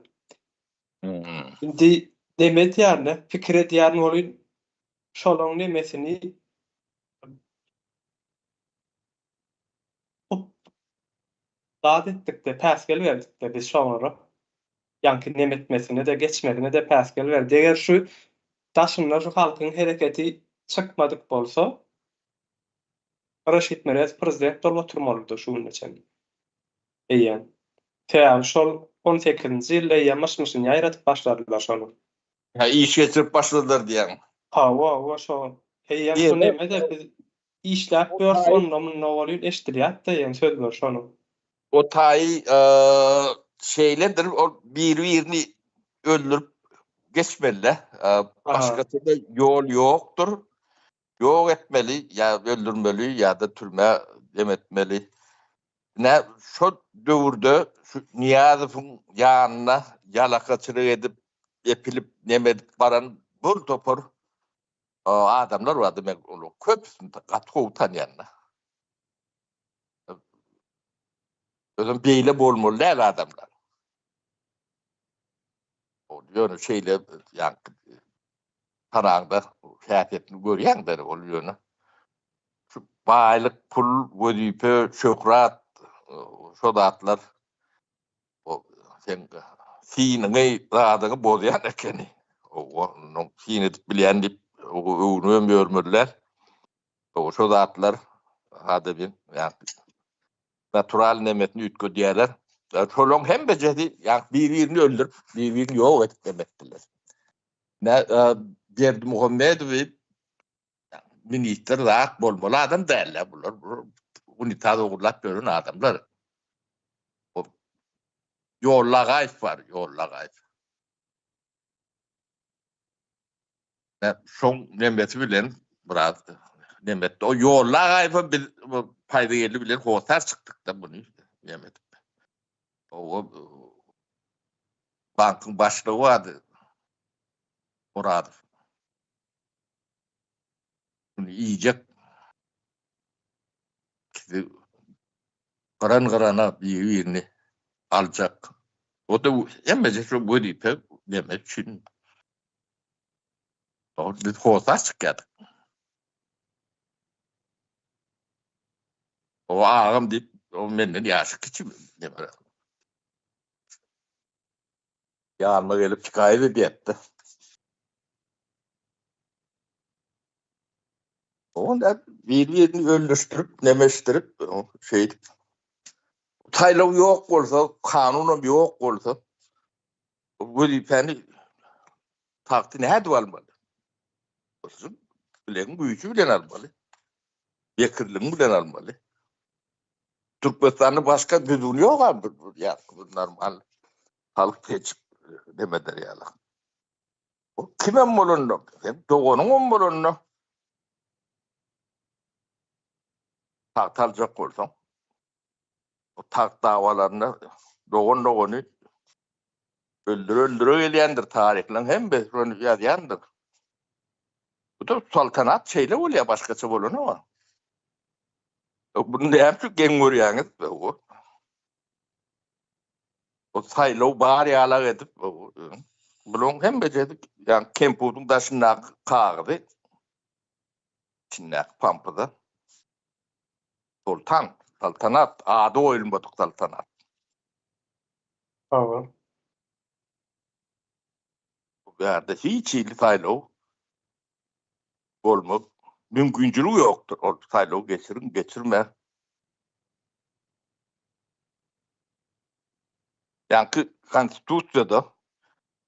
Indi demet ýarny, pikir edýän bolýan şolaň nemesini etdikde, päsgel berdikde biz şoňra. Ýanky nemetmesine de geçmegine de päsgel berdi. Eger şu daşynlar şu halkyň hereketi çykmadyk bolsa, Raşid Meretov prezident bolup oturmalydy şu günçe. Eýen. Täze şol 18-nji ýylda ýamaşmyşyn ýaýratyp başladylar şonu. Ha iş geçirip başladılar diýen. Ha, şo. Eýen şu nemede biz işläp görsen ondan bolýar eşdirýär-de ýen söz ber şonu. O taýy şeylerdir, o bir-birini öldürüp geçmeliler. Başka türlü yol yoktur. Yok etmeli, ya öldürmeli ya da türme demetmeli. Ne şu döwürde şu Niýazowyň ýanyna ýalakaçylyk edip epilip nemedip baran bir topar adamlar var demek olu köpsün gatgo utanýanlar. Özüm beýle bolmaly adamlar. O ýöne şeýle ýa taragda häsiýetini görýänler bolýar. Şu baýlyk, pul, wezipä, şöhrat, şo zatlar o sen siniňi radygy bozýan ekeni. O sin edip bilýän dip öwrüm ýörmürler. O şo zatlar hada bir natural nemetini ütködýärler. Şolaň hem bejedi, ýa bir-birini öldürüp, bir-birini ýok edip demekdiler. Berdi Muhammedow minister zat bolmaly adam däller bular. Unitada ogurlap görün adamlar. O ýollagaýp bar, ýollagaýp. Şoň nemeti bilen biraz nemet o ýollagaýpy biz paýda geldi bilen hotar çykdyk da bunu nemet. O bankyň başlygy wady. Muradov. Bunu iýjek garan-garana bir-birini aljak. O da emmece şu wezipä demek üçin o biz hotar çykýardyk. O ağam dip o menden ýaşy kiçik demek. Ýanyma gelip çykaýy diýipdi. Onda bir-birini öldürüp, nemeşdirip, şey taýlaw ýok bolsa, kanunum ýok bolsa, bu ýepeni takdy näde almaly? Bolsun, bilen güýçü bilen almaly. Bekirliği bilen almaly. Türkmenistan'da başka düzgün ýok abi. Ya bu normal halk geçip demeder ýaly. O kimem bolundy? Hep dogonyň bolundy. Taktalacak olsam o tak davalarına doğunu öldürü gelýändir tarihlen hem de onu ýazýandyr. Bu da saltanat şeyle bolýar başgaça bolany wa. Bunu näme geň görýäňiz o. O saýlaw bar ýalar edip bulan hem bejedik ýani kempudyň daşyna kagdy. Çinnak pampyda. Saltanat ady oýulmadyk saltanat. Tamam. Bu ýerde hiç ýyly saýlaw bolmak mümkinçiligi ýokdur. O saýlaw geçirme. Ýani konstitusiýada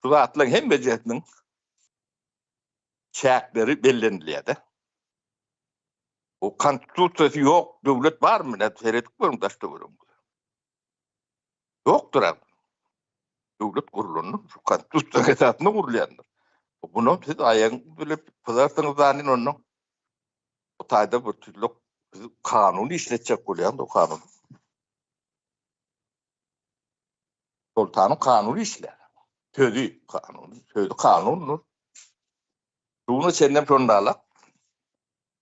şu atlaň hem bejetiniň çäkleri bellenilýär. O konstitusiýasy ýok, döwlet barmy? Näde seredip görüm daşda görüm. Ýokdur. Döwlet gurulanyň şu konstitusiýa esasyna gurulýandyr. Bunu siz aýaň bilip pazartyňyz zany onu. O taýda bir türlük kanuny işletjek bolýan, o kanun. Sultanyň kanuny işler. Sözü kanun. Bunu senden sonralak.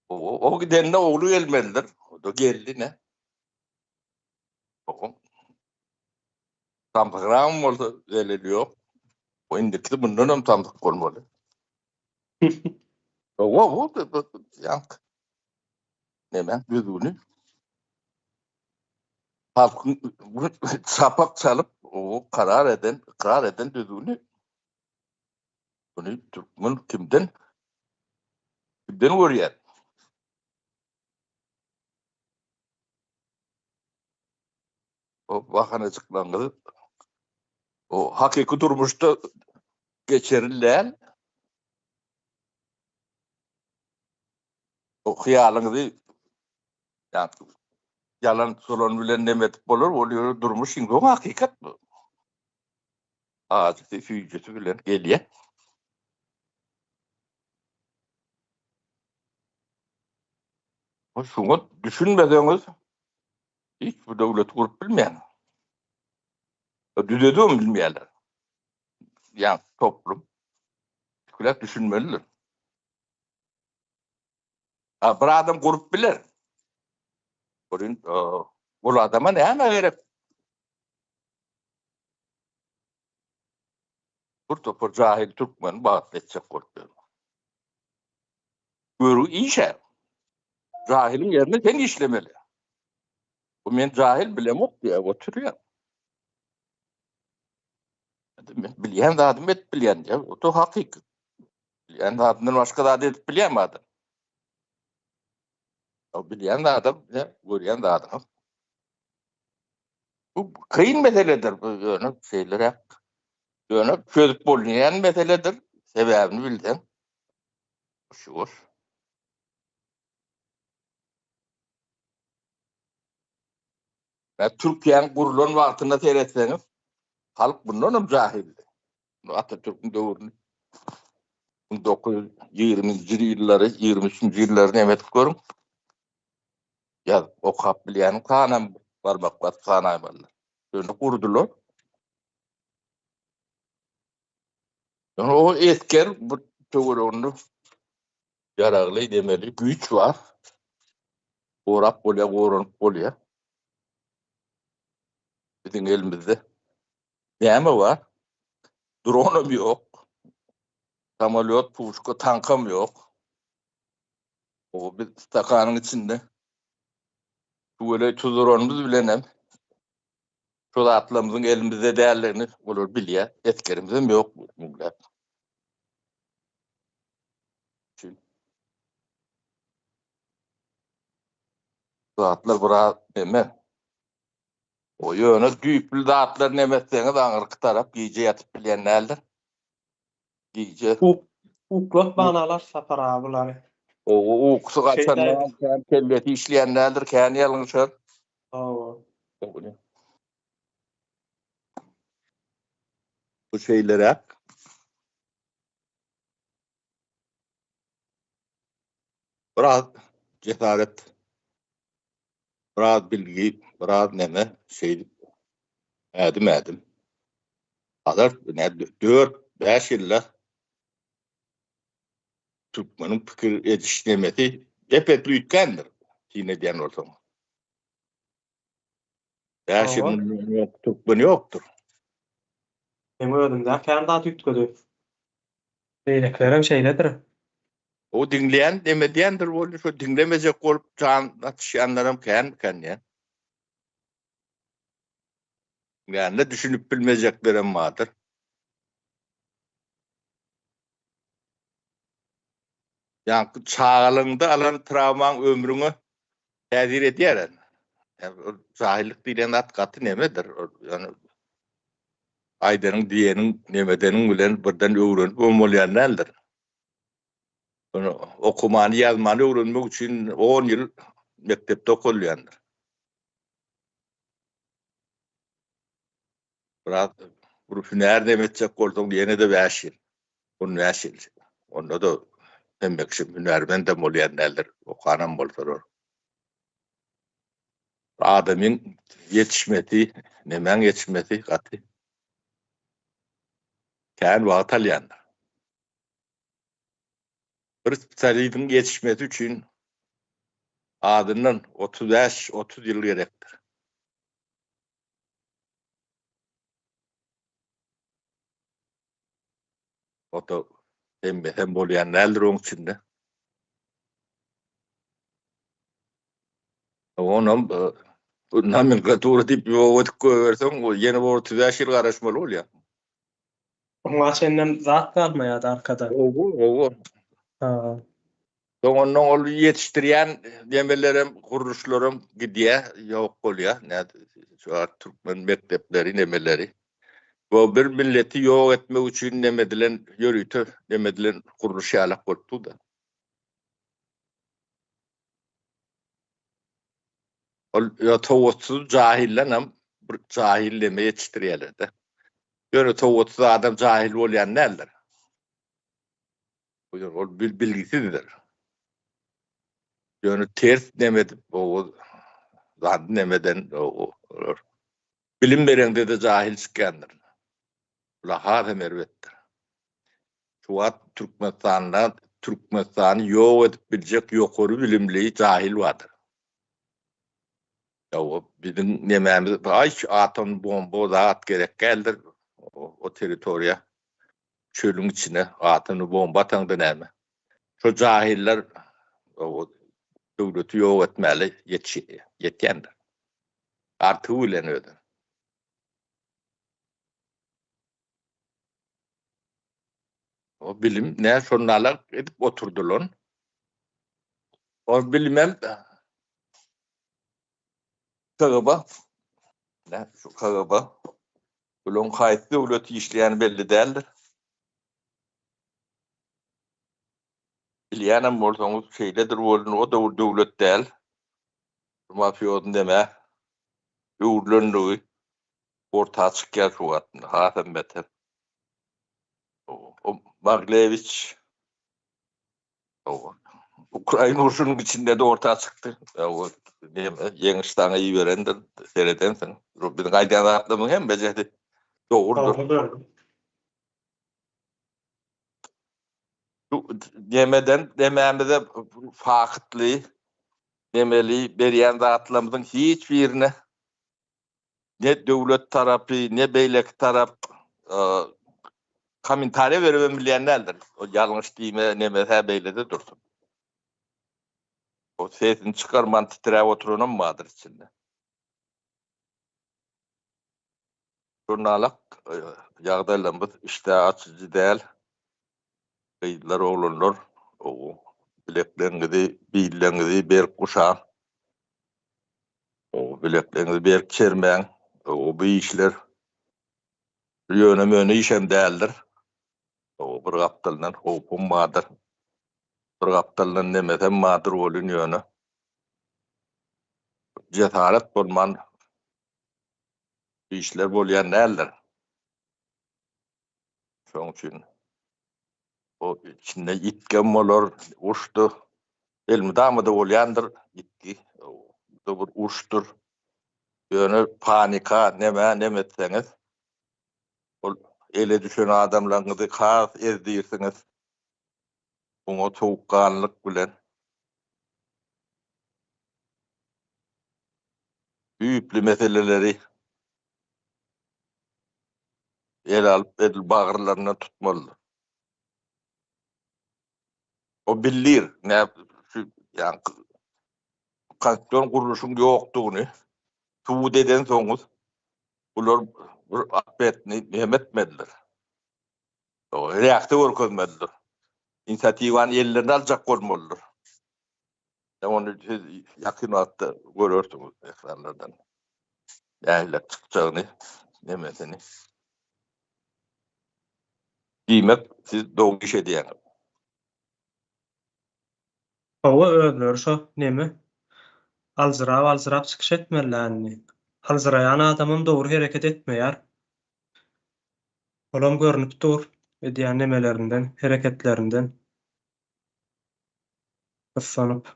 O gidende oğlu gelmelidir. O da geldi ne? O tamtıkram oldu geliliyor. O indikli bundan hem tamtık olmalı. O yank. Ne ben düzgünü. Halkın sapak çalıp o karar eden düzgünü. Bunu Türkmen kimden görüyor? O bakanacıklarını o hakiki durmuşta geçirirler. O hıyalınızı yani yalan solan bilen demetip olur, oluyor durmuş şimdi o hakikat bu. Ağzı füyücüsü bilen geliyor. O şunu düşünmediğiniz hiç bu devlet kurup bilmeyen. Düzediğimi bilmeyenler. Yani toplum. Şöyle düşünmelidir. Bir adam kurup bilir. O adama ne gerek? Burada cahil Türkmen bağıt edecek korkuyor. Görü iyi şey. Cahilin yerine sen işlemeli. Bu men cahil bilemok diye oturuyor. Bilyen de adım et bilyen ya. O da hakik. Bilyen de adından başka da adı edip bilyen mi adım? O bilyen de adam ya. Göryen de adam. Bu kıyın meseledir. Bu yönü şeylere. Yönü çözüp bulunan meseledir. Sebebini bilden. Şuur. Türkiye'nin kurulan vaktinde seyretseniz halk bundan cahildi. Atatürk'ün dövrünü 1920'li yılları, 23. yıllarını emetip görün. Ya o kabliyanın kanam varmak var, kanam varlar. Sonra kurdular. Yani o esker bu dövrünü yararlı demeli güç var. Uğrap oluyor. Bizim elimizde. Neyme var? Drone'um yok. Samolyot, puşka, tankım yok. O bir stakanın içinde. Böyle drone'umuz bilenem. Şu atlarımızın elimizde değerlerini olur biliyor. Eskerimizin yok. Şu atlar bura deme. O yönü düyüplü dağıtlar nemetseniz anırkı taraf giyece yatıp bilen nerede? Giyece. Uklot banalar sapar abileri. O uksu kaçanlar, kelleti işleyenlerdir, kendi yalınışır. Bu şeylere biraz cesaret biraz bilgi, biraz neme şey edim. Hazır ne 4-5 yıllar Türkmenin fikir yetiştirmesi epey büyükkendir. Yine diyen ortam. 5 yılın yok, Türkmen yoktur. Hem ödümde kendi daha tütküdü. Beyleklerim şeyledir. O dinleyen demediyendir olur. Şu dinlemeyecek olup can atışanlarım kan ya. Yani ne düşünüp bilmeyeceklerim vardır. Yani çağalığında alan travman ömrünü tezir ediyor. Yani cahillik diyen at katı nemedir? Yani Aydanın diyenin nemedenin bilen birden öğrenip olmayan nedir? Onu okumanı yazmanı öğrenmek için 10 yıl mektepte okuyandır. Biraz bu hüner demetecek oldum yine de 5 yıl. Onun 5 yıl. Onda da demek için hünermen de olayan nedir? Okuanam boldur. Adamın yetişmesi, nemen yetişmesi katı. Kendi vatalyandır. Bir spesialidin yetişmesi için adının 35-30 yıl gerektir. O da hem olayan nedir onun içinde? Onun nomenklaturu deyip yoğurt koyarsan o yeni 35 yıl karışmalı oluyor. Ona senden zat kalmayadı arkada. O. Ha. Onun ol yetiştiren demelerim, kuruluşlarım gidiyor, yok oluyor. Ne şu Türkmen mektepleri nemeleri. Bu bir milleti yok etmek için nemedilen yürütü, nemedilen kuruluş alak oldu da. Ya tovutsuz cahillenem bir cahilleme yetiştiriyorlar da. Yani tovutsuz adam cahil olayan neler? O bilgisizdir. Yani ters demedi o zat nemeden o bilim verende de cahil çıkandır. Lahat mervettir. Şu an Türkmenistan'ı yok edip bilecek yukarı bilimli cahil vardır. Ya o bizim nememiz ay atom bomba zat gerek geldir o teritoriya çölün içine atomlu bomba atandı neme. Şu cahiller o devleti yok etmeli yetkendir. Artı uyleniyordu. O bilim ne sonralar edip oturdular. O bilimem kağıba ne şu kağıba bulun kayıtlı devleti işleyen belli değildir. Bilyenem olsanız şeyledir o da devlet değil. Mafyodun deme. Uğurlandığı orta açık yer şu atında. Hatem beter. O Maglevich Ukrayna uruşunun içinde de orta çıktı. O Yenistan'a iyi verendir seyredensin. Bizim aydan atlımın hem becerdi. Doğrudur. Dememde fakıtlı demeli beriyen dağıtlamızın hiçbirine ne devlet tarafı ne beylik taraf komentare verebilmeyenlerdir. O yanlış diyme ne mesela beylede dursun. O sesini çıkarman titreye oturunan mıdır içinde? Jurnalak yağdaylarımız işte açıcı değil. Kıyıtlar olurlar. O bileklerinizi, bileklerinizi bir kuşağın. O bileklerinizi bir kermen. O bir işler. Yönü işem değildir. O bir kaptalından hopum madır. Bir kaptalından demesem madır olun yönü. Cesaret bulman işler bolayan değildir. Şoň üçin o içinde itken olur, uçtu. Elmi damada bolyandır, gitti. da bir uçtur. Ýöne panika nemetseniz ol ele düşen adamlaryňyzy has ezdiýersiňiz. Oňa soğukkanlyk bilen büyüklü meseleleri el alıp edil bagırlarına tutmalı. O billir ne yani konstitusiyon kuruluşun yoktuğunu tuğut eden soňuz ular bir akbetini nemetmediler. O reaktör görmediler. İnsatiwan ellerine aljak bolmalılar. Onu yakın hatta görürsünüz ekranlardan. Yani çıkacağını nemesini. Diýmek siz doğru iş ediyen. Owa özleri şo nemi? Alzırap çykyş etmelärni. Alzyrayan adamym dogry hereket etmeýär. Olam görünüp dur edýän nemelerinden, hereketlerinden. Ysanyp.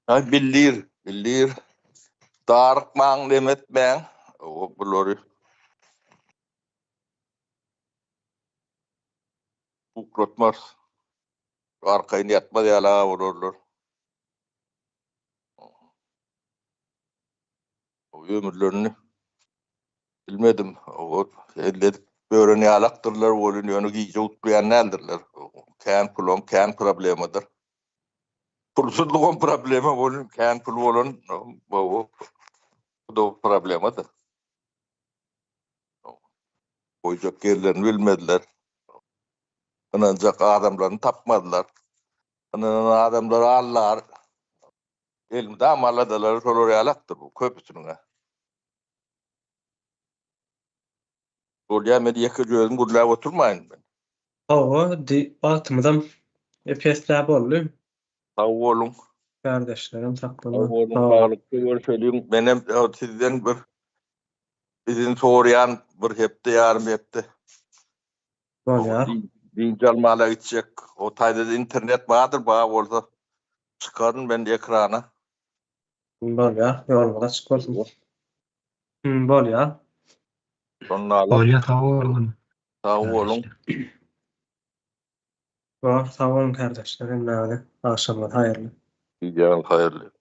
Ay billir. Darıkmaň demetmeň. O bulary ukratmaz. Arkaýyn ýatmaz ýala bolurlar. O ömürlerini bilmedim. O ellet börüni alaktırlar, bolun ýöne giýje utlayan näldirler. Kän pulum, kän problemadyr. Pulsuzluğun problemi bolun, kän pul bolun, bu da problemadyr. Koyacak yerlerini bilmediler. Anacak adamlarını tapmadılar. Adamları allar. Elimde amalladılar, şolary alaktır bu köpüsüne. Bolýa men ýeke gözüm gurlap oturmaýyn ben. Owa altymyzam epesler boldy. Sag bolun. Kardeşlerim taklama. Sag bolun, baglypdy görüşelim. Menem sizden bir izin sorayan bir hepde ýarym etdi. Bolýar. Diňjal mala gitjek. O taýda internet bardyr, baga bolsa çykaryn ben ekrana. Bolýar, ýolga çykbolsun. Bolýar. Sonra alıp Bolýar taýýan. sag bolun. Sağ olun kardeşlerim. Akşamlar hayırlı. Diýýän haýyrly.